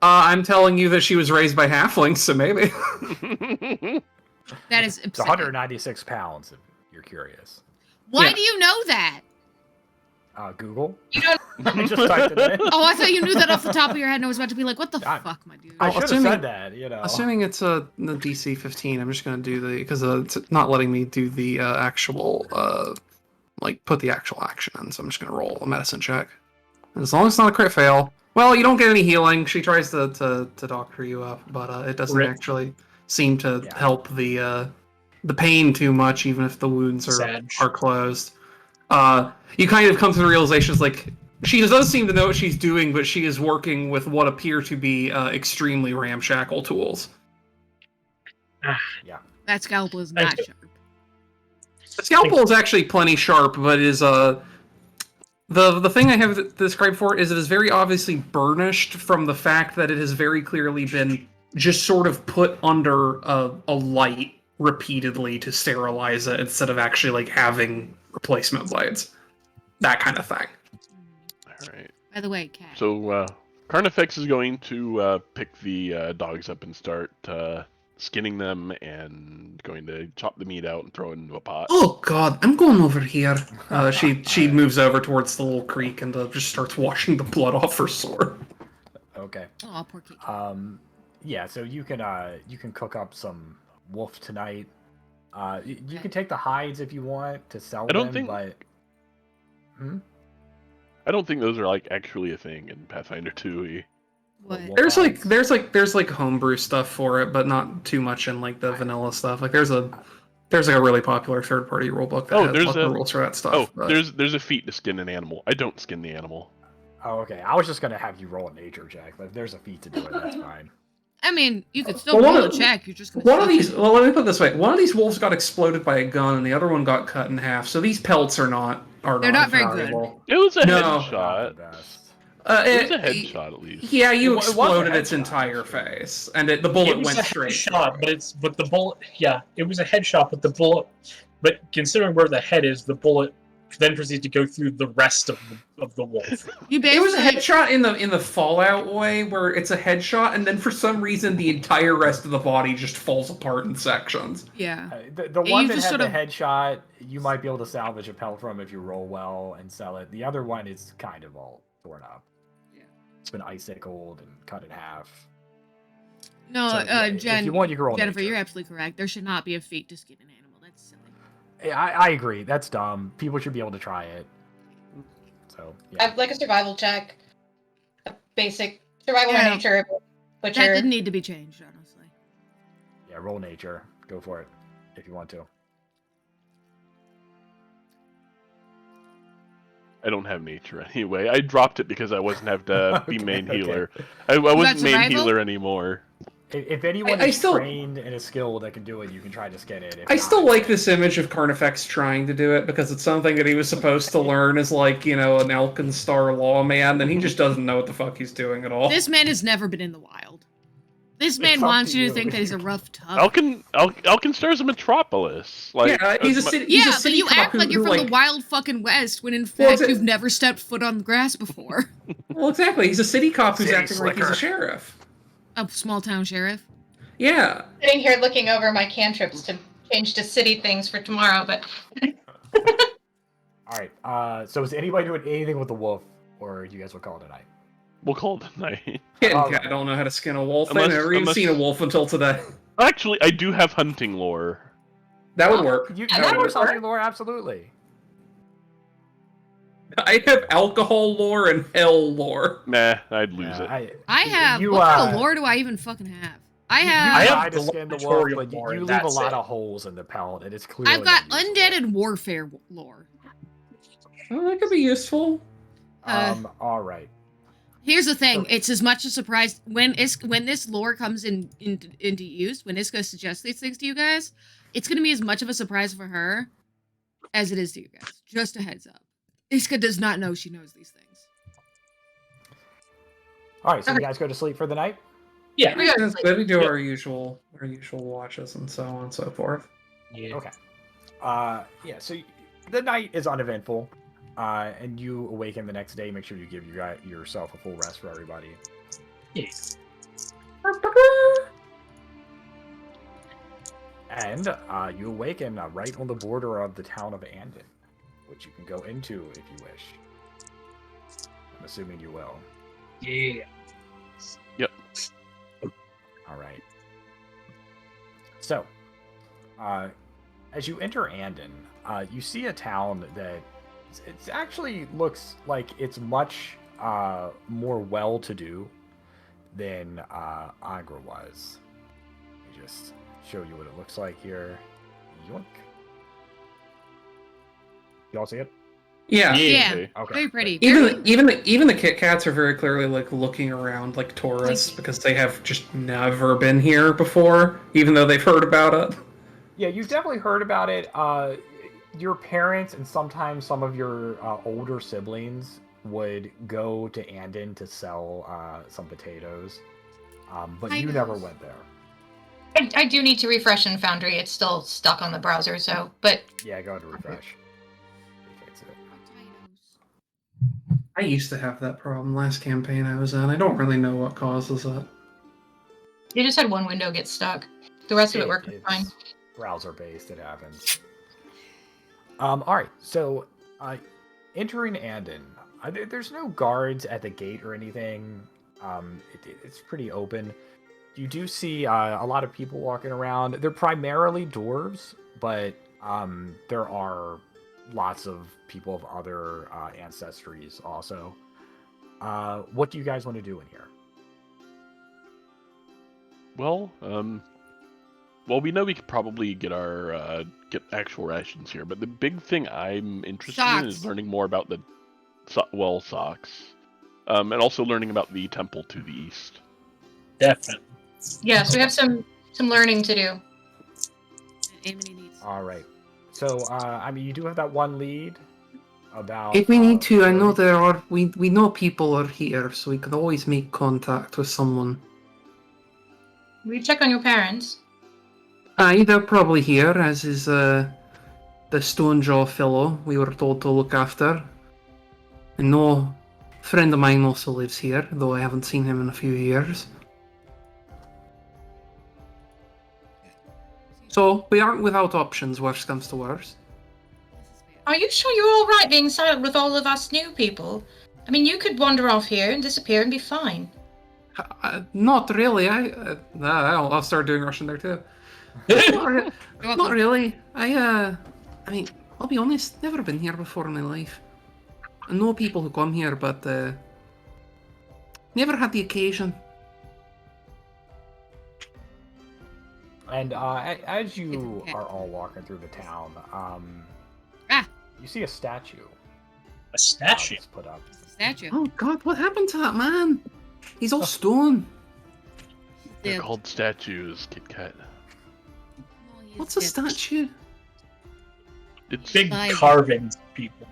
I'm telling you that she was raised by halflings, so maybe. That is It's upsetting. 196 pounds, if you're curious. Why Yeah. do you know that? Google. You don't. I just typed it in. Oh, I thought you knew that off the top of your head and I was about to be like, what the I- fuck, my dude? I Oh, should have assuming- said that, you know. Assuming it's the DC 15, I'm just gonna do the because it's not letting me do the actual like put the actual action in, so I'm just gonna roll a medicine check. And as long as it's not a crit fail, well, you don't get any healing. She tries to doctor you up, but it doesn't Rip. actually seem to Yeah. help the pain too much, even if the wounds Sad. are closed. You kind of come to the realization, like, she does seem to know what she's doing, but she is working with what appear to be extremely ramshackle tools. That scalpel is Thank not you. sharp. The scalpel is actually plenty sharp, but is the thing I have to describe for it is it is very obviously burnished from the fact that it has very clearly been just sort of put under a light repeatedly to sterilize it instead of actually like having replacement blades. That kind of thing. Alright. By the way, cat. So, Carnifex is going to pick the dogs up and start skinning them and going to chop the meat out and throw it into a pot. Oh God, I'm going over here. She Alright. moves over towards the little creek and just starts washing the blood off her sword. Okay. Oh, poor Kiki. Yeah, so you can cook up some wolf tonight. You can take the hides if you want to sell I don't them, think- but I don't think those are like actually a thing in Pathfinder 2e. What? wolf There's hides? like homebrew stuff for it, but not too much in like the vanilla stuff. Like there's like a really popular third party rulebook that Oh, has there's lots of rules for that stuff. Oh, but- there's a feat to skin an animal. I don't skin the animal. Oh, okay. I was just gonna have you roll a nature check, but if there's a feat to do it, that's fine. I mean, you could still Well, roll a check. You're just gonna. One of suck these, it. well, let me put it this way: one of these wolves got exploded by a gun, and the other one got cut in half. So these pelts are not They're not very valuable. It was a No. Not headshot. the best. It was a headshot at least. Yeah, you It was a exploded its headshot, entire actually. face, and the bullet It was went a straight. headshot, but the bullet. Yeah, it was a headshot, but the bullet. But considering where the head is, the bullet then proceeds to go through the rest of the wolf. You It was a basically. headshot in the Fallout way, where it's a headshot, and then for some reason the entire rest of the body just falls apart in sections. Yeah. The You one that just had sort the of- headshot, you might be able to salvage a pelt from if you roll well and sell it. The other one is kind of all torn up. Yeah. It's been icicled and cut in half. No, So, yeah, Jen. if you want, you can roll Jennifer, nature. you're absolutely correct. There should not be a feat to skin an animal. That's silly. I agree. That's dumb. People should be able to try it. So yeah. I'd like a survival check. A basic survival Yeah. by nature. That Butcher. didn't need to be changed, honestly. Yeah, roll nature. Go for it if you want to. I don't have nature anyway. I dropped it because I wasn't have to be Okay, main okay. healer. I wasn't main survival? healer anymore. If anyone I is still- trained and is skilled that can do it, you can try to skin it. If I not, still like this image of Carnifex trying to do it because it's something that he was supposed to learn as like, an Alkenstar lawman, and he just doesn't know what the fuck he's doing at all. This man has never been in the wild. This man up wants to you to you. think that he's a rough tough. Alkenstar's a metropolis. Like, yeah, he's a that's my- city. He's a Yeah, but city you cop act like you're who, from the wild fucking west when in Well, fact it's a- you've never stepped foot on the grass before. Well, exactly. He's a city cop who's City acting like he's a slicker. sheriff. A small town sheriff. Yeah. Sitting here looking over my cantrips to change to city things for tomorrow, but All right. So is anybody doing anything with the wolf, or you guys will call it a night? We'll call it a night. Kid Oh, and cat don't know how to skin a wolf. Unless- They've never even unless- seen a wolf until today. Actually, I do have hunting lore. That would work. You Yeah, know that there's would something work. lore, absolutely. I have alcohol lore and hell lore. Nah, I'd lose Yeah, it. I have. You, what kind of lore do I even fucking have? I You have. I have try to the skin the wolf, tutorial but lore, you and leave a that's lot it. of holes in the pelt, and it's clearly I've got unusable. undead and warfare lore. Well, that could be useful. All right. Here's the thing: it's as much a surprise when this lore comes into use. When Iska suggests these things to you guys, it's going to be as much of a surprise for her as it is to you guys. Just a heads up. Iska does not know she knows these things. All right. So you guys go to sleep for the night. Yeah. Yeah, that's good. We do Yeah. our usual watches and so on and so forth. Yeah. Okay. Yeah. So the night is uneventful, and you awaken the next day. Make sure you give yourself a full rest for everybody. Yes. And you awaken right on the border of the town of Andon, which you can go into if you wish. I'm assuming you will. Yeah. All right. So, as you enter Andon, you see a town that it actually looks like it's much more well-to-do than Agra was. Let me just show you what it looks like here. Yoink. You all see it? Yeah. Yeah, Okay. Okay. very pretty. Even the Kit Kats are very clearly like looking around like tourists because they have just never been here before, even though they've heard about it. Yeah, you've definitely heard about it. Your parents and sometimes some of your older siblings would go to Andon to sell some potatoes, but you never went there. I do need to refresh in Foundry. It's still stuck on the browser, so but Yeah, go ahead and refresh. Fix it. I used to have that problem last campaign I was in. I don't really know what causes it. you just had one window get stuck. The rest of it worked fine. It's browser-based, it happens. Alright, so, entering Andon, there's no guards at the gate or anything. It's pretty open. You do see a lot of people walking around. They're primarily dwarves, but there are lots of people of other ancestries also. What do you guys want to do in here? Well, we know we could probably get our get actual rations here, but the big thing I'm interested in is learning more about the socks, and also learning about the temple to the east. Definitely. Yes, we have some learning to do. All right. So, I mean, you do have that one lead about. If we need to, I know we know people are here, so we can always make contact with someone. Will you check on your parents? Aye, they're probably here, as is the Stonejaw fellow we were told to look after. And no friend of mine also lives here, though I haven't seen him in a few years. So, we aren't without options, worst comes to worst. Are you sure you're all right being saddled with all of us new people? I mean, you could wander off here and disappear and be fine. Not really. I'll start doing Russian there too. Not really. I mean, I'll be honest. Never been here before in my life. I know people who come here, but never had the occasion. And as you are all walking through the town, you see a statue. A statue? Put up. Statue. Oh God, what happened to that man? He's all stone. They're called statues, Kit Kat. What's a statue? It's big carvings of people.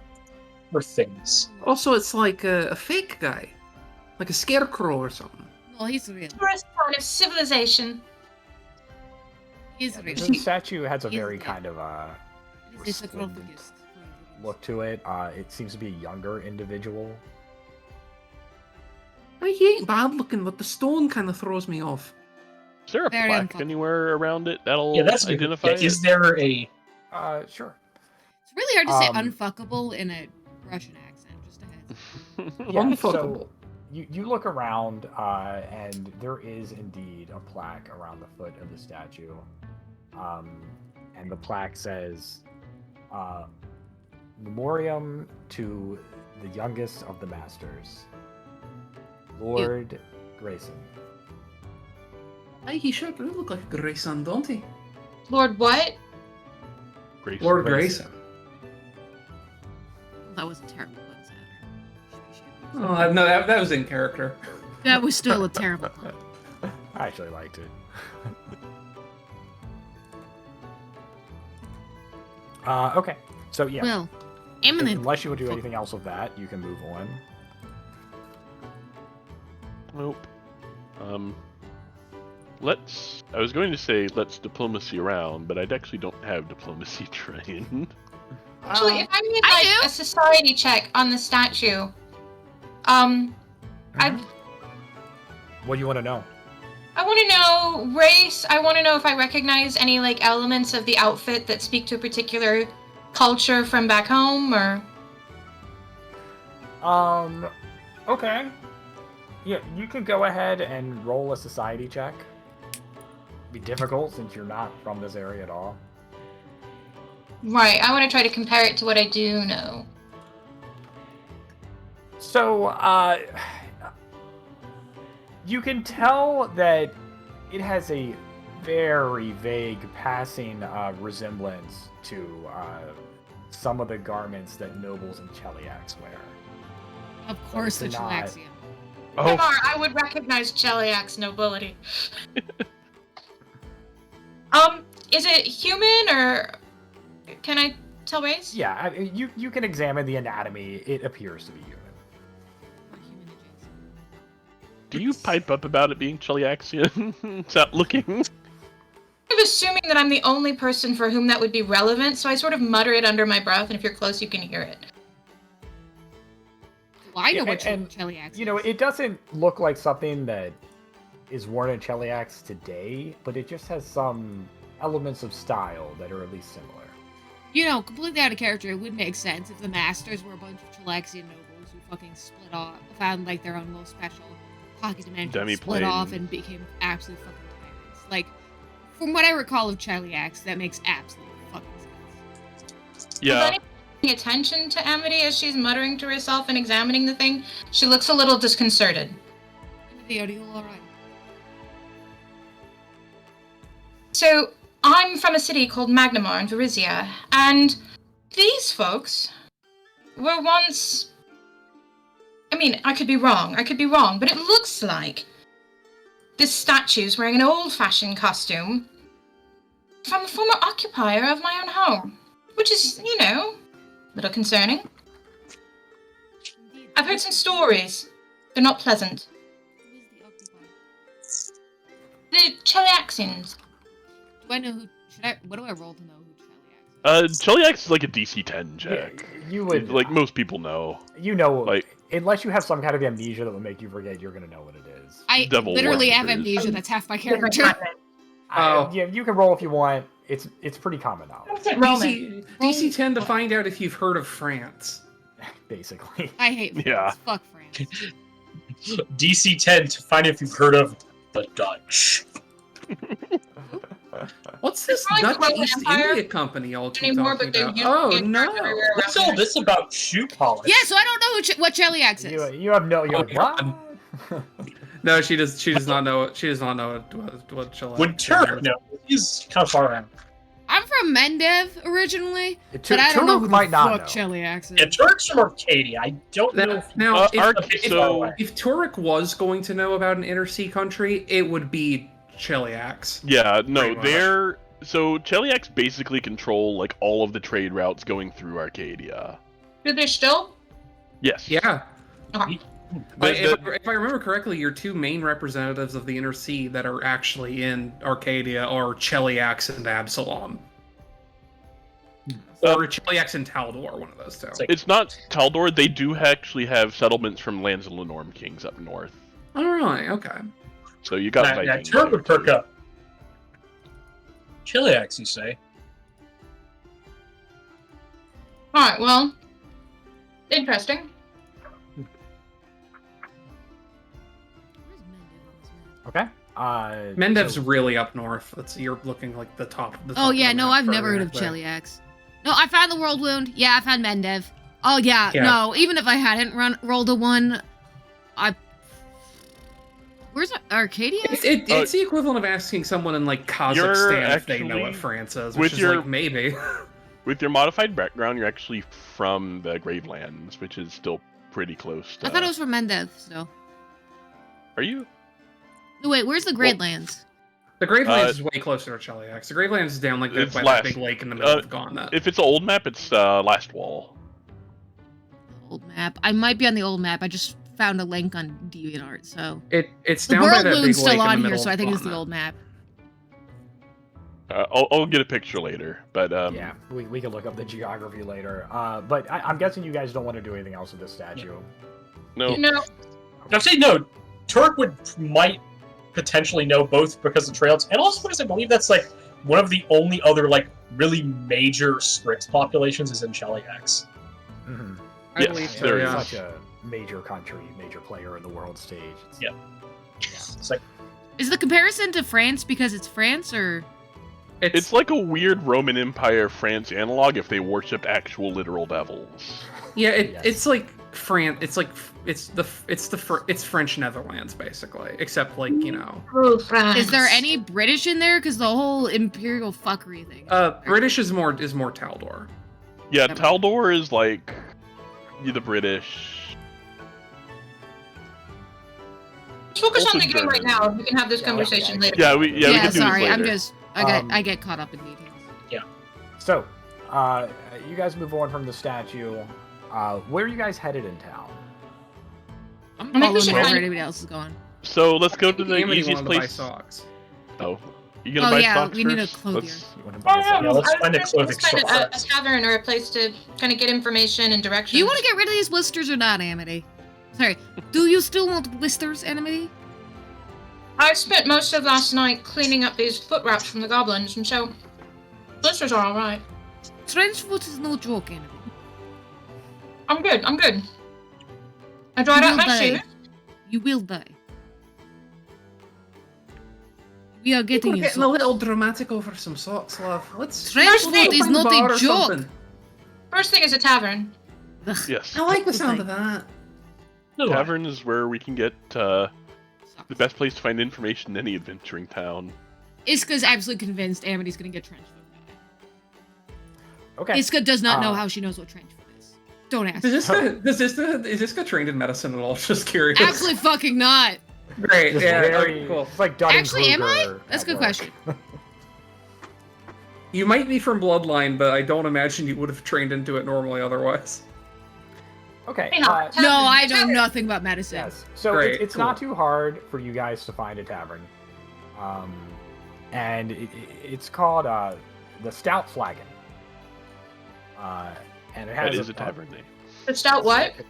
Or things. Also, it's like a fake guy. Like a scarecrow or something. No, he's real. Tourist sign of civilization. He's real. The statue has a very kind of It's a resplendent look to it. It seems to be a younger individual. He ain't bad looking, but the stone kind of throws me off. Is there a plaque anywhere around it that'll identify it? Is there a... Sure. It's really hard to say unfuckable in a Russian accent, just a heads. Unfuckable. So you look around, and there is indeed a plaque around the foot of the statue. And the plaque says, Memoriam to the youngest of the masters, Lord Grayson. Aye, he sure do look like Grayson, don't he? Lord what? Grayson. Lord Grayson. That was a terrible pun, Oh, no, that was in character. That was still a terrible pun. I actually liked it. Okay, so yeah. Well, eminent. Unless you would do anything else with that, you can move on. Nope. I was going to say let's diplomacy around, but I actually don't have diplomacy trained. Actually, if I made a society check on the statue, What do you want to know? I want to know race. I want to know if I recognize any elements of the outfit that speak to a particular culture from back home, or. Okay. Yeah, you could go ahead and roll a society check. Be difficult since you're not from this area at all. Right, I want to try to compare it to what I do know. So, you can tell that it has a very vague passing resemblance to some of the garments that nobles and cheliacs wear. Of course, the Chelaxian. Oh. I would recognize Cheliak's nobility. Is it human, or can I tell race? Yeah, you can examine the anatomy. It appears to be human. Do you pipe up about it being Cheliaxian? Stop looking. I'm assuming that I'm the only person for whom that would be relevant, so I sort of mutter it under my breath, and if you're close, you can hear it. Well, I know what Cheliax is. You know, it doesn't look like something that is worn in Cheliax today, but it just has some elements of style that are at least similar. You know, completely out of character, it would make sense if the masters were a bunch of Chelaxian nobles who fucking split off, found like their own little special pocket dimension, split Demi-plane. off, and became absolute fucking tyrants. Like, from what I recall of Cheliax, that makes absolute fucking sense. Yeah. Paying attention to Amity as she's muttering to herself and examining the thing, she looks a little disconcerted. Amity, are you alright? So, I'm from a city called Magnamar in Varisia, and these folks were once... I mean, I could be wrong, but it looks like this statue's wearing an old-fashioned costume from a former occupier of my own home, which is, you know, a little concerning. I've heard some stories. They're not pleasant. Who is the occupier? The Cheliaxians. Do I know who... What do I roll to know who Cheliax is? Cheliax is like a DC 10 check. You would Like most people know. You know, Like- unless you have some kind of amnesia that will make you forget, you're gonna know what it is. I Devil literally have worshippers. amnesia, that's half my character. Yeah, you can roll if you want. It's pretty common knowledge, DC 10 to find out if you've heard of France. basically. I hate France. Yeah. Fuck France. DC 10 to find if you've heard of the Dutch. What's this It's like Dutch Roman East Empire India Company all keep anymore, talking but they're about? using Oh, it no. everywhere What's around all this about shoe polish? Yeah, so I don't know what Cheliax is. You have no. You're Oh, like, what? No, she does not know. She does not know what she'll. Would Turk know? He's kind of far out. I'm from Mendev originally, Turk but I don't know who the might not fuck know. Cheliax is. Yeah, Turk's from Arcadia. I don't know if Now, so if Turek was going to know about an inner sea country, it would be Cheliax. yeah, no, Pretty much. they're so Cheliax basically control like all of the trade routes going through Arcadia. Do they still? Yes. Yeah. Okay. If I remember correctly, your two main representatives of the inner sea that are actually in Arcadia are Cheliax and Absalom. Or Cheliax and Taldor, one of those two. It's not Taldor. They do actually have settlements from lands of Lenorm kings up north. Oh, really? Okay. So you got yeah, Vikings. Turk there, would perk too. up. Chiliax, you say? Alright, well. Interesting. Okay. Mendev's so- really up north. You're looking like the top. The top Oh of yeah, the no, map I've never heard of further. Cheliax. No, I found the World Wound. Yeah, I found Mendev. Oh yeah, Yeah. no, even if I hadn't rolled a one, Where's Arcadia? It's the equivalent of asking someone in like Kazakhstan if they know what actually- France is, with which is your- like maybe. With your modified background, you're actually from the Gravelands, which is still pretty close to... I thought it was from Mendev still. Are you? No, wait, where's the Great Lands? The Gravelands is way closer to Cheliax. The Gravelands is down like that It's by last- that big lake in the middle of Gauntlet. If it's an old map, it's last wall. Old map. I might be on the old map. I just found a link on DeviantArt, so It's the down by World that big Wound's lake still in the on middle here, so of I think it's the Gauntlet. old map. I'll get a picture later, but Yeah, we can look up the geography later. But I'm guessing you guys don't want to do anything else with this statue. no. No. Actually, no. Turk might potentially know both because of trails, and also because I believe that's like one of the only other like really major Strix populations is in Cheliax. Mm-hmm. I Yes, believe so, there It's yeah. such a major country, major player in the world stage. Yeah. It's like Is the comparison to France because it's France, or It's like a weird Roman Empire France analog if they worshipped actual literal devils. Yeah, Yes. it's like France. It's like it's French Netherlands basically, except like Oh, France. is there any British in there? Because the whole imperial fuckery thing. British is more Taldor. Yeah, Never. Taldor is like the British. Let's focus on Also the game right German. now. We can have this conversation later. Yeah, we can do sorry, this I'm later. just I get caught up in details. So, you guys move on from the statue. Where are you guys headed in town? I'm think we following should wherever find- anybody else is going. So let's go to the Amity easiest wanted to buy place. socks. Oh, you gonna Oh buy yeah, socks we need a first? clothier. You want to buy some- Yeah, let's I was find a just clothing find store a first. tavern or a place to kind of get information and directions. Do you want to get rid of these blisters or not, Amity? Sorry, do you still want blisters, Amity? I spent most of last night cleaning up these foot wraps from the goblins, and so blisters are all right. Trench foot is no joke, enemy. I'm good. I dried out my shoes. You will die. We are People getting are you. getting a little dramatic over some socks, love. Let's Trench foot is find not bar a or joke. something. First thing is a tavern. Ugh. Yes. I like the sound of that. Tavern is where we can get the best place to find information in any adventuring town. Iska's absolutely convinced Amity's gonna get trench foot. Okay. Iska does not know how she knows what trench foot is. Don't ask. Is this guy trained in medicine at all? Just curious. Absolutely fucking not. Great. Just Yeah. very- Alright, cool. It's like Dunning Actually, am I? Kruger That's a at good work. question. You might be from Bloodline, but I don't imagine you would have trained into it normally otherwise. Okay. Hang on. No, I know nothing about medicine. Yes. So Great, it's cool. not too hard for you guys to find a tavern. And it's called the Stout Flagon. And it has That is a tavern name. The stout what? The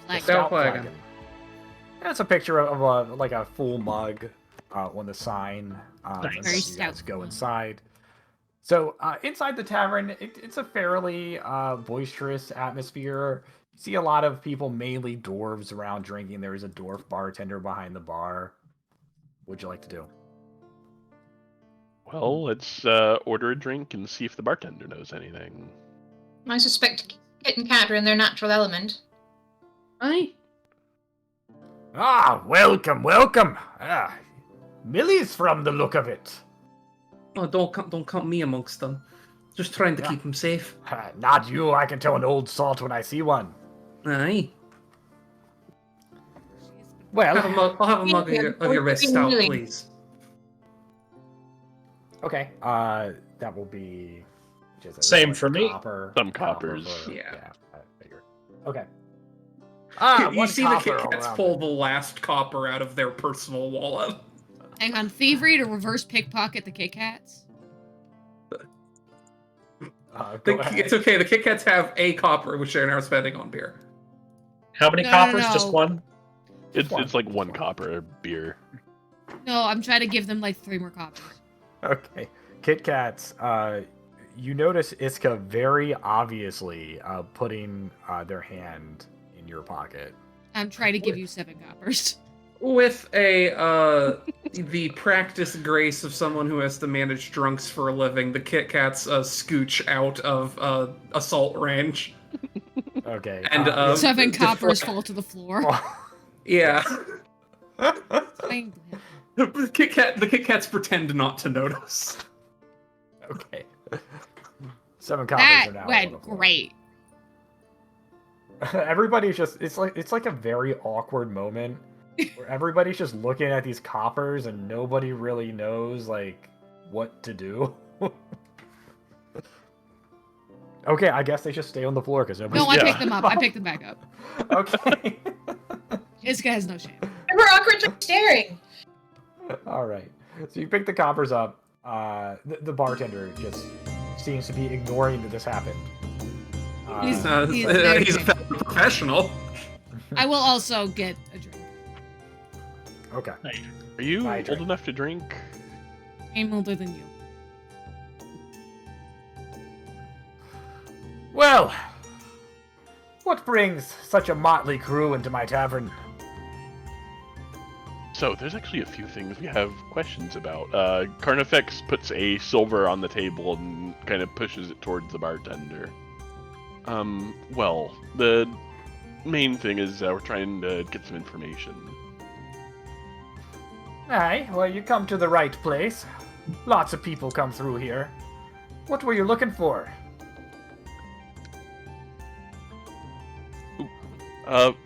Like, Stout Flagon. And it's a picture of a full mug on the sign. Nice. And Very then you guys stout. go inside. So inside the tavern, it's a fairly boisterous atmosphere. You see a lot of people, mainly dwarves, around drinking. There is a dwarf bartender behind the bar. What'd you like to do? Well, let's order a drink and see if the bartender knows anything. I suspect Kit and Cat are in their natural element. Aye. Ah, welcome. Ah, Millie's from the look of it. Oh, don't count me amongst them. Just trying to Yeah. keep them safe. Not you. I can tell an old salt when I see one. Aye. Well, I'll have a mug of your best stout, Really? please. okay. That will be just Same for me. Copper, Some coppers. Yeah. I figured. Okay. You one see the copper Kit all Kats around pull it. the last copper out of their personal wallet. hang on, thievery to reverse pickpocket the Kit Kats. Go ahead. It's okay. The Kit Kats have a copper, which they're now spending on beer. How many No, coppers? no. Just one? It's like one copper beer. No, I'm trying to give them like 3 more copies. Okay. Kit Kats, you notice Iska very obviously putting their hand in your pocket. I'm trying to give you 7 coppers. With the practiced grace of someone who has to manage drunks for a living, the Kit Kats scooch out of assault range. Okay. And 7 deflect- coppers fall to the floor. Yeah. Fine. The Kit Kats pretend not to notice. Okay. 7 coppers That are now on went the floor. great. Everybody's just it's like a very awkward moment where everybody's just looking at these coppers and nobody really knows like what to do. Okay, I guess they just stay on the floor because nobody's No, I Yeah. picked them up. I picked them back up. Okay. Iska has no shame. And we're awkwardly staring. All right. So you pick the coppers up. The bartender just seems to be ignoring that this happened. He's- He's very a fellow professional. I will also get a drink. Okay. Are you My old drink. enough to drink? I'm older than you. Well, what brings such a motley crew into my tavern? So, there's actually a few things we have questions about. Carnifex puts a silver on the table and kind of pushes it towards the bartender. Well, the main thing is we're trying to get some information. Aye, well, you come to the right place. Lots of people come through here. What were you looking for?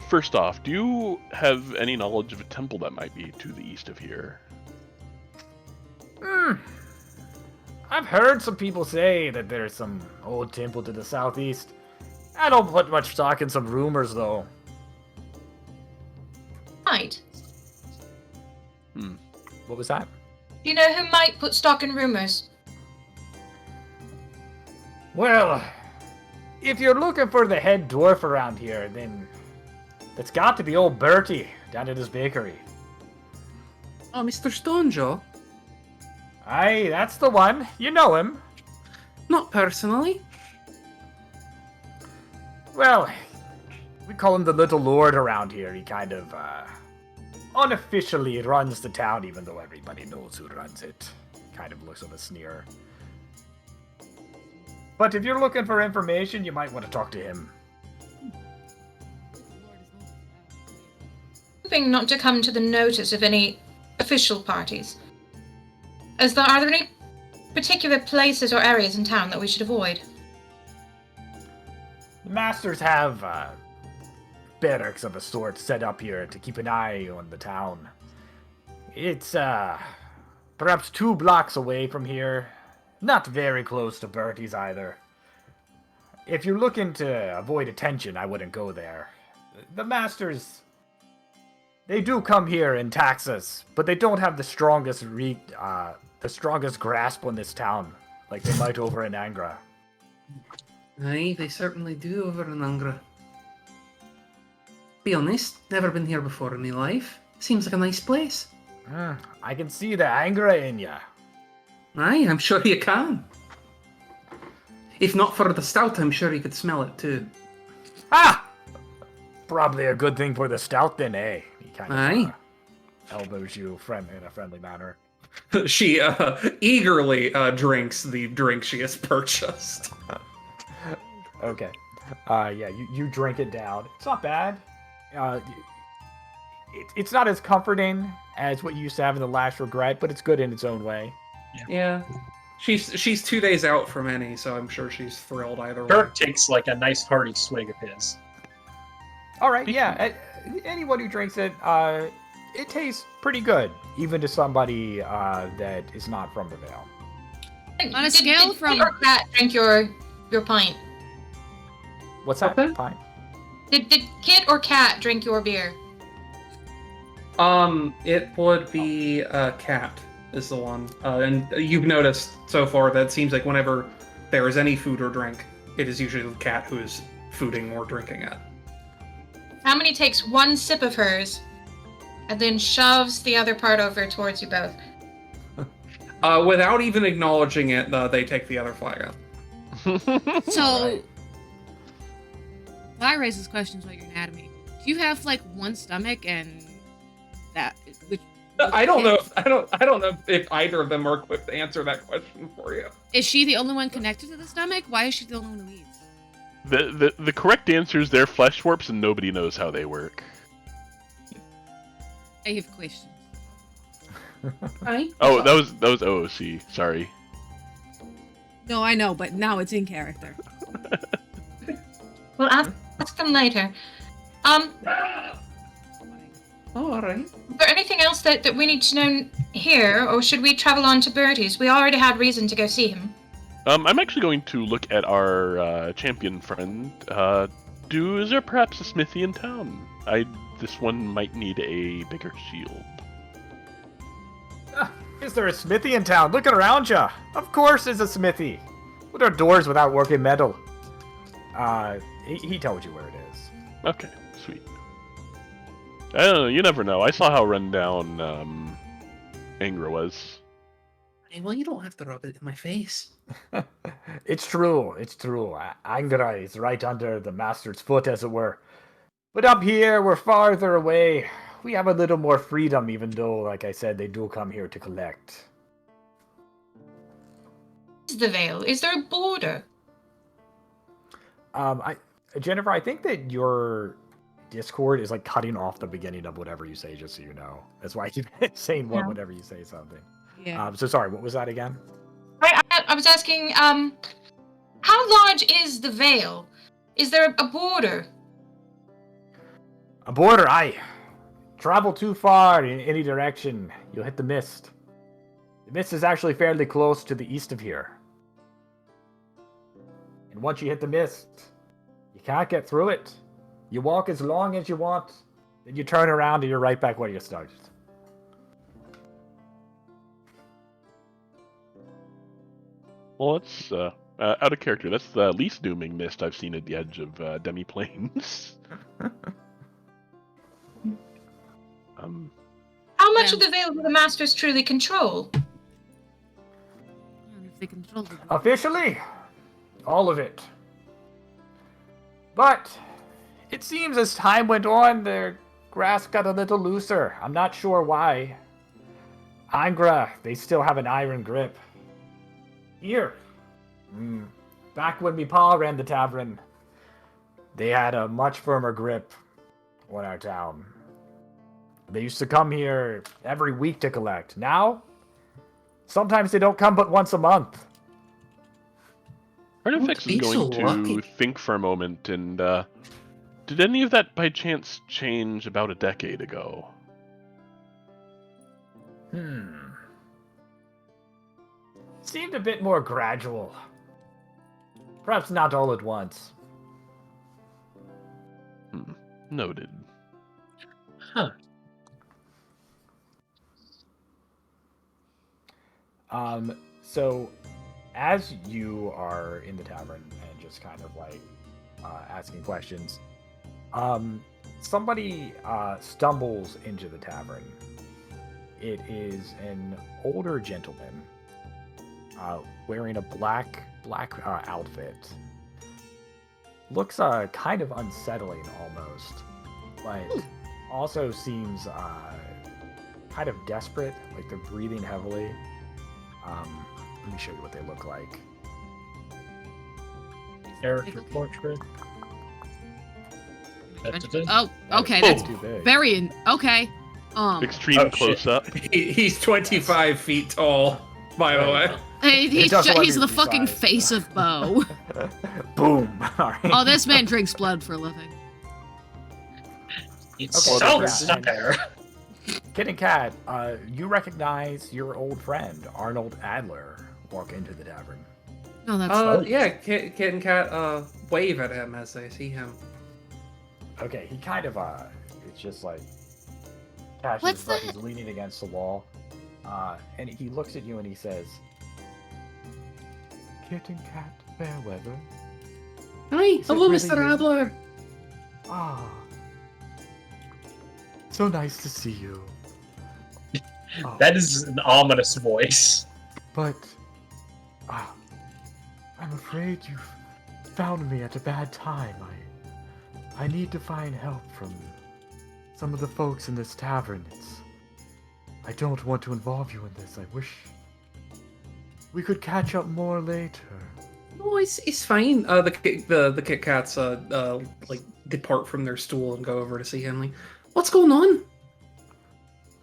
First off, do you have any knowledge of a temple that might be to the east of here? I've heard some people say that there's some old temple to the southeast. I don't put much stock in some rumors, though. Right. What was that? Do you know who might put stock in rumors? Well, if you're looking for the head dwarf around here, then it's got to be old Bertie down at his bakery. Oh, Mr. Stonejaw? Aye, that's the one. You know him. Not personally. Well, we call him the Little Lord around here. He kind of, unofficially runs the town, even though everybody knows who runs it. Kind of looks with a sneer. But if you're looking for information, you might want to talk to him. Hoping not to come to the notice of any official parties. Are there any particular places or areas in town that we should avoid? The masters have barracks of a sort set up here to keep an eye on the town. It's perhaps 2 blocks away from here. Not very close to Bertie's either. If you're looking to avoid attention, I wouldn't go there. The masters, they do come here and tax us, but they don't have the strongest grasp on this town, like they might over in Angra. Aye, they certainly do over in Angra. Be honest, never been here before in my life. Seems like a nice place. I can see the Angra in ya. Aye, I'm sure you can. If not for the stout, I'm sure you could smell it too. Ah! Probably a good thing for the stout then, eh? He kind of Aye. elbows you in a friendly manner. She eagerly drinks the drink she has purchased. Okay. Yeah, you drink it down. It's not bad. It's not as comforting as what you used to have in the Last Regret, but it's good in its own way. Yeah. She's 2 days out from any, so I'm sure she's thrilled either way. Bert takes like a nice hearty swig of his. All right, yeah. Anyone who drinks it, it tastes pretty good, even to somebody that is not from the Vale. On a scale did from- Kit or Cat drink your pint? What's that? Okay. Fine. Did Kit or Cat drink your beer? It would be Cat is the one, and you've noticed so far that it seems like whenever there is any food or drink, it is usually the Cat who is fooding or drinking it. How many takes one sip of hers, and then shoves the other part over towards you both? Without even acknowledging it, they take the other flag out. So, Alright. I raise this question about your anatomy. Do you have like one stomach and that? I don't know. I don't know if either of them are equipped to answer that question for you. Is she the only one connected to the stomach? Why is she the only one who eats? The correct answer is they're flesh warps and nobody knows how they work. I have questions. Aye. Oh, that was OOC. Sorry. No, I know, but now it's in character. We'll ask them later. Oh, all right. Is there anything else that we need to know here, or should we travel on to Bertie's? We already had reason to go see him. I'm actually going to look at our champion friend. Is there perhaps a smithy in town? This one might need a bigger shield. Is there a smithy in town? Looking around ya. Of course there's a smithy. What are doors without working metal? He told you where it is. Okay, sweet. I don't know, you never know. I saw how run down Angra was. Hey, well, you don't have to rub it in my face. It's true. Angra is right under the master's foot, as it were. But up here, we're farther away. We have a little more freedom, even though, like I said, they do come here to collect. Is the Vale? Is there a border? Jennifer, I think that your Discord is like cutting off the beginning of whatever you say, just so you know. That's why I keep saying what Yeah. whenever you say something. Yeah. So sorry, what was that again? I was asking, how large is the Vale? Is there a border? A border, aye. Travel too far in any direction, you'll hit the mist. The mist is actually fairly close to the east of here. And once you hit the mist, you can't get through it. You walk as long as you want, then you turn around and you're right back where you started. Well, that's out of character. That's the least dooming mist I've seen at the edge of demi-planes. How much of the Vale do the Masters truly control? I don't know if they control the Officially, all of it. But it seems as time went on, their grasp got a little looser. I'm not sure why. Angra, they still have an iron grip. Here, back when me pa ran the tavern, they had a much firmer grip on our town. They used to come here every week to collect. Now, sometimes they don't come but once a month. Artifex is be going so to lucky. think for a moment, and did any of that by chance change about a decade ago? Seemed a bit more gradual. Perhaps not all at once. Noted. Huh. So as you are in the tavern and just kind of like asking questions, somebody stumbles into the tavern. It is an older gentleman wearing a black outfit. Looks kind of unsettling almost, but also seems kind of desperate, like they're breathing heavily. Let me show you what they look like. Character portrait. Oh, okay, that's Too big. very okay. Extreme Oh, close up. He's 25 feet tall, by the way. He's doesn't let he's me the fucking decide. face of Bo. Boom! Alright. Oh, this man drinks blood for a living. It's Okay, so yeah, snare. Kid and Cat, you recognize your old friend, Arnold Adler, walk into the tavern. No, that's Yeah, Kit and Cat wave at him as they see him. Okay, he kind of, it's just like, catches What's his breath, that? he's leaning against the wall, and he looks at you and he says, Kit and Cat, fair weather. Hi, Is it hello, really Mr. you? Adler. Ah, so nice to see you. Oh, That is an ominous voice. but, I'm afraid you've found me at a bad time. I need to find help from some of the folks in this tavern. I don't want to involve you in this. I wish we could catch up more later. No, it's fine. The Kit Kats like depart from their stool and go over to see him. Like, what's going on?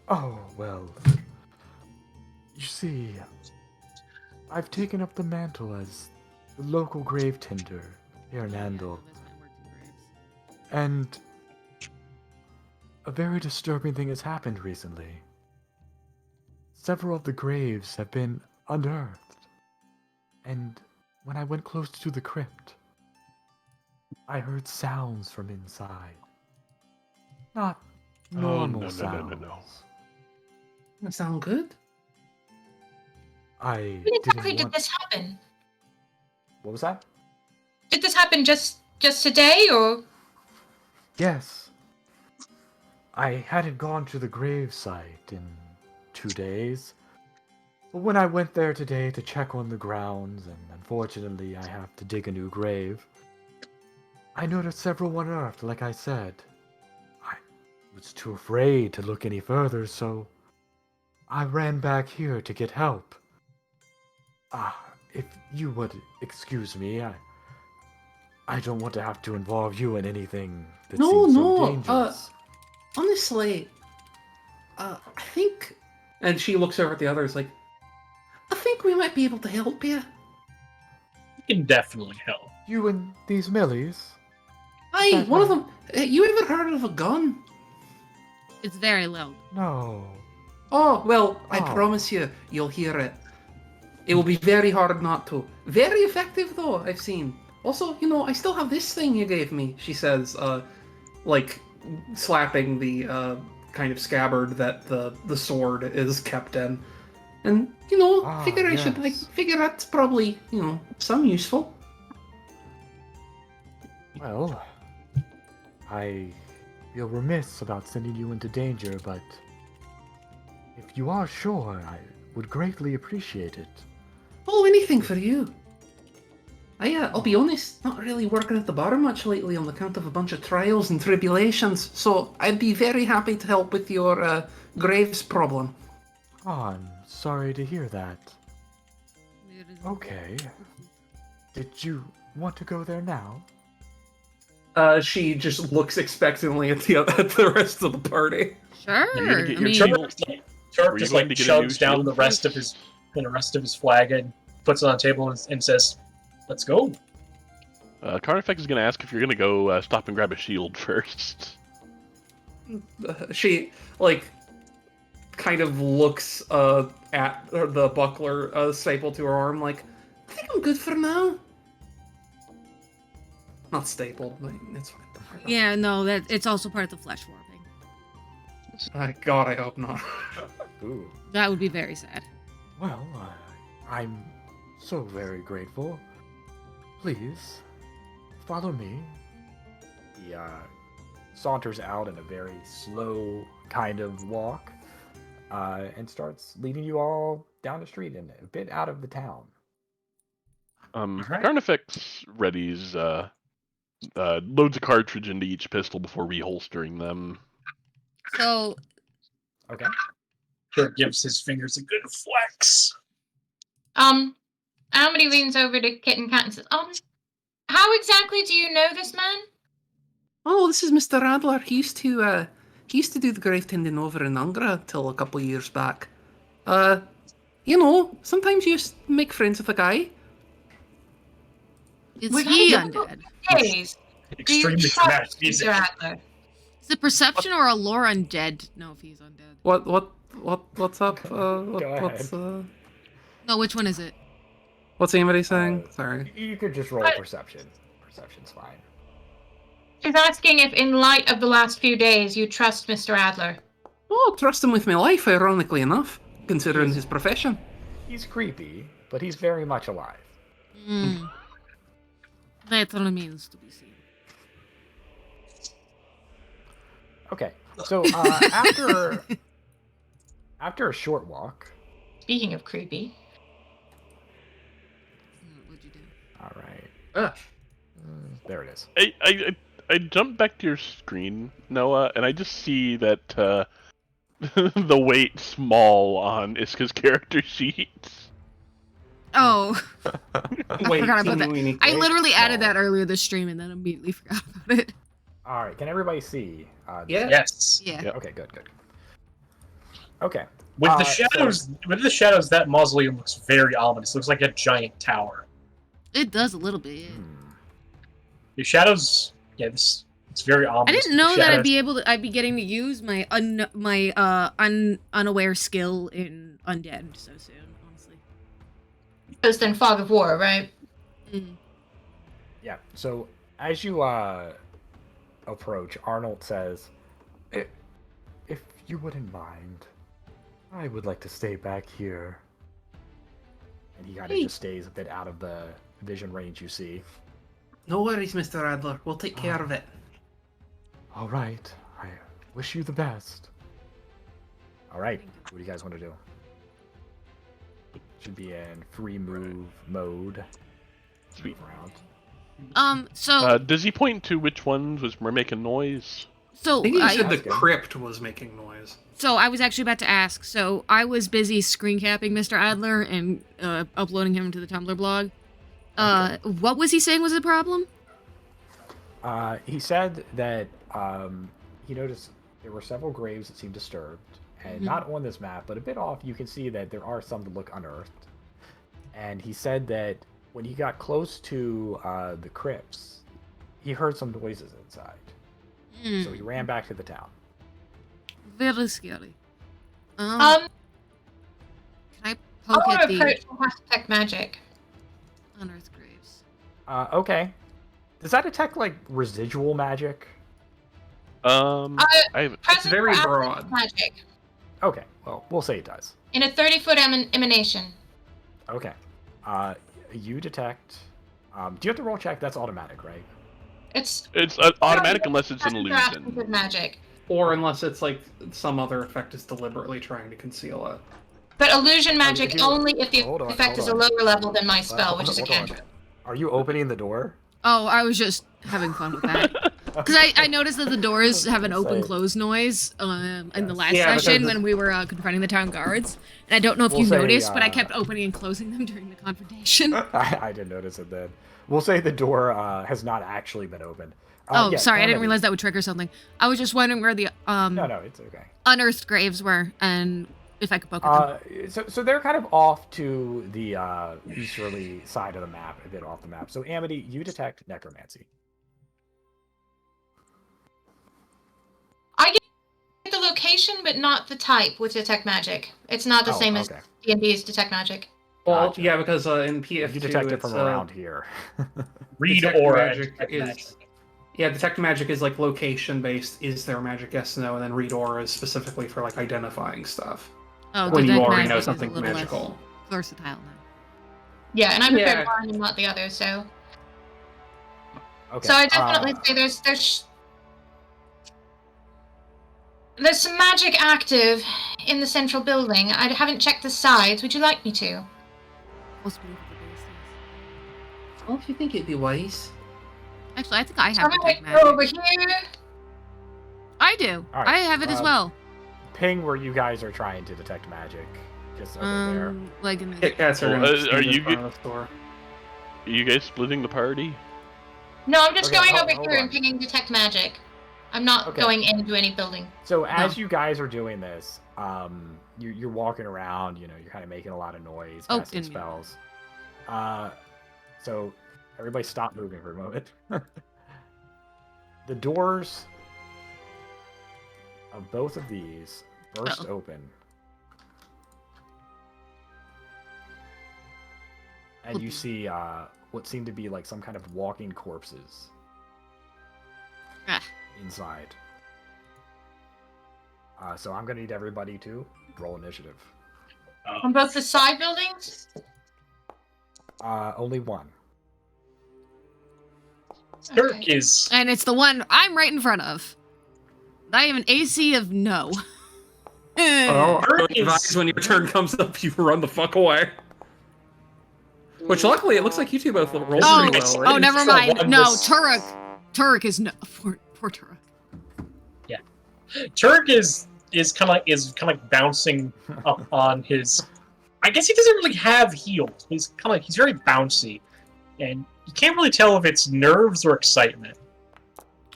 Oh, well. You see, I've taken up the mantle as the local grave tender here in Andal. And a very disturbing thing has happened recently. Several of the graves have been unearthed. And when I went close to the crypt, I heard sounds from inside. Not normal no. sounds. That sound good? I When didn't exactly want... did this happen? What was that? Did this happen just today, or? Yes. I hadn't gone to the gravesite in 2 days. But when I went there today to check on the grounds, and unfortunately I have to dig a new grave, I noticed several unearthed, like I said. I was too afraid to look any further, so I ran back here to get help. If you would excuse me, I don't want to have to involve you in anything that seems so dangerous. Honestly, I think... And she looks over at the others like, I think we might be able to help you. You can definitely help. You and these Millies? Aye, That one of right? them... you ever heard of a gun? It's very loud. No. Oh, well, I Oh. promise you, you'll hear it. It will be very hard not to. Very effective, though, I've seen. Also, I still have this thing you gave me, she says, like, slapping the, kind of scabbard that the sword is kept in. And, figure I should, yes. figure that's probably, some useful. Well, I feel remiss about sending you into danger, but If you are sure, I would greatly appreciate it. Oh, anything for you. I'll be honest, not really working at the bar much lately on account of a bunch of trials and tribulations, so I'd be very happy to help with your Graves problem. Oh, I'm sorry to hear that. Okay. Did you want to go there now? She just looks expectantly at the rest of the party. Sure. You're gonna get I your mean, shield. Turk Were you just going like to get a new chugs down shield the rest of first? his flag and puts it on the table and says, "Let's go." Carnifex is gonna ask if you're gonna go stop and grab a shield first. She kind of looks at the buckler stapled to her arm, like, I think I'm good for now. Not stapled, but it's fine. Don't worry about it. yeah, no, that it's also part of the flesh warping. God, I hope not. Ooh. That would be very sad. Well, I'm so very grateful. Please, follow me. He saunters out in a very slow kind of walk and starts leading you all down the street and a bit out of the town. Alright. Carnifex readies loads a cartridge into each pistol before reholstering them. So, Okay. Turk gives his fingers a good flex. Amity leans over to Kit and Kat and says, how exactly do you know this man? Oh, this is Mr. Adler. He used to do the grave tending over in Angra till a couple of years back. Sometimes you just make friends with a guy. is We've he had undead? Days. Do you Extremely trust dramatic Mr. music. Adler? Is it perception or a lore undead to know if he's undead? What's up? Go ahead. No, which one is it? What's anybody saying? Sorry. You could just roll What? perception. Perception's fine. She's asking if, in light of the last few days, you trust Mr. Adler. Oh, trust him with my life, ironically enough, considering his profession. He's creepy, but he's very much alive. Hmm. That remains to be seen. Okay, so after a short walk, Speaking of creepy. What'd you do? all right, Ugh. there it is. I jumped back to your screen, Noah, and I just see that the weight small on Iska's character sheet. Oh, Wait, forgot about that. teeny-weeny. I literally added small. that earlier this stream and then immediately forgot about it. All right, can everybody see? Yeah. Yes. Yeah. Yep. Okay, good. Okay. With the so- shadows, that mausoleum looks very ominous. It looks like a giant tower. It does a little bit. Yeah. The shadows, it's very ominous. I didn't The know that shadows- I'd be getting to use my unaware skill in undead so soon. Honestly. Because then Fog of War, right? Mm. Yeah. So as you approach, Arnold says, "If you wouldn't mind, I would like to stay back here." And he kind of just stays a bit out of the vision range you see. No worries, Mr. Adler. We'll take care of it. All right. I wish you the best. All right. What do you guys want to do? Should be in free move mode. Sweet. Around. So Does he point to which ones were making noise? so I think he I, said the That's good. crypt was making noise. So I was actually about to ask. So I was busy screen capping Mr. Adler and uploading him to the Tumblr blog. What was he saying was the problem? He said that he noticed there were several graves that seemed disturbed, and not on this map, but a bit off, you can see that there are some that look unearthed. And he said that when he got close to the crypts, he heard some noises inside. So he ran back to the town. Very scary. Can I I poke want at to the approach and cast Detect Magic. unearthed graves? Okay. Does that detect like residual magic? I have Present very or absent broad. magic Okay, well, we'll say it does. in a 30-foot emanation. Okay. You detect. Do you have to roll check? That's automatic, right? It's it's automatic unless it's an present or absent illusion. of magic. Or unless it's like some other effect is deliberately trying to conceal it. But illusion magic if you- only if the hold on, effect is a hold on. lower level than my spell, which is a Hold on. cantrip. Are you opening the door? Oh, I was just having fun with that. Because I noticed that the doors have an open-close noise in the last Yeah, session because when we were confronting the town guards. And I don't know if We'll you say, noticed, but I kept opening and closing them during the confrontation. I didn't notice it then. We'll say the door has not actually been opened. Oh, yeah, sorry, I didn't Amity. realize that would trigger something. I was just wondering where the No, it's okay. unearthed graves were, and if I could poke at them. So they're kind of off to the easterly side of the map, a bit off the map. So Amity, you detect necromancy. I get the location, but not the type with detect magic. It's not the Oh, same as okay. D&D's detect magic. Well, Gotcha. yeah, because in PF2 You detect it it's, from around here. Read detect aura. magic and detect is magic. yeah, detect magic is like location based. Is there magic? Yes, no, and then read aura is specifically for like identifying stuff Oh, when you detect already magic know is a something's little less magical. versatile now. Yeah, and I prefer Yeah. one and not the other, so... Okay. So I definitely say there's some magic active in the central building. I haven't checked the sides. Would you like me to? Possibly for the base. Well, if you think it'd be wise. Actually, I think I So have I'm gonna detect go over magic. here. I do. All right, I have it as well. Ping where you guys are trying to detect magic. Just over there. Like in the Kit Kats are Well, gonna are stand you in front of the store. Are you guys splitting the party? No, I'm just Okay, going hold over here and on. pinging detect magic. I'm not Okay. going into any building. So as you guys are doing this, you're walking around. You know, you're kind of making a lot of noise, Oh, casting didn't mean spells. So everybody stop moving for a moment. The doors of both of these burst Uh-oh. open. And you see what seem to be like some kind of walking corpses Ah. inside. So I'm going to need everybody to roll initiative. On both the side buildings? Only one. Dirk Okay. is And it's the one I'm right in front of. I have an AC of no. Oh, I Dirk would advise is- when your turn comes up, you run the fuck away. Which luckily, it looks like you two both rolled Oh, pretty well, right? oh, never So mind. one No, was- Turek is no. Poor Turek. Turk is kind of like bouncing up on his. I guess he doesn't really have heels. He's kind of he's very bouncy, and you can't really tell if it's nerves or excitement.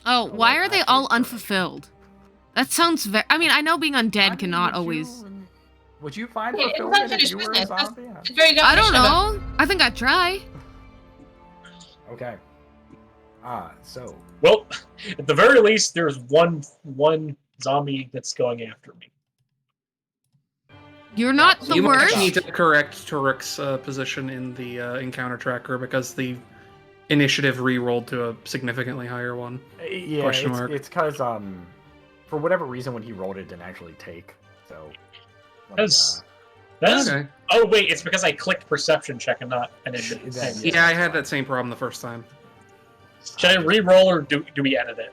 Oh, why well, are they actually, all Turek. unfulfilled? That sounds very. I mean, I know being undead cannot always. Would you find Yeah, it's fulfillment if unfinished you were a business. That's- zombie? Yeah. It's very I don't definition of know. I think I'd try. Okay. So Well, at the very least, there's one zombie that's going after me. You're not so the You might worst. actually need to correct Turik's position in the encounter tracker because the initiative re-rolled to a significantly higher one. yeah, Question mark. it's because for whatever reason when he rolled it didn't actually take. So let me, That's- That's Okay. oh wait, it's because I clicked perception check and not initiative. That- Should Yeah, I that's had fine. that same problem the first time. I re-roll or do we edit it?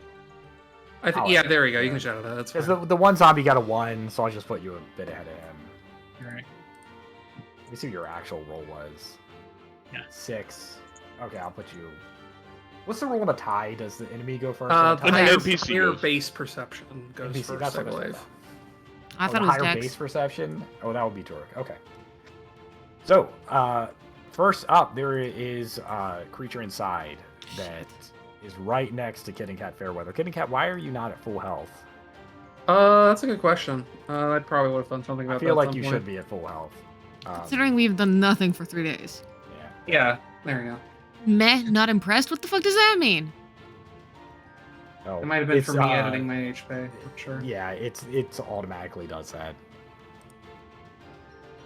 I'll Yeah, edit there it, you go. You yeah. can shout it out. That's Because fine. the one zombie got a 1, so I'll just put you a bit ahead of him. Alright. Let me see what your actual roll was. Yeah. 6. Okay, I'll put you. What's the roll in a tie? Does the enemy go first? The in a tie? higher higher, NPC higher goes. base perception goes NPC, first, that's I what I believe. thought. I Oh, thought the it was higher Dex. base perception. Oh, that would be Turk. Okay. So, first up, there is a creature inside that is right next to Kid and Cat Fairweather. Kid and Cat, why are you not at full health? That's a good question. I probably would have done something about I that. feel at like some you point. should be at full health. Considering we've done nothing for 3 days. Yeah. Yeah, there you go. Meh, not impressed? What the fuck does that mean? No, It might have been it's, for me editing my HP. I'm sure. Yeah, it's automatically does that.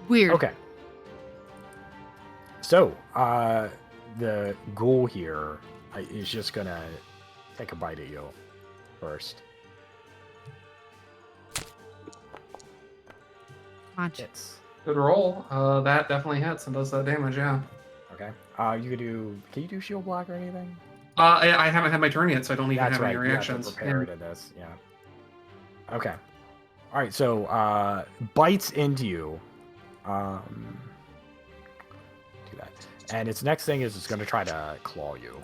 Weird. Okay. So, the ghoul here is just gonna take a bite at you first. Watch. Hits. Good roll. That definitely hits and does that damage. Yeah. Okay. You could do. Can you do shield block or anything? I haven't had my turn yet, so I don't even That's have right. any You have to reactions. prepare And- it in this. Yeah. Okay. All right. So bites into you. Do that. And its next thing is it's going to try to claw you.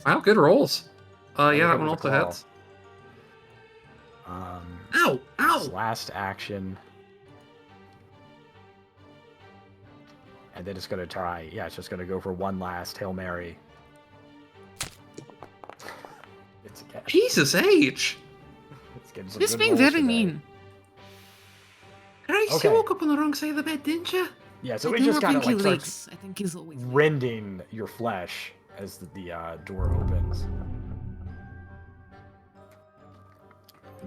Wow, good rolls. Let me Yeah, hit that one with also a claw. hits. Ow! Its Ow! last action. And then it's going to try. Yeah, it's just going to go for one last Hail Mary. It's again. Jesus H! It's getting some This good being rolls very today. mean. Christ, Okay. you woke up on the wrong side of the bed, didn't you? Yeah, so I it do just not kind of think he like leaks. starts I think he's always leaks. rending your flesh as the door opens.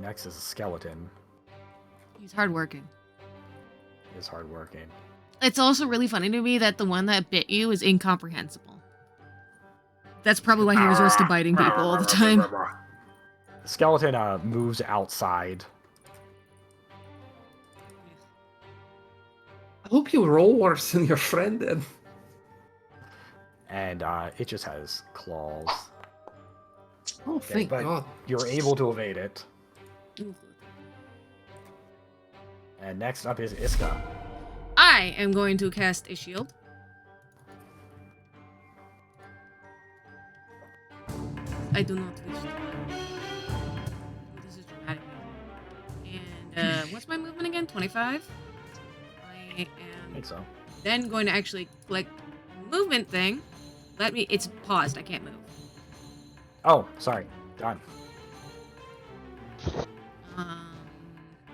Next is a skeleton. He's hardworking. He is hardworking. It's also really funny to me that the one that bit you is incomprehensible. That's probably why he resorts to biting people all the time. The skeleton moves outside. I hope you roll worse than your friend did. And it just has claws. Oh, Okay, thank but God. you're able to evade it. And next up is Iska. I am going to cast a shield. I do not wish to. Oh, this is dramatic. And what's my movement again? 25? I I am think so. then going to actually click movement thing. It's paused. I can't move. Oh, sorry. Done.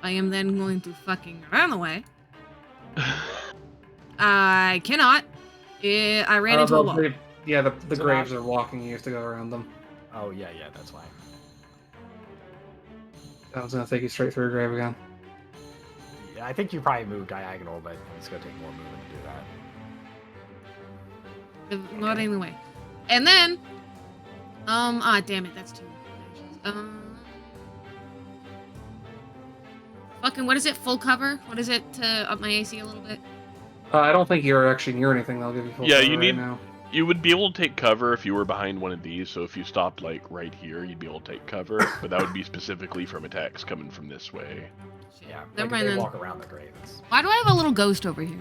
I am then going to fucking run away. I cannot. I ran into a wall. The So graves now- are walking. You have to go around them. Oh, yeah, that's fine. That was gonna take you straight through a grave again. Yeah, I think you probably moved diagonal, but it's going to take more movement to do that. Not anyway. And then, damn it, that's two. Fucking, what is it? Full cover? What is it to up my AC a little bit? I don't think you're actually near anything. They'll give you full Yeah, cover you right need- now. You would be able to take cover if you were behind one of these, so if you stopped, like, right here, you'd be able to take cover, but that would be specifically from attacks coming from this way. Shit. Yeah, Never like mind if they then. walk around the graves. Why do I have a little ghost over here?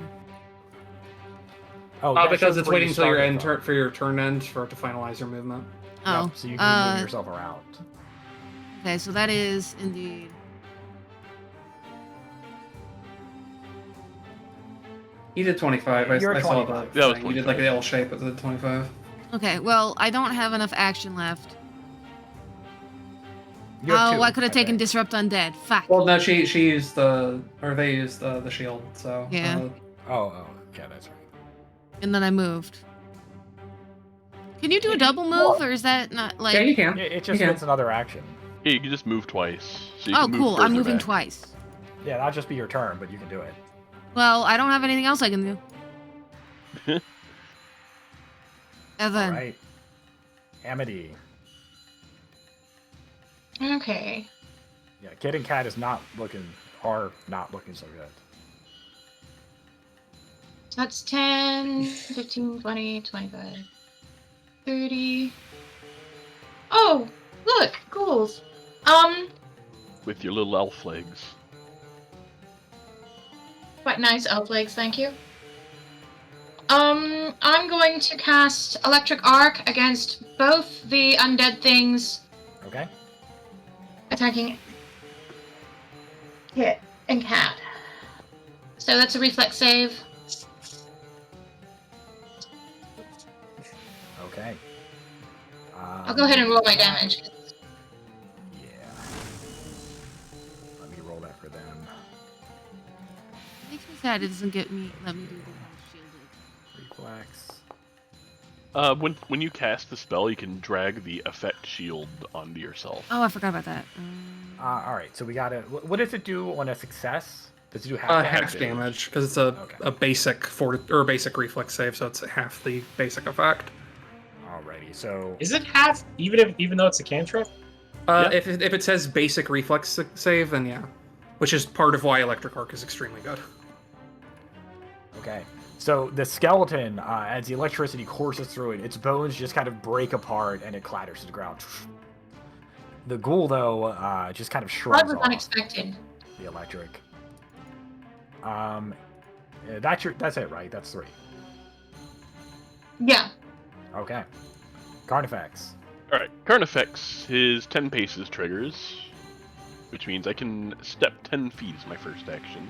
Oh, that Because shows it's where you waiting until your started end from. for your turn end for it to finalize your movement. Oh, Yep, so you can move yourself around. okay, so that is indeed. You did 25. You're I at saw 25. the That was thing. You did like 25. the L shape at the 25. Okay, well, I don't have enough action left. You have Oh, two, I could have taken think. Disrupt Undead. Fuck. Well, no, she used they used the shield. So Yeah. Oh, yeah, that's right. And then I moved. Can you do a double move, or is that not like? yeah, you can. It just You can. gets another action. Yeah, you can just move twice. So you Oh, can move cool. I'm further moving back. twice. Yeah, not just be your turn, but you can do it. Well, I don't have anything else I can do. Evan. All right. Amity. Okay. Yeah, Kid and Cat are not looking so good. That's 10, 15, 20, 25, 30. Oh, look, ghouls. With your little elf legs. Quite nice elf legs, thank you. I'm going to cast Electric Arc against both the undead things Okay. attacking Kit and Cat. So that's a reflex save. Okay. I'll go ahead and roll my damage. Yeah. Let me roll that for them. Makes me sad it doesn't let me do the shielded. Reflex. When you cast the spell, you can drag the effect shield onto yourself. Oh, I forgot about that. All right, so we got it. What does it do on a success? Does it do half Half damage? damage because it's a basic basic reflex save, so it's half the basic effect. Alrighty, so Is it half, even though it's a cantrip? Yeah. If it says basic reflex save, then yeah, which is part of why Electric Arc is extremely good. Okay. So the skeleton, as the electricity courses through it, its bones just kind of break apart and it clatters to the ground. The ghoul, though, just kind of That shrugs was off unexpected. the electric. That's it, right? That's 3. Yeah. Okay. Carnifex. Alright, Carnifex, his 10 paces triggers, which means I can step 10 feet as my first action.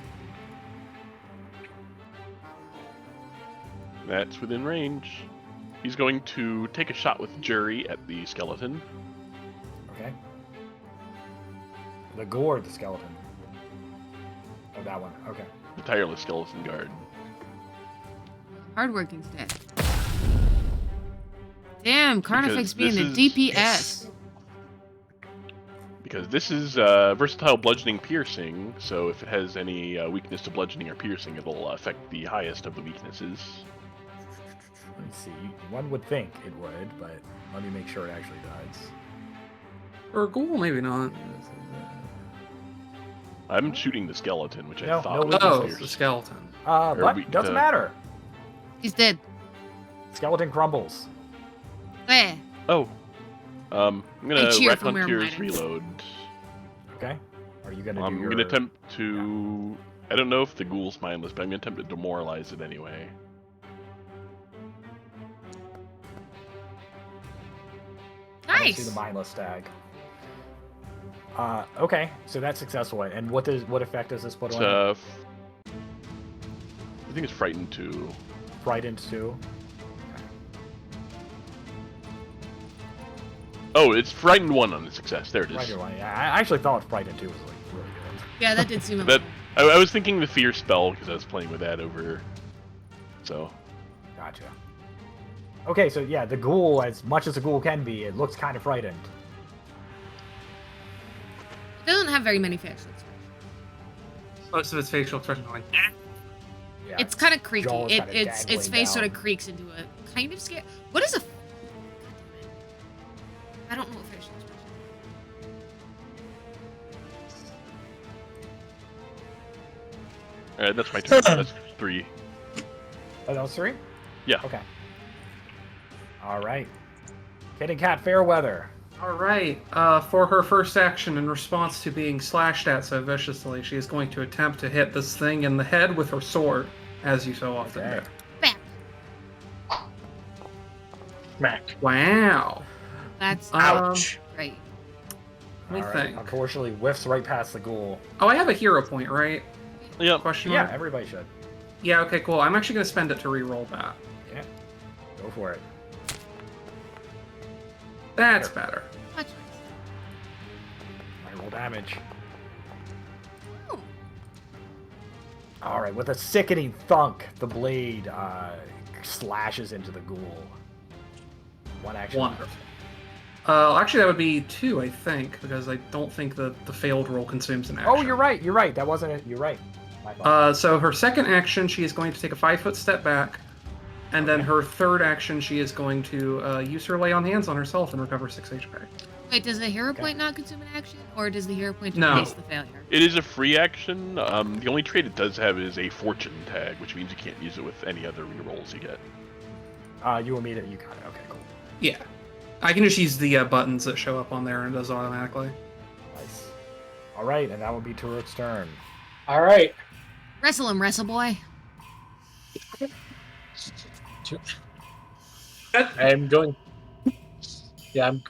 That's within range. He's going to take a shot with Jury at the skeleton. Okay. The ghoul or the skeleton? Oh, that one. Okay. The tireless skeleton guard. Hardworking's dead. Damn, Carnifex Because being this the is- DPS. Because this is versatile bludgeoning piercing, so if it has any weakness to bludgeoning or piercing, it'll affect the highest of the weaknesses. Let me see. One would think it would, but let me make sure it actually does. Or a ghoul, maybe not. I'm shooting the skeleton, which No, I thought no was Oh, piercing. the skeleton. But we- doesn't matter. He's dead. Skeleton crumbles. Eh. Oh. I'm gonna I cheer for Raconteur's Mirror reload. Okay. Are you gonna do I'm your... gonna attempt to... I don't know if the ghoul's mindless, but I'm gonna attempt to demoralize it anyway. I don't Nice. see the mindless tag. Okay, so that's successful. And what effect does this put It's, on it? I think it's frightened too. Frightened 2. Oh, it's frightened 1 on the success. There it is. Frightened 1. Yeah, I actually thought Frightened 2 was like really good. Yeah, that did seem. That I was thinking the fear spell because I was playing with that over. So Gotcha. Okay, so yeah, the ghoul, as much as a ghoul can be, it looks kind of frightened. It doesn't have very many facial expressions. Most of its facial expressions are like, Yeah, It's kind of creaky. jaw is kinda Its dangling face sort of down. creaks into a kind of scare. What is a? I don't know what facial expression. alright, that's my turn. That's 3. Oh, that was 3? Yeah. Okay. All right. Kid and Cat Fairweather. all right. For her first action, in response to being slashed at so viciously, she is going to attempt to hit this thing in the head with her sword, as you so often Okay. do. Bam. Smack. Wow. That's Ouch. great. Let me All right. think. Unfortunately, whiffs right past the ghoul. Oh, I have a hero point, right? Yep. Question Yeah, mark? everybody should. Yeah, okay, cool. I'm actually going to spend it to re-roll that. Yeah. Go for it. That's better. Much I roll damage. nice. Oh, All right. With a sickening thunk, the blade slashes into the ghoul. One action. Wonderful. Actually, that would be 2, I think, because I don't think the failed roll consumes an action. Oh, you're right. You're right. That wasn't it. You're right. My fault. So her second action, she is going to take a 5-foot step back, and then her third action, she is going to use her lay on hands on herself and recover 6 HP. wait, does the hero Okay. point not consume an action, or does the hero point No. replace the failure? It is a free action. The only trait it does have is a fortune tag, which means you can't use it with any other rerolls you get. You immediately. You got it. Okay. Cool. Yeah. I can just use the buttons that show up on there and it does automatically. Nice. All right, and that would be Turret's turn. All right. Wrestle him, wrestle boy. I'm going. Yeah, I'm.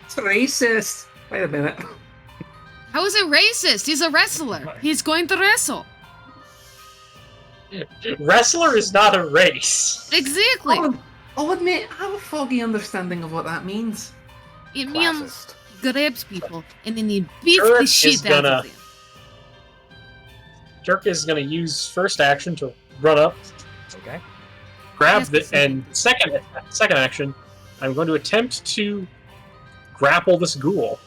It's racist. Wait a minute. How is it racist? He's a wrestler. He's going to wrestle. Wrestler is not a race. Exactly. I'll admit, I have a foggy understanding of what that means. It means Classist. he grabs people and then he beats Turret the is shit out gonna- of them. Dirk is going to use first action to run up, Okay. grab Yes, the, but and second action, I'm going to attempt to grapple this ghoul.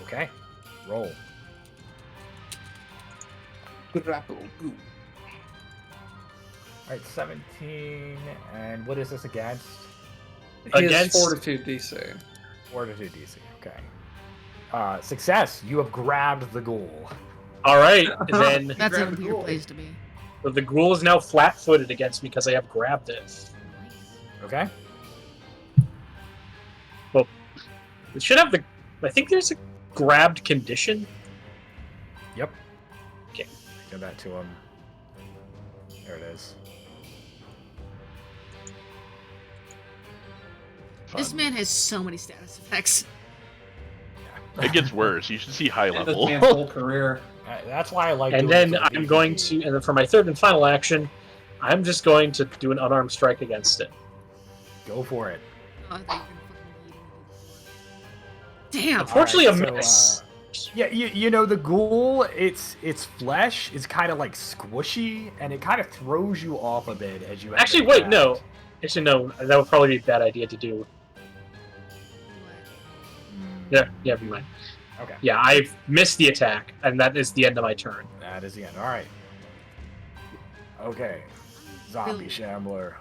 Okay. Roll. Grapple. Ooh. All right, 17. And what is this against? His Against- fortitude DC. Fortitude DC. Okay. Success. You have grabbed the ghoul. All right, then That's a Grab the weird ghoul. place to be. the ghoul is now flat-footed against me because I have grabbed it. Okay. It should have the. I think there's a grabbed condition. Yep. Okay. Give that to him. There it is. This Fun. man has so many status effects. It gets worse. You should see high And this level. man's whole career. That's why I like. And doing then it for I'm going APG. to, and then for my third and final action, I'm just going to do an unarmed strike against it. Go for it. Oh, I thought you were gonna fucking yeet him. Damn. Unfortunately, Alright, a so, miss. Yeah, you know the ghoul. Its flesh is kind of like squishy, and it kind of throws you off a bit as you. have Actually, it wait, grabbed. no. Actually, no. That would probably be a bad idea to do. Yeah, never mind. Okay. Yeah, I've missed the attack, and that is the end of my turn. That is the end. All right. Okay. Zombie Shambler.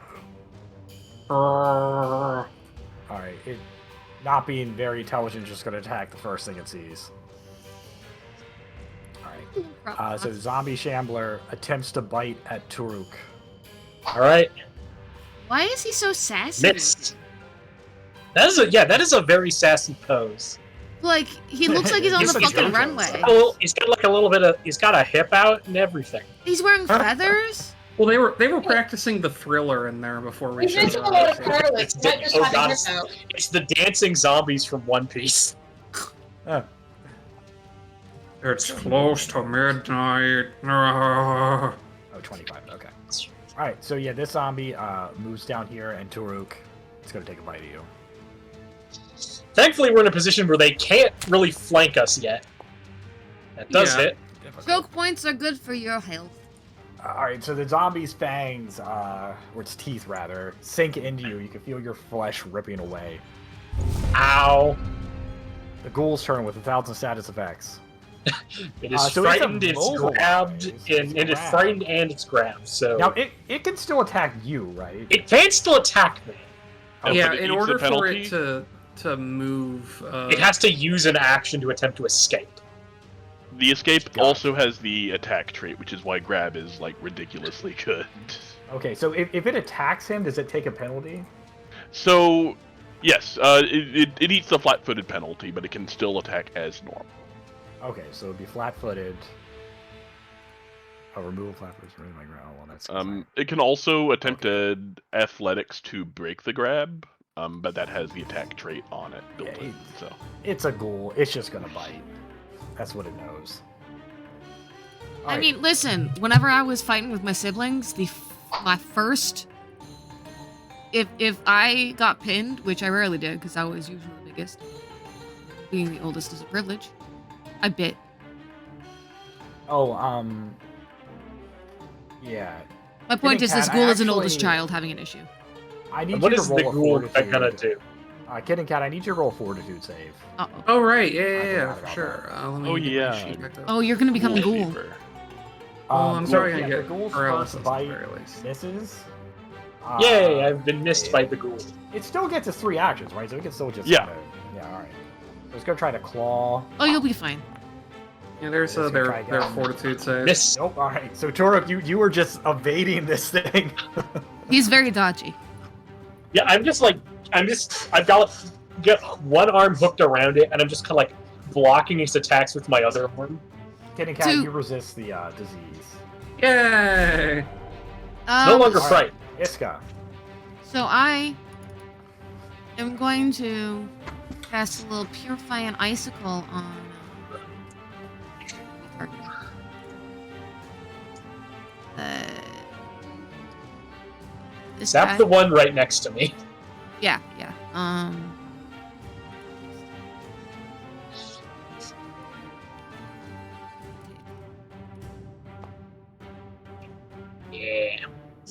All right. It, not being very intelligent, just going to attack the first thing it sees. All right. So Zombie Shambler attempts to bite at Turuk. All right, Why is he so sassy? missed. That is a very sassy pose. Like, he looks like he's on He's the like fucking JoJo runway. style. He's got like a little bit of. He's got a hip out and everything. He's wearing feathers? Well, they were practicing the Thriller in there before we He's showed into a up. lot of cartilage, It's not just oh having god, his out. it's the dancing zombies from One Piece. It's close to midnight. Oh, 25. Okay. All right. So yeah, this zombie moves down here, and Turuk is going to take a bite of you. Thankfully, we're in a position where they can't really flank us yet. That does Yeah. hit. Choke points are good for your health. All right. So the zombie's fangs, or its teeth rather, sink into you. You can feel your flesh ripping away. Ow. The ghoul's turn with 1,000 status effects. It is So it's frightened, it's immobilized. grabbed, It's and it is grabbed. frightened and it's grabbed. So Now it can still attack you, right? it can still attack me. Oh, Yeah, but it in eats order the for penalty? it to move, It has to use an action to attempt to escape. The escape Gotcha. also has the attack trait, which is why grab is like ridiculously good. Okay. So if it attacks him, does it take a penalty? So, yes, it eats the flat-footed penalty, but it can still attack as normal. Okay, so it'd be flat-footed. Oh, remove flat-footed from my ground. Well, that's It can also attempt athletics to break the grab, but that has the attack trait on it built Yeah, in. So it's a ghoul. It's just gonna bite. That's what it knows. I Alright, mean, listen, whenever I was fighting with my siblings, my first... If I got pinned, which I rarely did, because I was usually the biggest, being the oldest is a privilege, I bit. oh, yeah. My point is, Cat, this I ghoul is an oldest actually- child having an issue. I need What you is to the roll a ghoul fortitude. gonna do? Kid and Cat, I need you to roll a fortitude save. Uh-oh. Oh right, yeah, I yeah, forgot for about sure. Let me Oh, get my yeah. sheet back up. Oh, you're gonna become a ghoul. Fever. Oh, I'm so, sorry, I yeah, get the ghoul's paralysis first at the bite very least. misses. Yay, I've been missed by the ghoul. It still gets its 3 actions, right? So it can still just Yeah. yeah, all right. So it's gonna try to claw. Oh, you'll be fine. Yeah, there's Let's their try again. fortitude save. Miss. Nope. All right. So Turok, you were just evading this thing. He's very dodgy. Yeah, I've got one arm hooked around it, and I'm just kind of like blocking its attacks with my other arm. Kid and Cat, Two. you resist the disease. Yay! No longer All right. frightened. Iska. So I am going to cast a little purifying icicle on. This Zap guy. the one right next to me. Yeah. Yeah.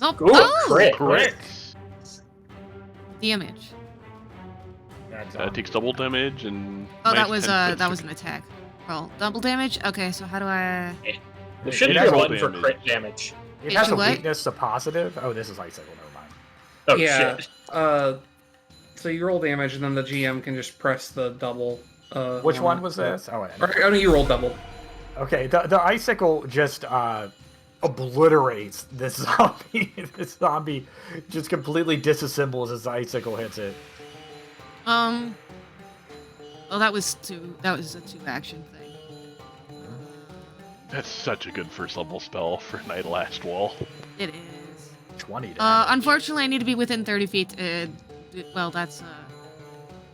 Nope. Ooh, Oh! crit. Correct. Damage. Takes double damage and. Oh, that minus was 10 that was to- an attack. Roll double damage. Okay, so how do I? There should be has a roll button for damage. crit damage. It Did has you a what? weakness to positive. Oh, this is icicle. Never mind. Oh yeah. shit. So you roll damage, and then the GM can just press the double. Which on one it. was this? Oh, wait. Or, oh no, you roll double. Okay, the icicle just obliterates this zombie. This zombie just completely disassembles as the icicle hits it. Well, that was a 2-action thing. That's such a good first level spell for Night Last Wall. It is. 20 damage. Unfortunately, I need to be within 30 feet. Well, that's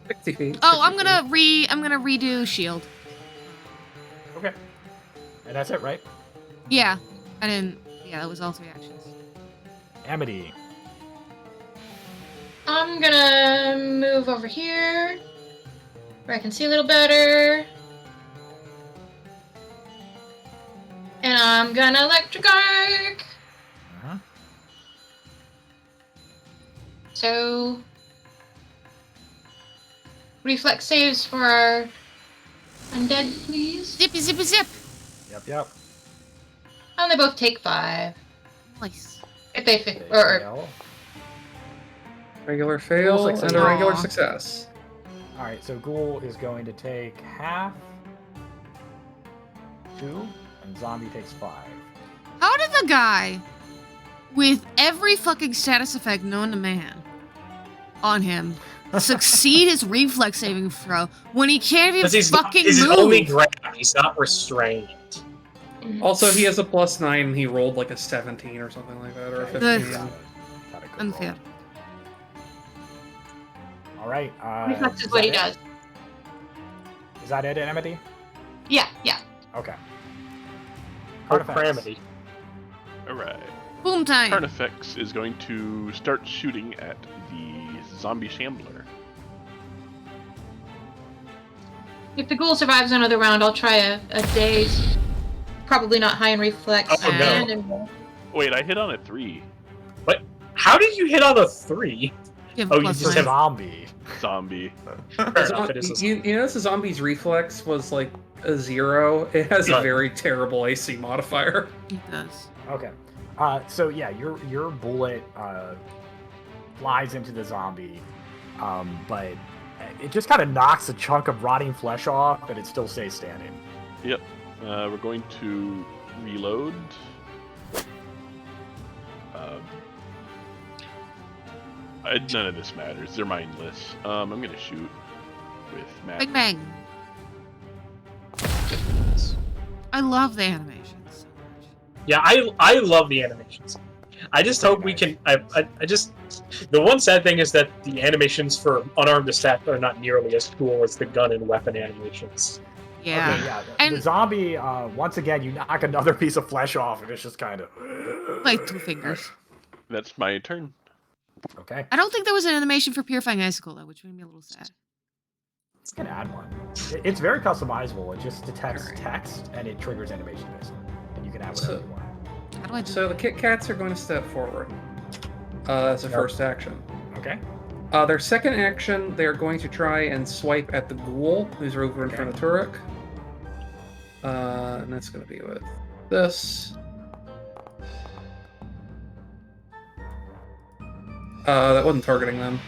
60 feet. Oh, 60 I'm gonna redo shield. Okay. And that's it, right? Yeah, I didn't. Yeah, that was all 3 actions. Amity. I'm gonna move over here where I can see a little better. And I'm gonna electric arc. Uh-huh. So reflex saves for our undead, please. Zippy, zippy, zip. Yep. And they both take 5. Nice. If they They fit, or fail. Regular fail Ghoul success. and a regular Aw. success. Alright, so Ghoul is going to take half. 2. And Zombie takes 5. How did the guy with every fucking status effect known to man on him succeed his reflex saving throw when he can't even fucking he's move? only grab. He's not restrained. Also, he has a +9 and he rolled like a 17 or something like that, or a 15. Got a good Unfair. roll. Alright, reflex is what he does. Is that it, Amity? Yeah. Okay. Or Card effects. Calamity. Alright. Boom time. Carnifex is going to start shooting at the zombie shambler. If the ghoul survives another round, I'll try a daze. Probably not high in reflex. Oh, no. And Wait, I hit on a 3. How did you hit on a 3? Give Oh, you plus just It's a nine. have- zombie. Zombie. Fair enough, it is a- You notice the zombie's reflex was like a 0. It has a Yeah. very terrible AC modifier. It does. Okay. So yeah, your bullet flies into the zombie, but it just kind of knocks a chunk of rotting flesh off, but it still stays standing. Yep. We're going to reload. None of this matters. They're mindless. I'm gonna shoot with Matt. Bang bang. I love the animations so much. Yeah, I love the animations. I just hope we can. I just. The one sad thing is that the animations for unarmed attack are not nearly as cool as the gun and weapon animations. Yeah. Okay, yeah. And- the zombie, once again, you knock another piece of flesh off, and it's just kind of Like 2 fingers. That's my turn. Okay. I don't think there was an animation for Purifying Icicle, though, which made me a little sad. It's gonna add one. It's very customizable. It just detects text and it triggers animation basically, and you can add whatever you want. How do I do So the Kit Kats are going to step forward. As a Yep. first action. Okay. Their second action, they're going to try and swipe at the ghoul, who's over in front of Turek. And that's going to be with this. That wasn't targeting them.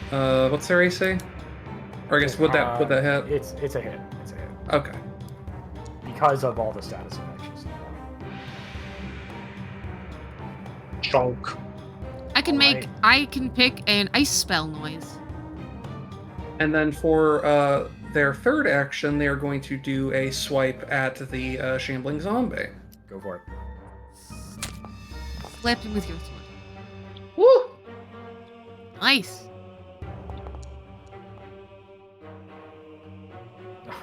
What's their AC? Or I guess would that hit? It's a hit. It's a hit Okay. because of all the status effects you see. Chunk. I can pick an ice spell noise. And then for their third action, they are going to do a swipe at the shambling zombie. Go for it. Slap him with your sword. Woo! Nice.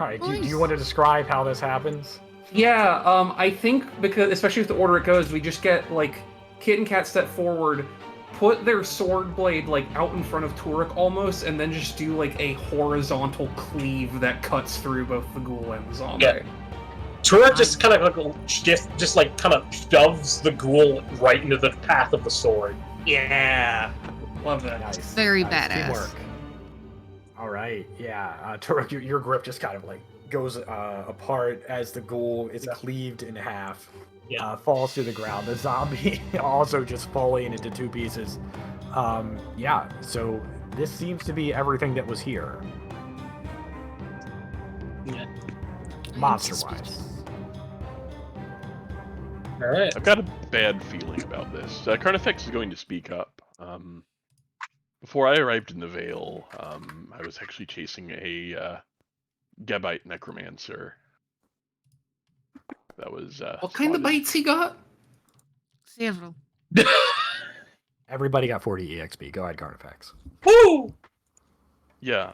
All right. Do Nice. you want to describe how this happens? Yeah, I think because, especially with the order it goes, we just get, like, Kit and Kat step forward, put their sword blade, like, out in front of Turek almost, and then just do, like, a horizontal cleave that cuts through both the ghoul and the zombie. Yeah. Turek just kind of shoves the ghoul right into the path of the sword. Yeah! Love that. Nice. Very nice. badass. Teamwork. All right. Yeah. Turek, your grip just kind of like goes apart as the ghoul is cleaved in half. Yeah. Falls to the ground. The zombie also just falling into 2 pieces. Yeah. So this seems to be everything that was here. Yeah. Monster-wise. Alright. I've got a bad feeling about this. Carnifex is going to speak up. Before I arrived in the Vale, I was actually chasing a Gabite necromancer. That was What kind of spotted. bites he got? Several. Everybody got 40 EXP. Go ahead, Carnifex. Woo! Yeah,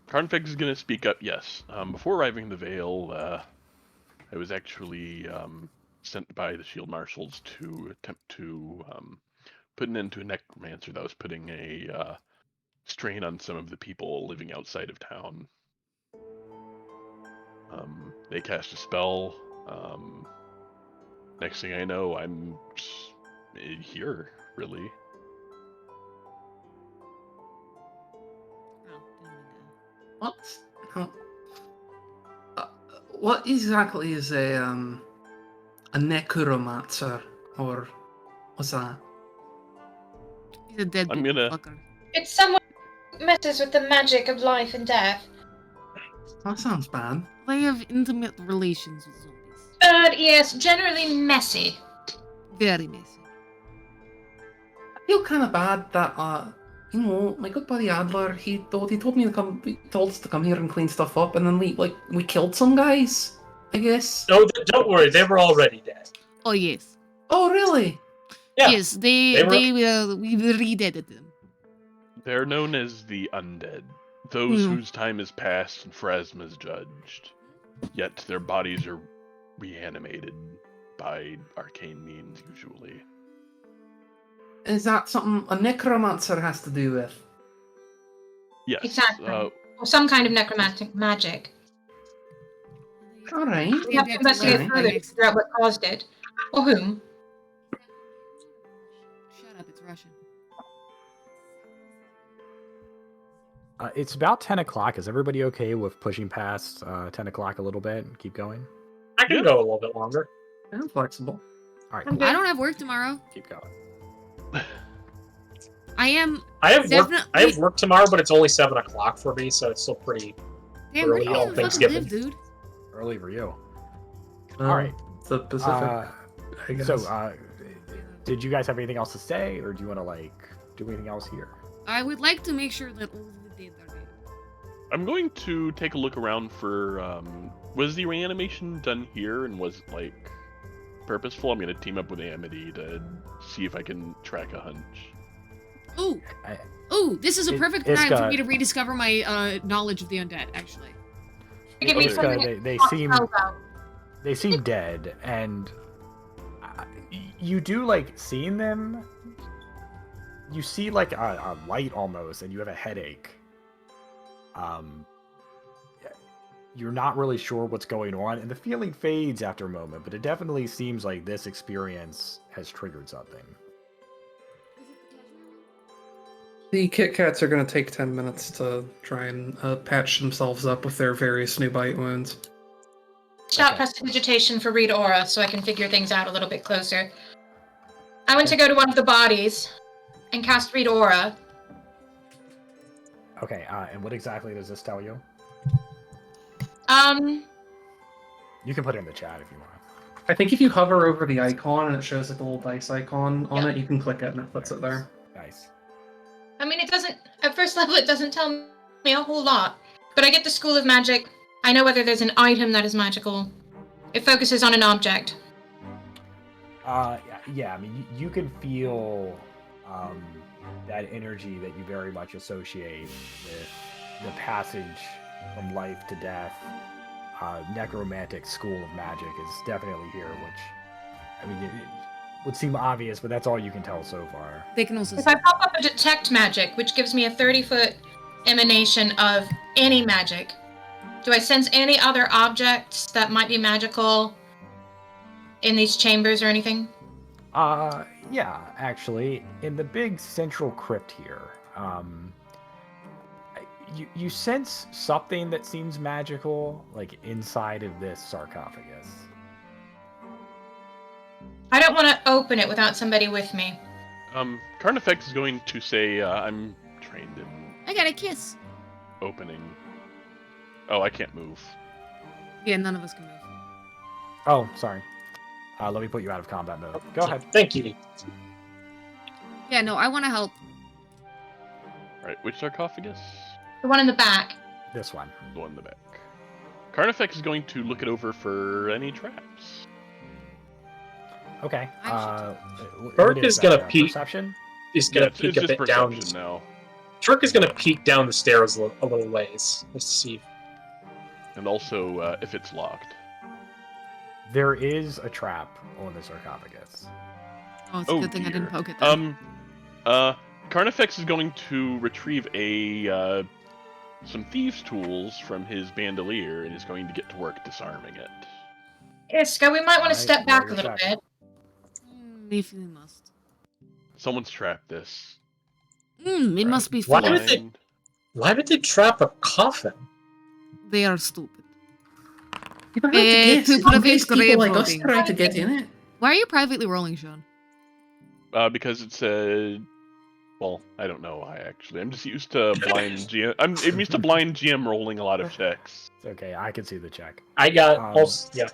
Carnifex is going to speak up, yes. Before arriving in the Vale, I was actually sent by the Shield Marshals to attempt to put an end to a necromancer that was putting a strain on some of the people living outside of town. They cast a spell. Next thing I know, I'm just here, really. Oh, didn't mean What? Huh. What exactly is a necromancer, or what's that? to- He's a dead I'm gonna- fucker. It's someone who messes with the magic of life and death. That sounds bad. They have intimate relations with zombies. But yes, generally messy. Very messy. I feel kind of bad that my good buddy Adler, he told me to come, he told us to come here and clean stuff up, and then we killed some guys, I guess. No, don't worry, they were already dead. Oh yes. Oh really? Yeah, Yes, we redeaded them. They're known as the undead, those Hmm. whose time has passed and Phrasma is judged, yet their bodies are reanimated by arcane means, usually. Is that something a necromancer has to do with? Yes. Exactly. Or some kind of necromantic magic. All right. We have to investigate Alright. further to figure out what caused it. Or whom. Shut up, it's Russian. It's about 10 o'clock. Is everybody okay with pushing past 10 o'clock a little bit and keep going? I can go a little bit longer. I'm flexible. All right, I'm cool. I don't have work tomorrow. Keep going. I am. I have work. I Definitely- have work tomorrow, but it's only 7 o'clock for me, so it's still pretty. Damn, where do early you on even fucking Thanksgiving. live, dude? Early for you. All All right. The Pacific, I guess. So, did you guys have anything else to say, or do you want to do anything else here? I would like to make sure that all of the dead are dead. I'm going to take a look around for, was the reanimation done here and was it, purposeful? I'm going to team up with Amity to see if I can track a hunch. Ooh, I- ooh! This is a perfect It's time for got- me to rediscover my knowledge of the undead. Actually, Give me Okay. something. They seem dead, and you do seeing them. You see a light almost, and you have a headache. You're not really sure what's going on, and the feeling fades after a moment, but it definitely seems like this experience has triggered something. The Kit Kats are going to take 10 minutes to try and patch themselves up with their various new bite wounds. Shout Okay. prestidigitation for read aura so I can figure things out a little bit closer. I went to go to one of the bodies and cast read aura. Okay, and what exactly does this tell you? You can put it in the chat if you want. I think if you hover over the icon and it shows a little dice icon on it, you can click it and it puts it there. Nice. I mean, it doesn't, at first level, it doesn't tell me a whole lot. But I get the School of Magic. I know whether there's an item that is magical. It focuses on an object. Yeah, I mean, you can feel that energy that you very much associate with the passage from life to death. Necromantic School of Magic is definitely here, which, I mean, it would seem obvious, but that's all you can tell so far. they can also. If I pop up a detect magic, which gives me a 30-foot emanation of any magic, do I sense any other objects that might be magical in these chambers or anything? Yeah, actually, in the big central crypt here, you sense something that seems magical, inside of this sarcophagus. I don't want to open it without somebody with me. Carnifex is going to say, I'm trained in I got a kiss. opening. Oh, I can't move. Yeah, none of us can move. Oh, sorry. Let me put you out of combat mode. Go ahead. Thank you. Yeah, no, I want to help. Alright, which sarcophagus? The one in the back. This one. The one in the back. Carnifex is going to look it over for any traps. Okay. Turk is gonna peek. Perception? He's gonna It's peek a just bit down. perception now. Turk is gonna peek down the stairs a little ways. Let's see. And also, if it's locked. There is a trap on the sarcophagus. Oh, it's a good thing I didn't dear. poke it then. Carnifex is going to retrieve some thieves' tools from his bandolier and is going to get to work disarming it. Iska, we might want to Alright, step back a roll your little check. bit. If we must. Someone's trapped this. It must be Why full. would they- Why would they trap a coffin? They are stupid. You don't have to guess. People In of case age people like us voting. try to get in it. Why are you privately rolling, Sean? Because it's well, I don't know why actually. I'm just used to blind GM. I'm used to blind GM rolling a lot of checks. It's okay, I can see the check. I got Um, yeah.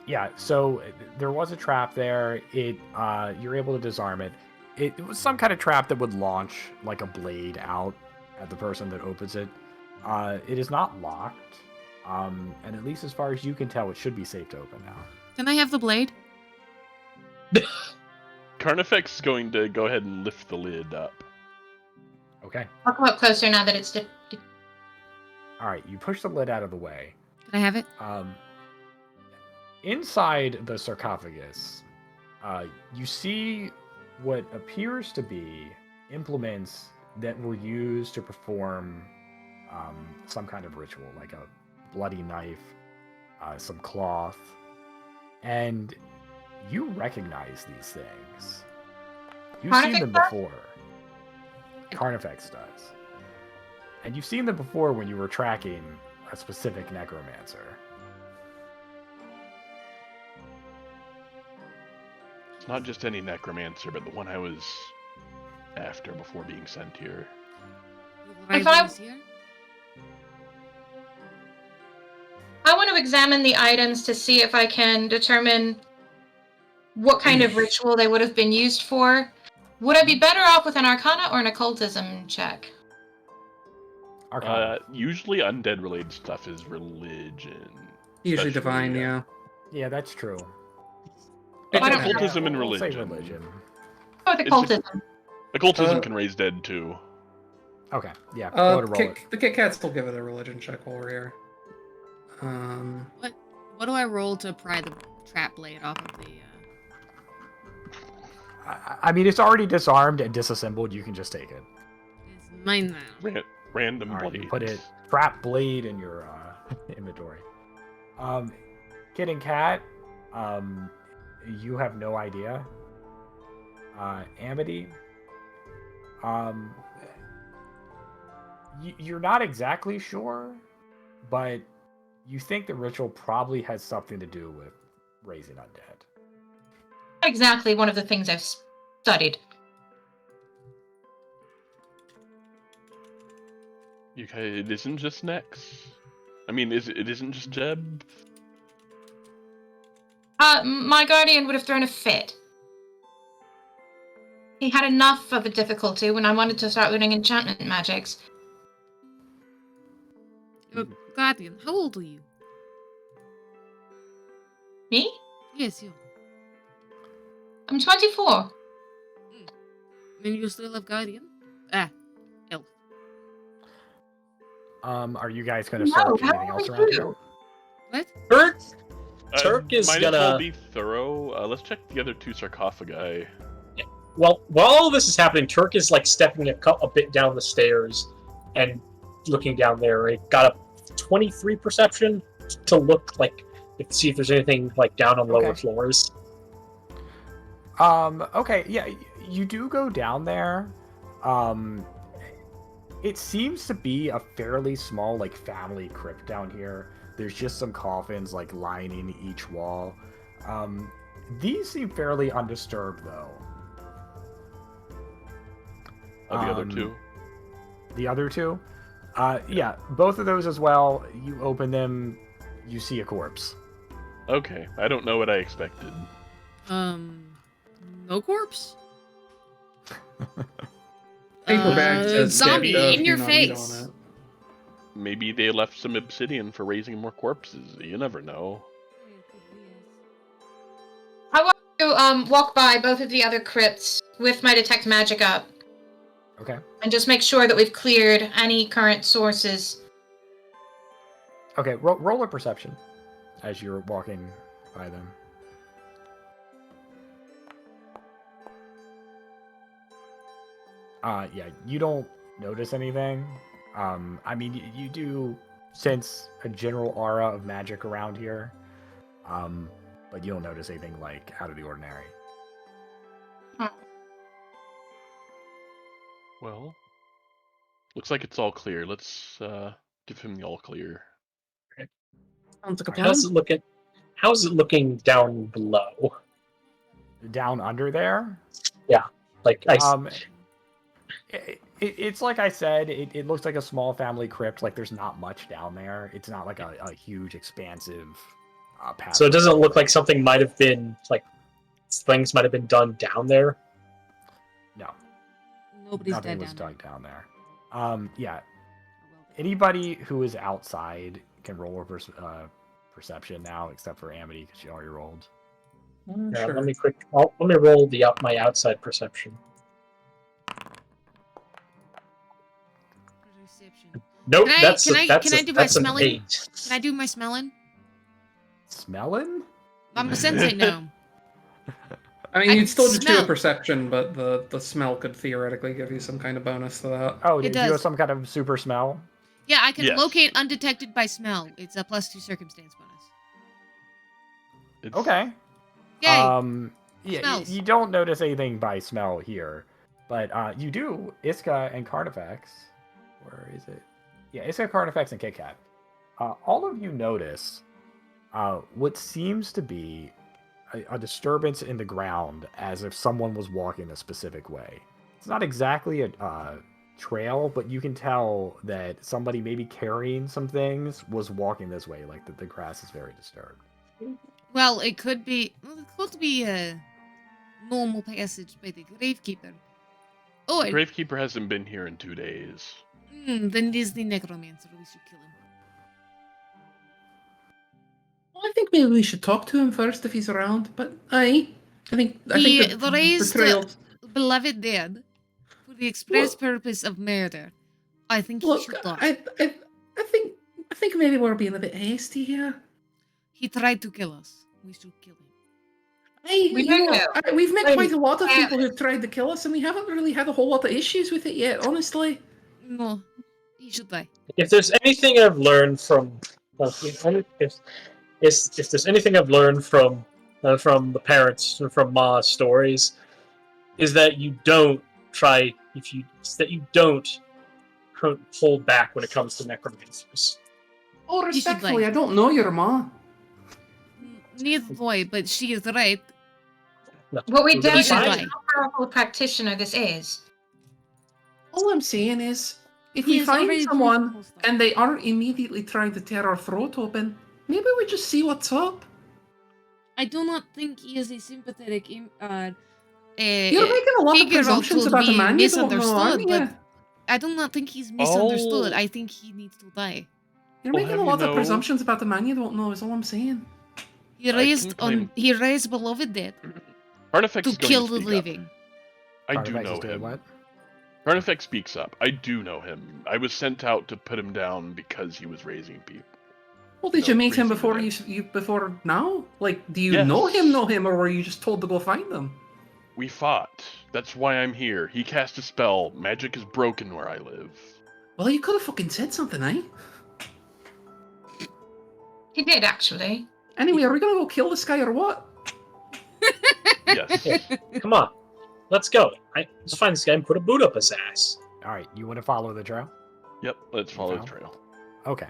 Yeah, so there was a trap there. You're able to disarm it. It was some kind of trap that would launch like a blade out at the person that opens it. It is not locked, and at least as far as you can tell, it should be safe to open now. Can I have the blade? Carnifex is going to go ahead and lift the lid up. Okay. I'll come up closer now that it's... All right, you push the lid out of the way. Can I have it? Inside the sarcophagus, you see what appears to be implements that were used to perform some kind of ritual, like a bloody knife, some cloth, and you recognize these things. You've seen them Carnifex does? before. Carnifex does. And you've seen them before when you were tracking a specific necromancer. It's not just any necromancer, but the one I was after before being sent here. If I want to examine the items to see if I can determine what kind of ritual they would have been used for. Would I be better off with an Arcana or an Occultism check? Arcana. Usually undead-related stuff is religion. Usually Especially, divine, yeah. Yeah, that's true. It's Why don't- occultism and We'll say religion. religion. Oh, the It's a- Occultism. Occultism can raise dead too. Okay, yeah, go ahead and roll it. The Kit Kats will give it a religion check while we're here. What do I roll to pry the trap blade off of the... I mean, it's already disarmed and disassembled. You can just take it. It's mine now. Random All right, blades. you put it trap blade in your inventory. Kid and Cat, you have no idea. Amity, you're not exactly sure, but you think the ritual probably has something to do with raising undead. Exactly one of the things I've studied. It isn't just Nex. I mean, it isn't just Jeb. My guardian would have thrown a fit. He had enough of a difficulty when I wanted to start learning enchantment magics. Guardian, how old are you? Me? Yes, you. I'm 24. And you still have Guardian? Elf. Are you guys going to search how anything else are around you? here? What? Turk is might gonna. as well be thorough. Let's check the other two sarcophagi. Well, while all this is happening, Turk is like stepping a bit down the stairs and looking down there. It got a 23 perception to look like to see if there's anything like down on lower Okay. floors. Okay, yeah, you do go down there. It seems to be a fairly small, like, family crypt down here. There's just some coffins, like, lining each wall. These seem fairly undisturbed, though. The other two. The other two? Yeah, both of those as well. You open them, you see a corpse. Okay, I don't know what I expected. No corpse? Paper bag says zombie dead, in your do not eat face. on it. Maybe they left some obsidian for raising more corpses. You never know. I want to walk by both of the other crypts with my detect magic up. Okay. And just make sure that we've cleared any current sources. Okay, roll a perception as you're walking by them. Yeah, you don't notice anything. I mean, you do sense a general aura of magic around here, but you don't notice anything, like, out of the ordinary. Well, looks like it's all clear. Let's give him the all clear. Sounds like a plan. How's it looking down below? Down under there? Yeah, like It's like I said, it looks like a small family crypt. Like, there's not much down there. It's not like a huge, expansive path. So it doesn't look like something might have been, like, things might have been done down there? No. Nobody's Nothing dead was down dug down there. Yeah. Anybody who is outside can roll a perception now, except for Amity, because she already rolled. Yeah, Sure. let me roll my outside perception. Perception. Nope, Can I do my that's an smelling? 8. Can I do my smelling? Smelling? I'm a sensei gnome. I mean, I you'd can still just do a smell. perception, but the smell could theoretically give you some kind of bonus to that. Oh, It do you have does. some kind of super smell? Yeah, I can Yes. locate undetected by smell. It's a +2 circumstance bonus. It's, Okay. Yay! Yeah, Smells. you don't notice anything by smell here, but you do, Iska and Carnifex. Where is it? Yeah, Iska, Carnifex, and Kit Kat. All of you notice what seems to be a disturbance in the ground, as if someone was walking a specific way. It's not exactly a trail, but you can tell that somebody maybe carrying some things was walking this way. Like, the grass is very disturbed. Well, it could be a normal passage by the gravekeeper. Oh, Gravekeeper hasn't been here in 2 days. then it is the necromancer. We should kill him. Well, I think maybe we should talk to him first if he's around. But I think He the raised trail. beloved dead for the express purpose of murder. I think he Look, should die. I think maybe we're being a bit hasty here. He tried to kill us. We should kill him. We don't know. We've met Wait, quite a lot of uh, people who've tried to kill us, and we haven't really had a whole lot of issues with it yet, honestly. No, he should die. If there's anything I've learned from, if there's anything I've learned from the parents and from Ma's stories, is that you don't hold back when it comes to necromancers. Oh, He should respectfully, die. I don't know your ma. Neither boy, but she is right. No. What we We're don't gonna know should is die. how powerful a practitioner this is. All I'm saying is, if He we is find already someone truthful stuff. and they aren't immediately trying to tear our throat open, maybe we just see what's up. I do not think he is a sympathetic You're making a lot of figure presumptions to about a be man you don't know, misunderstood, aren't you? but I do not think he's misunderstood. Oh. I think he needs to die. You're Well, making a have you lot of know- presumptions about a man you don't know, is all I'm saying. He I raised can claim- he raised beloved dead Carnifex to is going kill to the speak living. up. I do Carnifex know is doing him. what? Carnifex speaks up. I do know him. I was sent out to put him down because he was raising people. Well, did No, you meet him raising the before dead. you before now? Like, do you Yes. know him, or were you just told to go find him? We fought. That's why I'm here. He cast a spell. Magic is broken where I live. Well, you could have fucking said something, eh? He did, actually. Anyway, are we gonna go kill this guy or what? Yes. Come on, let's go. Let's find this guy and put a boot up his ass. All right, you want to follow the trail? Yep, let's follow the Found? trail. Okay.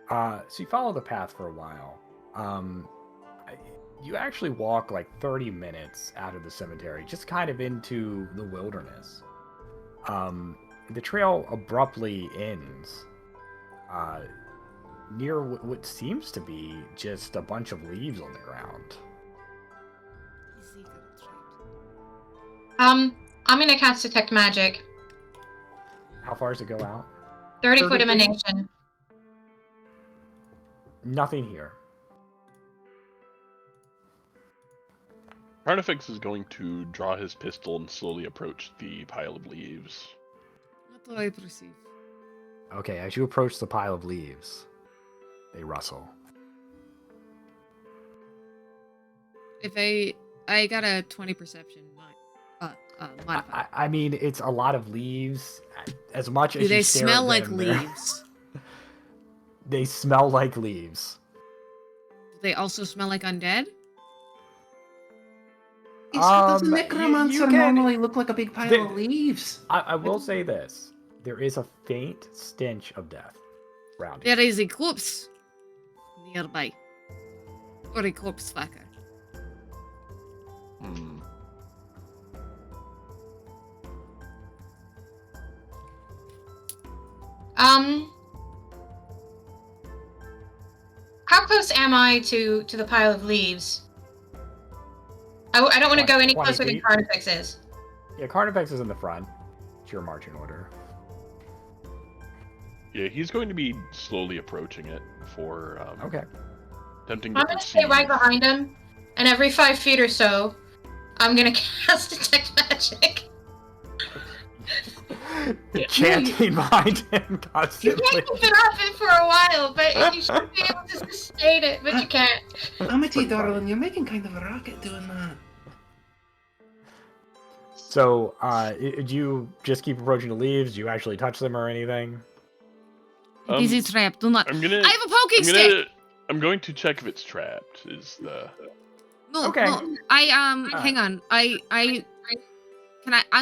So you follow the path for a while. You actually walk like 30 minutes out of the cemetery, just kind of into the wilderness. The trail abruptly ends near what seems to be just a bunch of leaves on the ground. I'm gonna cast Detect Magic. How far does it go out? 30-foot 30 feet? emanation. Nothing here. Carnifex is going to draw his pistol and slowly approach the pile of leaves. What do I perceive? Okay, as you approach the pile of leaves, they rustle. If I got a 20 perception modifier. I mean, it's a lot of leaves. As much as Do they you stare smell at like them, they're- leaves? They smell like leaves. Do they also smell like undead? Does a You necromancer can- normally look like a big pile They- of leaves? I will say this. There is a faint stench of death around you. There is a corpse nearby. Or a corpse fucker. Hmm. How close am I to the pile of leaves? I don't want to go any 20 closer than feet? Carnifex is. Yeah, Carnifex is in the front. It's your marching order. Yeah, he's going to be slowly approaching it for Okay. attempting to I'm gonna stay right behind him, and every 5 feet or so, I'm gonna cast Detect Magic. Chanting behind him You constantly. can't keep it up for a while, but you should be able to sustain it, but you can't. Amity, Pretty funny. darling, you're making kind of a rocket doing that. So, do you just keep approaching the leaves? Do you actually touch them or anything? It is a trap. Do not. I'm gonna. I have a poking stick. I'm going to check if it's trapped. Is the No, Okay. no. Hang on. I'm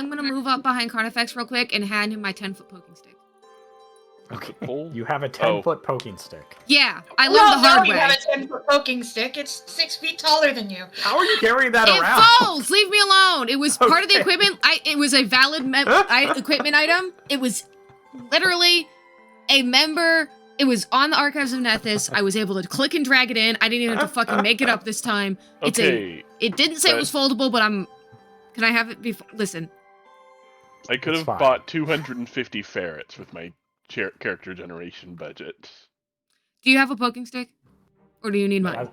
gonna move up behind Carnifex real quick and hand him my 10-foot poking stick. Okay. pole? You have a 10-foot poking stick. Yeah, I learned Well, the hard no, way. you have a 10-foot poking stick. It's 6 feet taller than you. How are you carrying that It around? falls. Leave me alone. It was part of the Okay. equipment. It was a valid equipment item. It was literally a member. It was on the Archives of Nethys. I was able to click and drag it in. I didn't even have to fucking make it up this time. Okay, It didn't say it was foldable, but Can I have it before? Listen. I could It's have fine. bought 250 ferrets with my character generation budget. Do you have a poking stick, or do you need mine?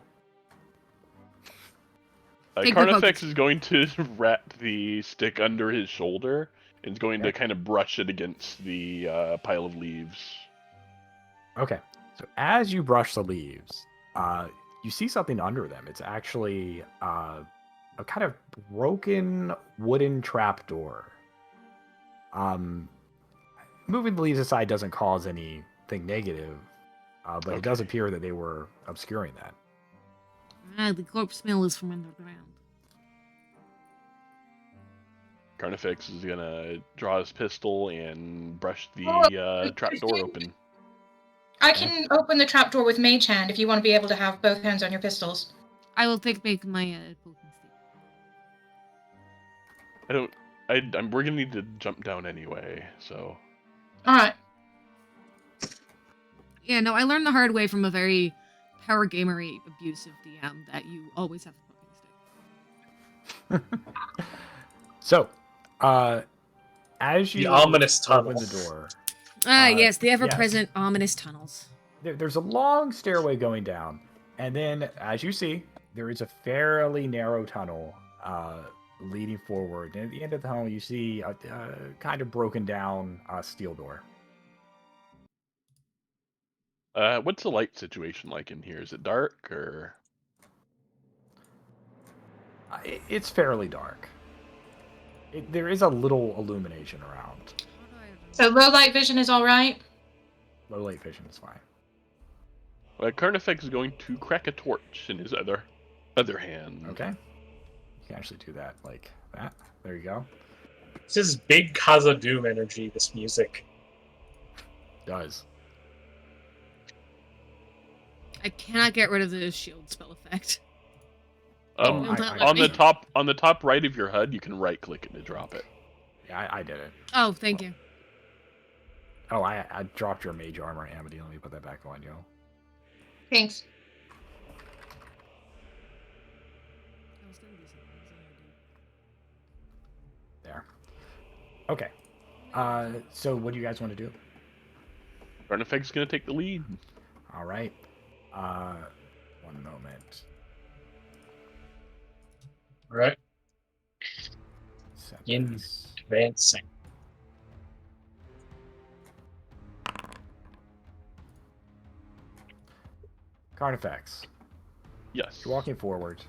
Take the Carnifex poking is going to wrap the stick under his shoulder and is going to Okay. kind of brush it against the pile of leaves. Okay. So as you brush the leaves, you see something under them. It's actually a kind of broken wooden trapdoor. Moving the leaves aside doesn't cause anything negative, but it does Okay. appear that they were obscuring that. The corpse smell is from underground. Carnifex is gonna draw his pistol and brush the Oh, trapdoor open. I can open the trapdoor with Mage Hand if you want to be able to have both hands on your pistols. I will make my poking stick. We're gonna need to jump down anyway, so. Alright. Yeah, no, I learned the hard way from a very power gamery abusive DM that you always have a poking stick. So, as you The ominous open tunnel. the door, Yes, the ever-present ominous tunnels. there's a long stairway going down, and then, as you see, there is a fairly narrow tunnel leading forward. And at the end of the tunnel, you see a kind of broken down steel door. What's the light situation like in here? Is it dark or? It's fairly dark. There is a little illumination around. So low light vision is alright? Low light vision is fine. Carnifex is going to crack a torch in his other hand. Okay. You can actually do that like that. There you go. This is big Kaza Doom energy, this music. Does. I cannot get rid of the shield spell effect. Oh, On the top right of your HUD, you can right click it to drop it. Yeah, I did it. Oh, thank you. Oh, I dropped your mage armor, Amity. Let me put that back on you. Thanks. I was gonna do something. What was I There. Okay. So what do you guys want to do? Carnifex's gonna take the lead. All right. One moment. All right. Set In this. advancing. Carnifex, Yes. you're walking forward.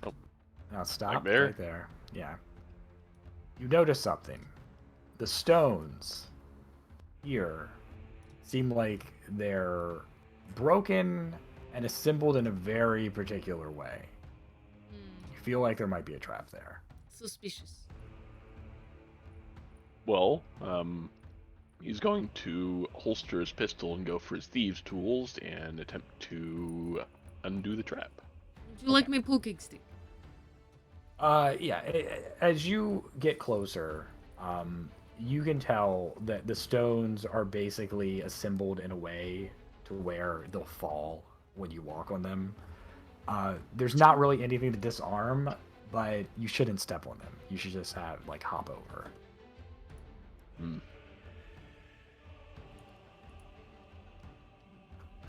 Oh. Now stop there? right there. Yeah. You notice something. The stones here seem like they're broken and assembled in a very particular way. You feel like there might be a trap there. Suspicious. Well, he's going to holster his pistol and go for his thieves' tools and attempt to undo the trap. Would you like my poking stick? Yeah. As you get closer, you can tell that the stones are basically assembled in a way to where they'll fall when you walk on them. There's not really anything to disarm, but you shouldn't step on them. You should just have like hop over.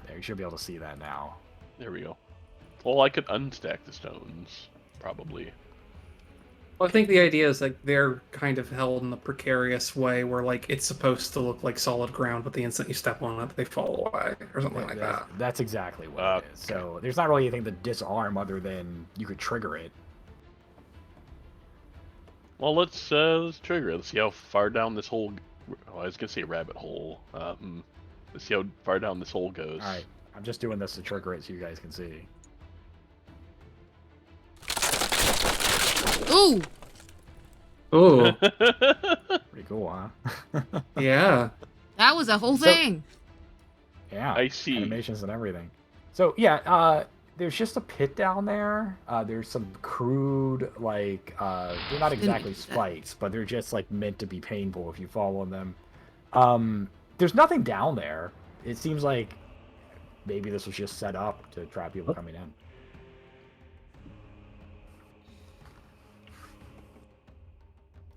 There, you should be able to see that now. There we go. Well, I could unstack the stones, probably. Well, I think the idea is like they're kind of held in a precarious way where like it's supposed to look like solid ground, but the instant you step on it, they fall away or something like that. That's exactly what it is. So there's not really anything to disarm other than you could trigger it. Well, let's trigger it. Let's see how far down this hole. Oh, I was gonna say rabbit hole. Let's see how far down this hole goes. All right, I'm just doing this to trigger it so you guys can see. Ooh! Oh, Pretty cool, huh? yeah. That was a whole So- thing. Yeah, I see. animations and everything. So yeah, there's just a pit down there. There's some crude, like they're not exactly spikes, but they're just like meant to be painful if you fall on them. There's nothing down there. It seems like maybe this was just set up to trap people coming in.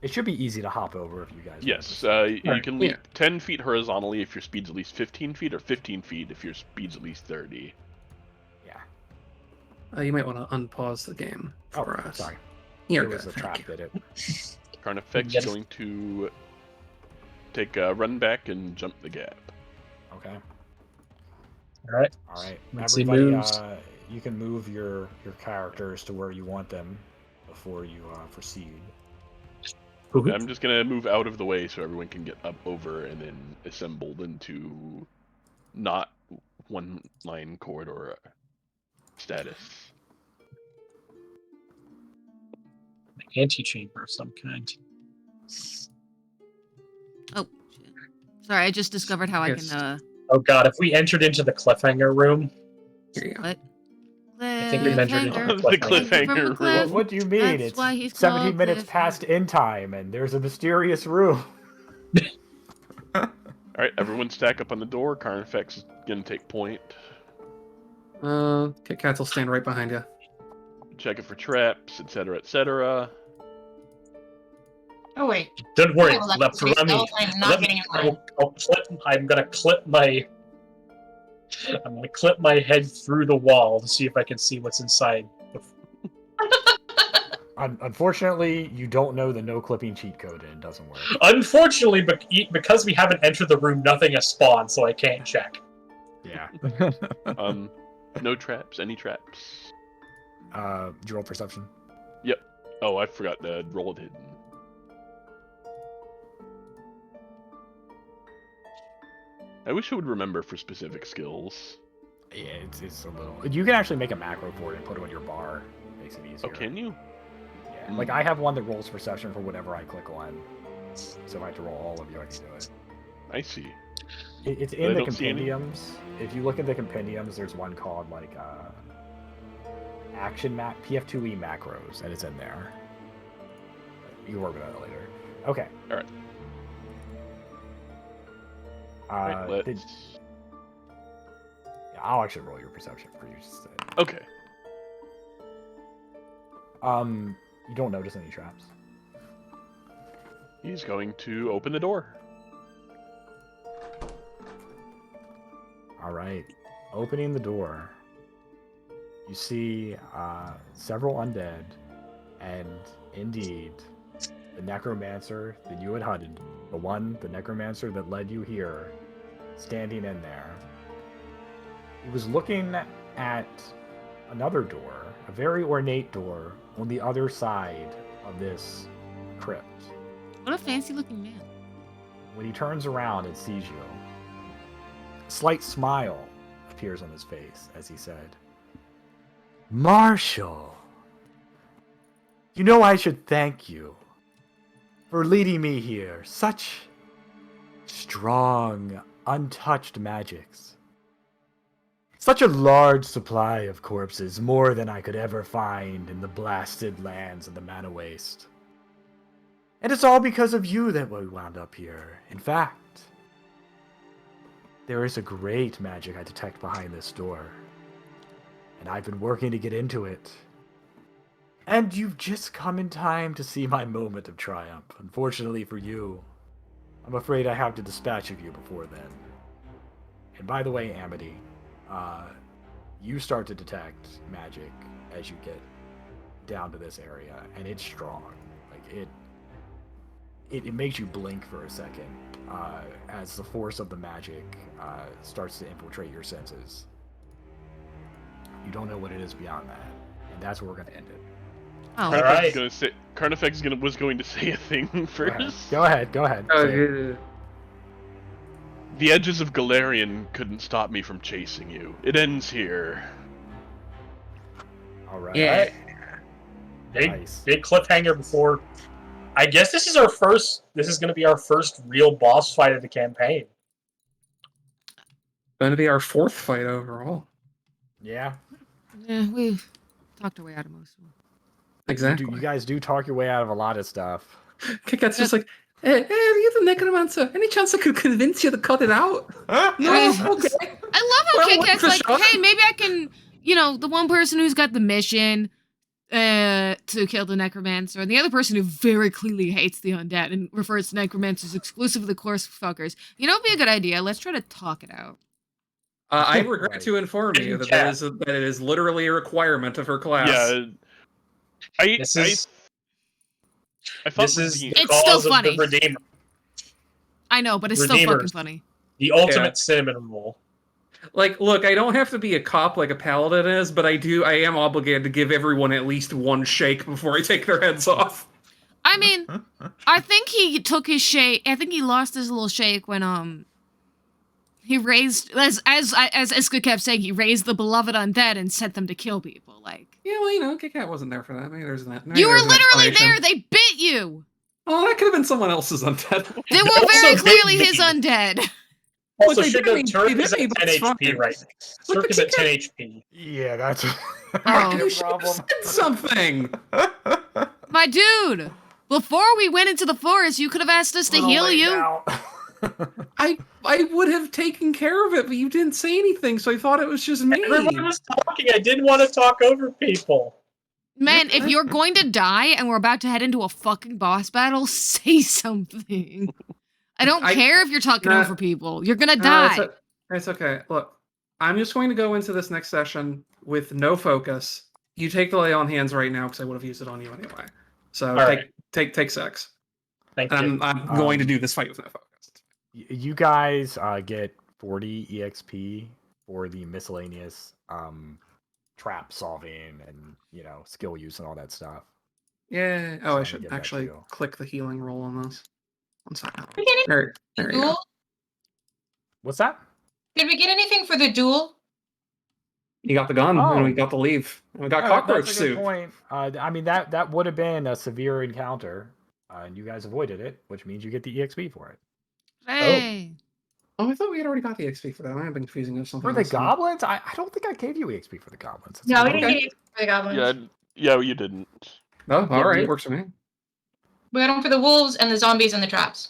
It should be easy to hop over if you guys. Yes, want to you can leap 10 feet horizontally if your speed's at least 15 feet, or 15 feet if your speed's at least 30. Yeah. You might want to unpause the game for us. Sorry. You're it good. was a Thank trap, did it? Carnifex is going to take a run back and jump the gap. Okay. All right. All right. Once he Everybody, moves. you can move your characters to where you want them before you proceed. I'm just gonna move out of the way so everyone can get up over and then assembled into not one line corridor status. Antechamber of some kind. Oh, shit. Sorry, I just discovered how Yes. I can, Oh god, if we entered into the cliffhanger room, Here you go. what? I think we mentioned it. Cliffhanger. The Hanging from cliffhanger a room. cliff. What do you mean? That's It's why he's 17 called minutes Cliffhanger. past end time, and there's a mysterious room. Alright, everyone stack up on the door. Carnifex is gonna take point. Kit Kats will stand right behind you. Check it for traps, etc., etc. Oh wait. don't worry, I will left activate running. stealth. I'm not getting in line. I'm gonna clip my head through the wall to see if I can see what's inside. Unfortunately, you don't know the no clipping cheat code, and it doesn't work. Unfortunately, because we haven't entered the room, nothing has spawned, so I can't check. Yeah. No traps. Any traps? Do you roll perception? Oh, I forgot to roll it hidden. I wish I would remember for specific skills. Yeah, it's a little. You can actually make a macro for it and put it on your bar. Makes it easier. Oh, can you? Yeah. Like I have one that rolls perception for whatever I click on. So if I have to roll all of you, I can do it. I see. It's But I in the don't see any. compendiums. If you look at the compendiums, there's one called like action map PF2E macros, and it's in there. You can work with that later. Okay. All right. Right, Did, let's. I'll actually roll your perception for you. Just to... Okay. You don't notice any traps. He's going to open the door. All right. Opening the door, you see several undead, and indeed, the necromancer that you had hunted, the necromancer that led you here, standing in there. He was looking at another door, a very ornate door, on the other side of this crypt. What a fancy looking man. When he turns around and sees you, a slight smile appears on his face as he said, Marshall, you know I should thank you for leading me here. Such strong, untouched magics. Such a large supply of corpses, more than I could ever find in the blasted lands of the Mana Waste. And it's all because of you that we wound up here. In fact, there is a great magic I detect behind this door. And I've been working to get into it. And you've just come in time to see my moment of triumph. Unfortunately for you, I'm afraid I have to dispatch of you before then. And by the way, Amity, you start to detect magic as you get down to this area, and it's strong. Like it makes you blink for a second as the force of the magic starts to infiltrate your senses. You don't know what it is beyond that, and that's where we're going to end it. Oh, All right. Carnifex was going to say a thing first. Go ahead. Oh, Say it. yeah. The edges of Galarian couldn't stop me from chasing you. It ends here. All right. Yeah. Nice. Big cliffhanger before. I guess this is our first. This is going to be our first real boss fight of the campaign. Going to be our fourth fight overall. Yeah. yeah, we've talked our way out of most of them. Exactly. You guys do talk your way out of a lot of stuff. Kit-Kat's just like, hey, you're the necromancer. Any chance I could convince you to cut it out? No, okay. I love how Well, Kit-Kat's for like, sure. hey, maybe I can, the one person who's got the mission to kill the necromancer, and the other person who very clearly hates the undead and refers to necromancers exclusively the course fuckers. It'd be a good idea. Let's try to talk it out. I regret Right. to inform you that Yeah. that it is literally a requirement of her class. Yeah. I thought This is being- the It's still cause of funny. the Redeemer, I know, but it's still fucking Redeemers. funny. the ultimate cinnamon roll. Like, look, I don't have to be a cop like a paladin is, but I am obligated to give everyone at least one shake before I take their heads off. I mean, I think he took his shake. I think he lost his little shake when he raised, as Iska kept saying, he raised the beloved undead and sent them to kill people. Like, Yeah, well, Kit-Kat wasn't there for that. Maybe there's that. you were literally there. They bit you. Oh, that could have been someone else's undead. They were also very bit clearly me. his undead. Also, they should did have me- Turk they is did me, at but 10 it's HP fine. right now. Look, Turk is the at 10 HP. Yeah, that's Oh. You should have said something. My dude, before we went into the forest, you could have asked us to heal you. I would have taken care of it, but you didn't say anything, so I thought it was just me. Everyone was talking. I didn't want to talk over people. Man, if you're going to die and we're about to head into a fucking boss battle, say something. I don't care if you're talking Nah. over people. You're gonna die. It's okay. Look, I'm just going to go into this next session with no focus. You take the lay on hands right now because I would have used it on you anyway. So All right. take 6. Thank you. And I'm going to do this fight with no focus. You guys get 40 EXP for the miscellaneous trap solving and skill use and all that stuff. Yeah. So Oh, I'm I gonna should give that to actually you. click the healing roll on this. 1 second. Did we get There you any go. duel? What's that? Did we get anything for the duel? You got the gun, Oh. and we got the leave. And we got Oh, cockroach that's a good soup. point. I mean that would have been a severe encounter, and you guys avoided it, which means you get the EXP for it. Hey. Oh, I thought we had already got the XP for that. I have been confusing it with something For the else. goblins, I don't think I gave you EXP for the goblins. That's No, we weird. didn't get it for the goblins. Yeah, you didn't. Oh, all right, Yeah. works for me. We got them for the wolves and the zombies and the traps.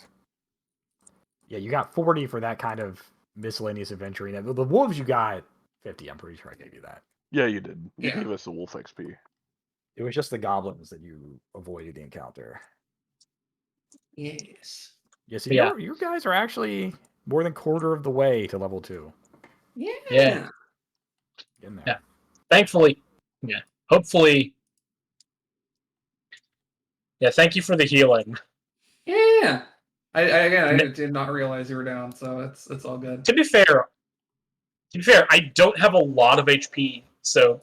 Yeah, you got 40 for that kind of miscellaneous adventuring. The wolves you got 50. I'm pretty sure I gave you that. Yeah, you did. You Yeah. gave us the wolf XP. It was just the goblins that you avoided the encounter. Yes. Yeah, so Yeah. you guys are actually more than quarter of the way to level 2. Yeah. Yeah. Getting there. Yeah. Thankfully, yeah. Hopefully, yeah. Thank you for the healing. Yeah. I did not realize you were down, so it's all good. To be fair, I don't have a lot of HP, so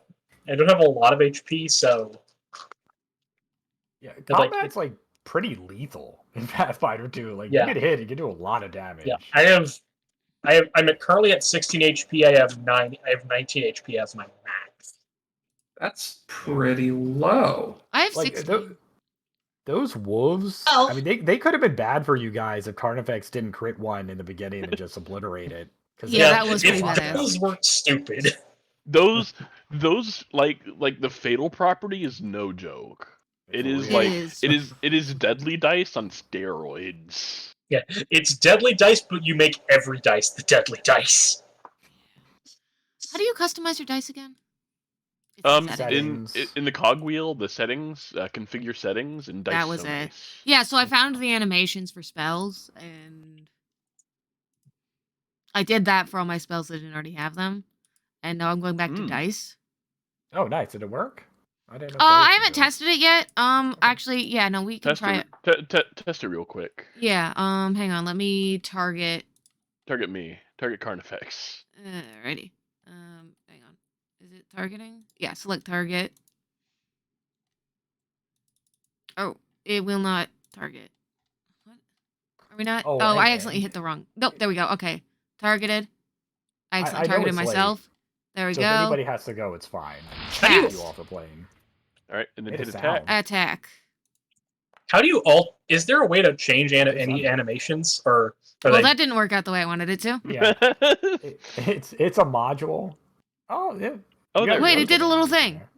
Yeah, But, like, combat's like pretty lethal in Pathfinder 2. Like Yeah. you get hit, you can do a lot of damage. yeah. I'm currently at 16 HP. I have 19 HP as my max. That's pretty low. I have Like 16. those wolves. Oh. I mean, they could have been bad for you guys if Carnifex didn't crit one in the beginning and just obliterate it. Yeah, that was if pretty badass. those weren't stupid. Those like the fatal property is no joke. It is real. like It it is deadly dice on steroids. Yeah, it's deadly dice, but you make every dice the deadly dice. How do you customize your dice again? It's Settings. In the cogwheel, the settings, configure settings, and dice. That was so it. nice. Yeah, so I found the animations for spells, and I did that for all my spells that didn't already have them. And now I'm going back to dice. Oh, nice. Did it work? I didn't know. I haven't tested it yet. Actually, yeah, no, we can try it. Test it real quick. Yeah. Hang on. Let me target. Target me. Target Carnifex. Alrighty. Hang on. Is it targeting? Yeah. Select target. Oh, it will not target. What? Are we not? Oh, I hey, accidentally hit the wrong. Nope. There we go. Okay. Targeted. I accidentally know targeted it's late. myself. There we So go. if anybody has to go, it's fine. How do you- Thank you all for playing. All right, and then Made hit a attack. sound. Attack. How do you is there a way to change any animations, or are Well, they? that didn't work out the way I wanted it to. Yeah, it's a module. Oh, yeah. Oh, You there got we Wait, go. it did a little animation thing. there.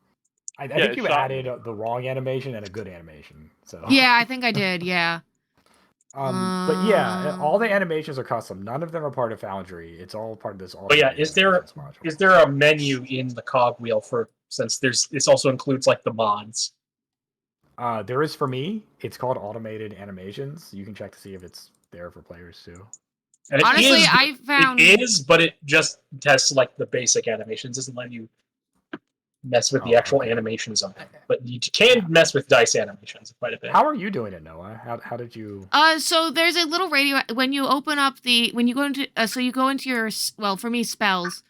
I Yeah, think it you shot added me. the wrong animation and a good animation. So Yeah, I think I did. Yeah. But yeah, all the animations are custom. None of them are part of Foundry. It's all part of this. But yeah, automated is there animations module. is there a menu in the cogwheel since this also includes like the mods? There is for me. It's called automated animations. You can check to see if it's there for players too. And Honestly, I found. it is, but it just tests like the basic animations. Doesn't let you mess with the actual animations on it. But you can mess with dice animations quite a bit. How are you doing it, Noah? How did you? So there's a little radio when you open up when you go into so you go into your for me spells,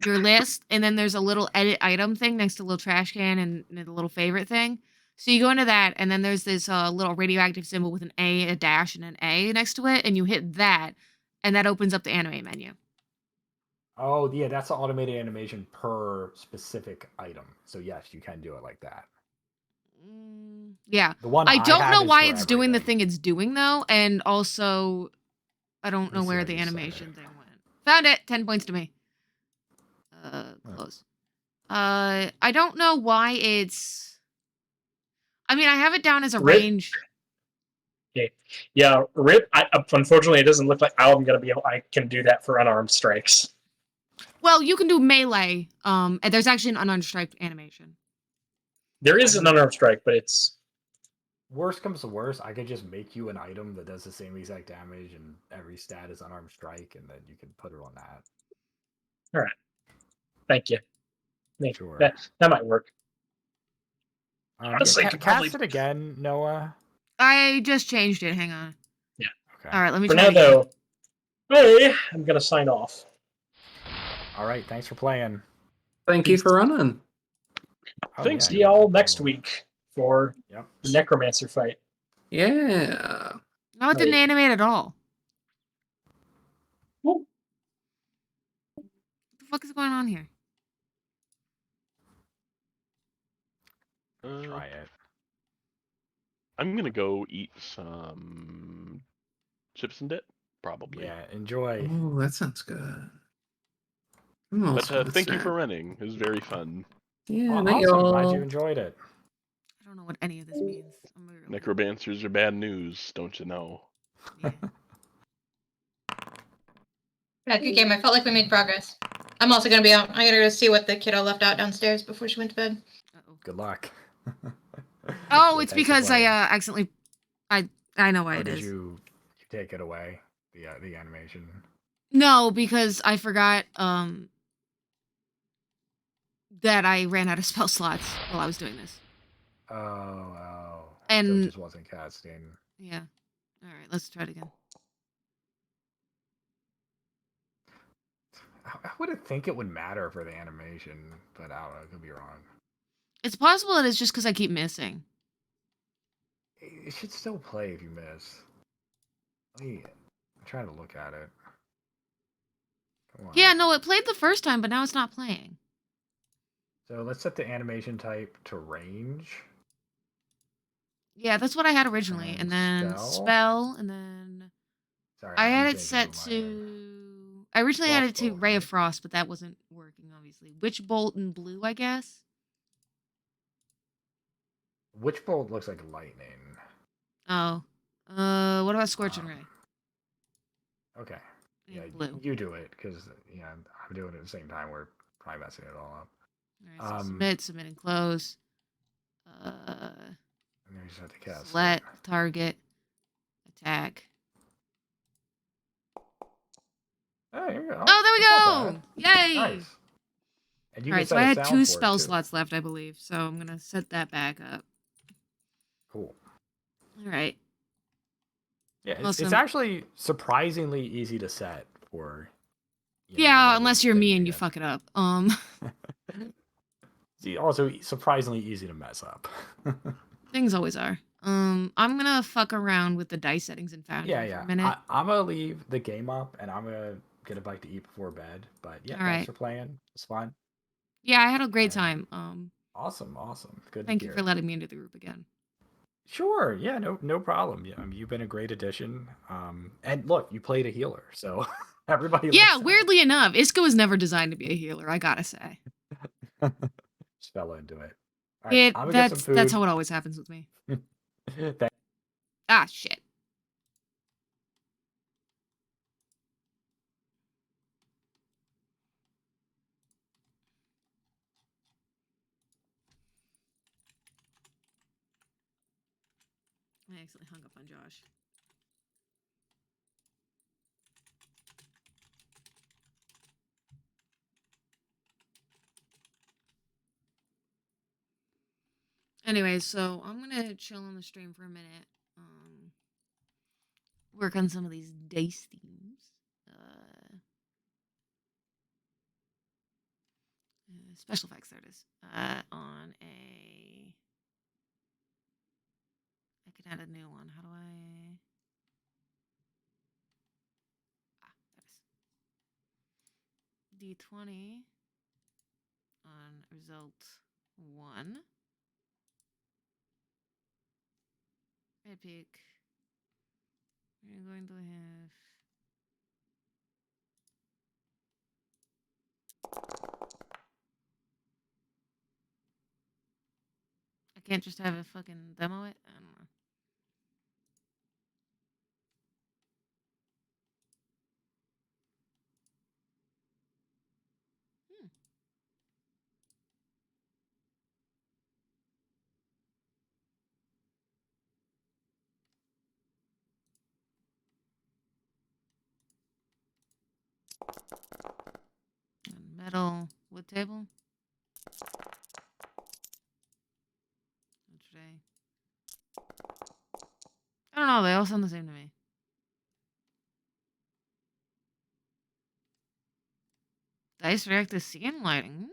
your list, and then there's a little edit item thing next to a little trash can and the little favorite thing. So you go into that, and then there's this little radioactive symbol with an A, a dash, and an A next to it, and you hit that, and that opens up the anime menu. Oh yeah, that's the automated animation per specific item. So yes, you can do it like that. Yeah. The one I don't have know is why for it's doing the everything. thing it's doing though, and also I don't know Let's see where how the you set animation it. thing went. Found it. 10 points to me. Close. I don't know why it's. I mean, I have it down as a range. Okay. Yeah, RIP. Unfortunately, it doesn't look like I'm gonna be able. I can do that for unarmed strikes. Well, you can do melee. And there's actually an unarmed strike animation. There is an unarmed strike, but it's. Worst comes to worst, I could just make you an item that does the same exact damage, and every stat is unarmed strike, and then you can put it on that. All right. Thank you. Sure. That might work. Honestly, could cast probably- it again, Noah. I just changed it. Hang on. Yeah. Okay. All right, let me For try now, it again. though, hey, I'm gonna sign off. All right. Thanks for playing. Thank you for running. Oh, Thanks yeah, to no y'all problem. next week for Yep. the Necromancer fight. Yeah. No, it didn't Right. animate at all. Well, What the fuck is going on here? Try it. I'm gonna go eat some chips and dip, probably. Yeah. Enjoy. Oh, that sounds good. But thank you for running. It was very fun. Yeah, night, Awesome. y'all. Glad you enjoyed it. I don't know what any of this means. I'm really- Necromancers are bad news, don't you know? Yeah. Yeah, good game. I felt like we made progress. I'm also gonna be out. I gotta go see what the kiddo left out downstairs before she went to bed. Uh-oh. Good luck. Oh, Yeah, it's thanks for because I playing. accidentally. I know why Or it did is. you take it away? The animation. No, because I forgot that I ran out of spell slots while I was doing this. Oh. So And it just wasn't casting. yeah. All right, let's try it again. I wouldn't think it would matter for the animation, but I don't know. I could be wrong. It's possible it is just because I keep missing. It should still play if you miss. I'm trying to look at it. Come on. Yeah, no, it played the first time, but now it's not playing. So let's set the animation type to range. Yeah, that's what I had originally, and then spell? spell, and then Sorry, I I'm had it thinking set on my end. to. I originally had it to Frostbolt, Ray of right? Frost, but that wasn't working, obviously. Witch Bolt and blue, I guess. Witch bolt looks like lightning. Oh, what about Scorch and Ray? Okay. And Yeah, blue. you do it because I'm doing it at the same time. We're probably messing it all up. All right, so submit, and close. And then you just have to cast Select, it. target, attack. Oh, here we go. Oh, there we That's go! not Yay! bad. Nice. And you All can right, so set I a had sound 2 for it, spell too. slots left, I believe. So I'm gonna set that back up. Cool. All right. Yeah, it's Awesome. actually surprisingly easy to set for. Yeah, whatever unless you're thing me you and you get. fuck it up. See, also surprisingly easy to mess up. Things always are. I'm gonna fuck around with the dice settings in Foundry for a minute. I'm gonna leave the game up and I'm gonna get a bite to eat before bed. But yeah, All thanks right. for playing. It's fun. Yeah, I had a great And time. Awesome. Good Thank to you hear. for letting me into the group again. Sure. Yeah. No problem. Yeah, you've been a great addition. And look, you played a healer, so everybody. Yeah, likes that. weirdly enough, Isco was never designed to be a healer. I gotta say. Just fell into it. All right, I'm gonna get some food. That's how it always happens with me. Ah, shit. I accidentally hung up on Josh. Anyways, so I'm gonna chill on the stream for a minute. Work on some of these dice themes. Special effects, there it is. On a. I can add a new one. How do I. There it is. D20 on result 1. Epic. We're going to have. I can't just have a fucking demo it? I don't know. Metal wood table. What should I don't know. They all sound the same to me. Dice react to scene lighting.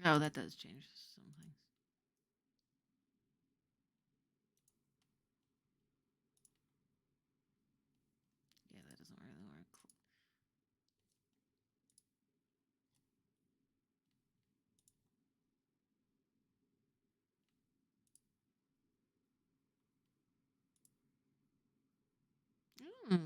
Oh, that does change some things. Yeah, that doesn't really work. Blech.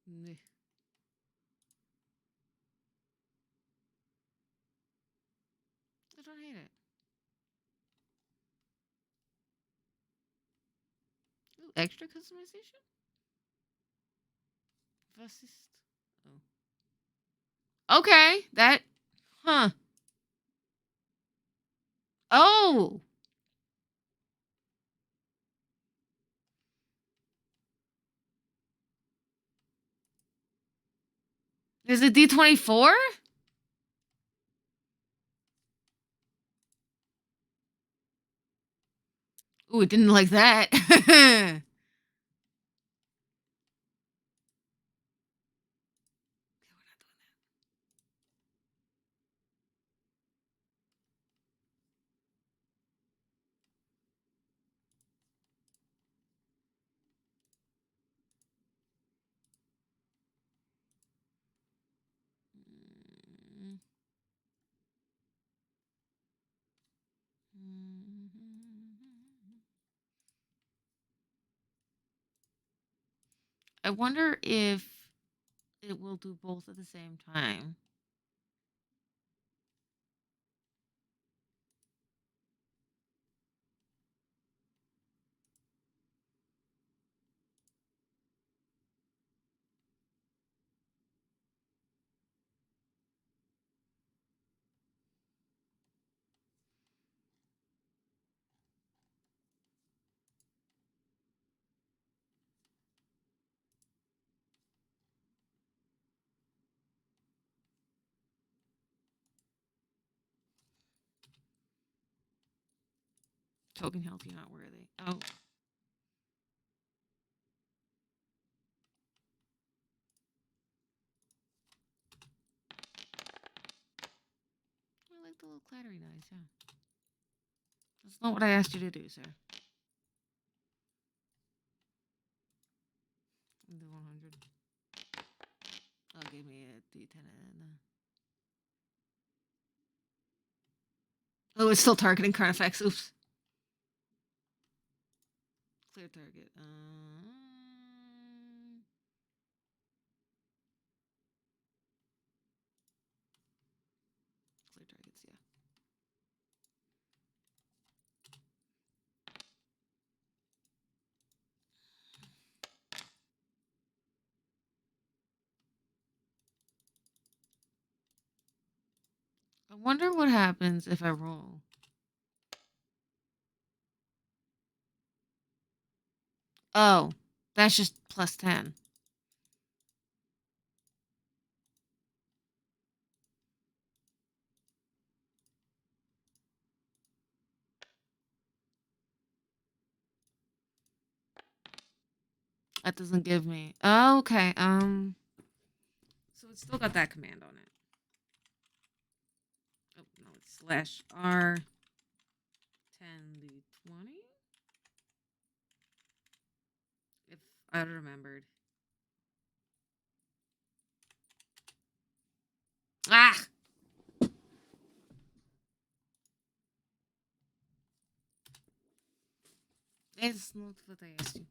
Blech. I don't hate it. Ooh, extra customization? Fascist. Oh. Okay, that. Huh. Oh! Is it D24? Ooh, it didn't like that. I wonder if it will do both at the same time. Token healthy, not worthy. Oh. I like the little clattery noise, yeah. That's not what I asked you to do, sir. The 100. Oh, give me a D10 and oh, it's still targeting Carnifex. Oops. Clear target. Clear targets, yeah. I wonder what happens if I roll. Oh, that's just plus 10. That doesn't give me. Oh, okay. So it's still got that command on it. Oh no, it's slash R 10d20. If I remembered. Ah. It's not what I asked you.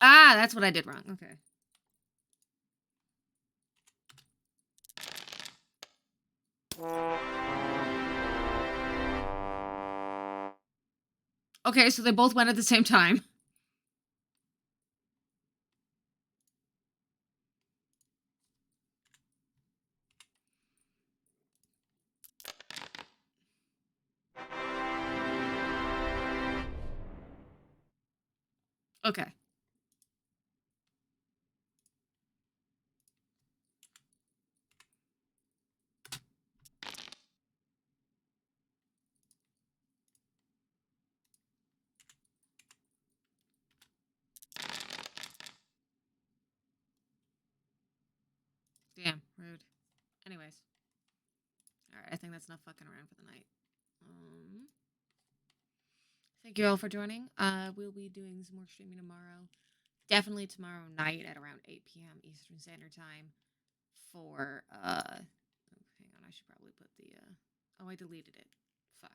Ah, that's what I did wrong. Okay. Okay, so they both went at the same time. Okay. Damn, rude. Anyways. Alright, I think that's enough fucking around for the night. Thank you all for joining. We'll be doing some more streaming tomorrow. Definitely tomorrow night at around 8 p.m. Eastern Standard Time for hang on, I should probably put the oh, I deleted it. Fuck.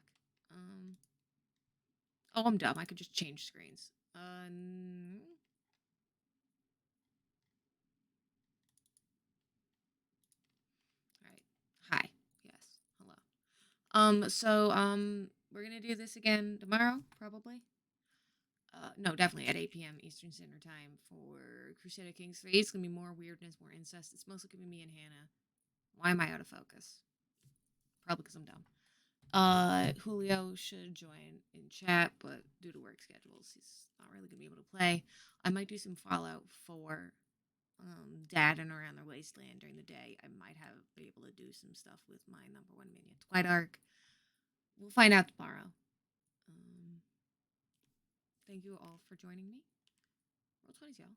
Oh, I'm dumb. I could just change screens. All right. Hi. Yes. Hello. We're gonna do this again tomorrow, probably. No, definitely at 8 p.m. Eastern Standard Time for Crusader Kings 3. It's gonna be more weirdness, more incest. It's mostly gonna be me and Hannah. Why am I out of focus? Probably because I'm dumb. Julio should join in chat, but due to work schedules, he's not really gonna be able to play. I might do some Fallout 4 Dad and Around the Wasteland during the day. I might be able to do some stuff with my number one minion, Twilight Arc. We'll find out tomorrow. Thank you all for joining me. Roll 20s, y'all.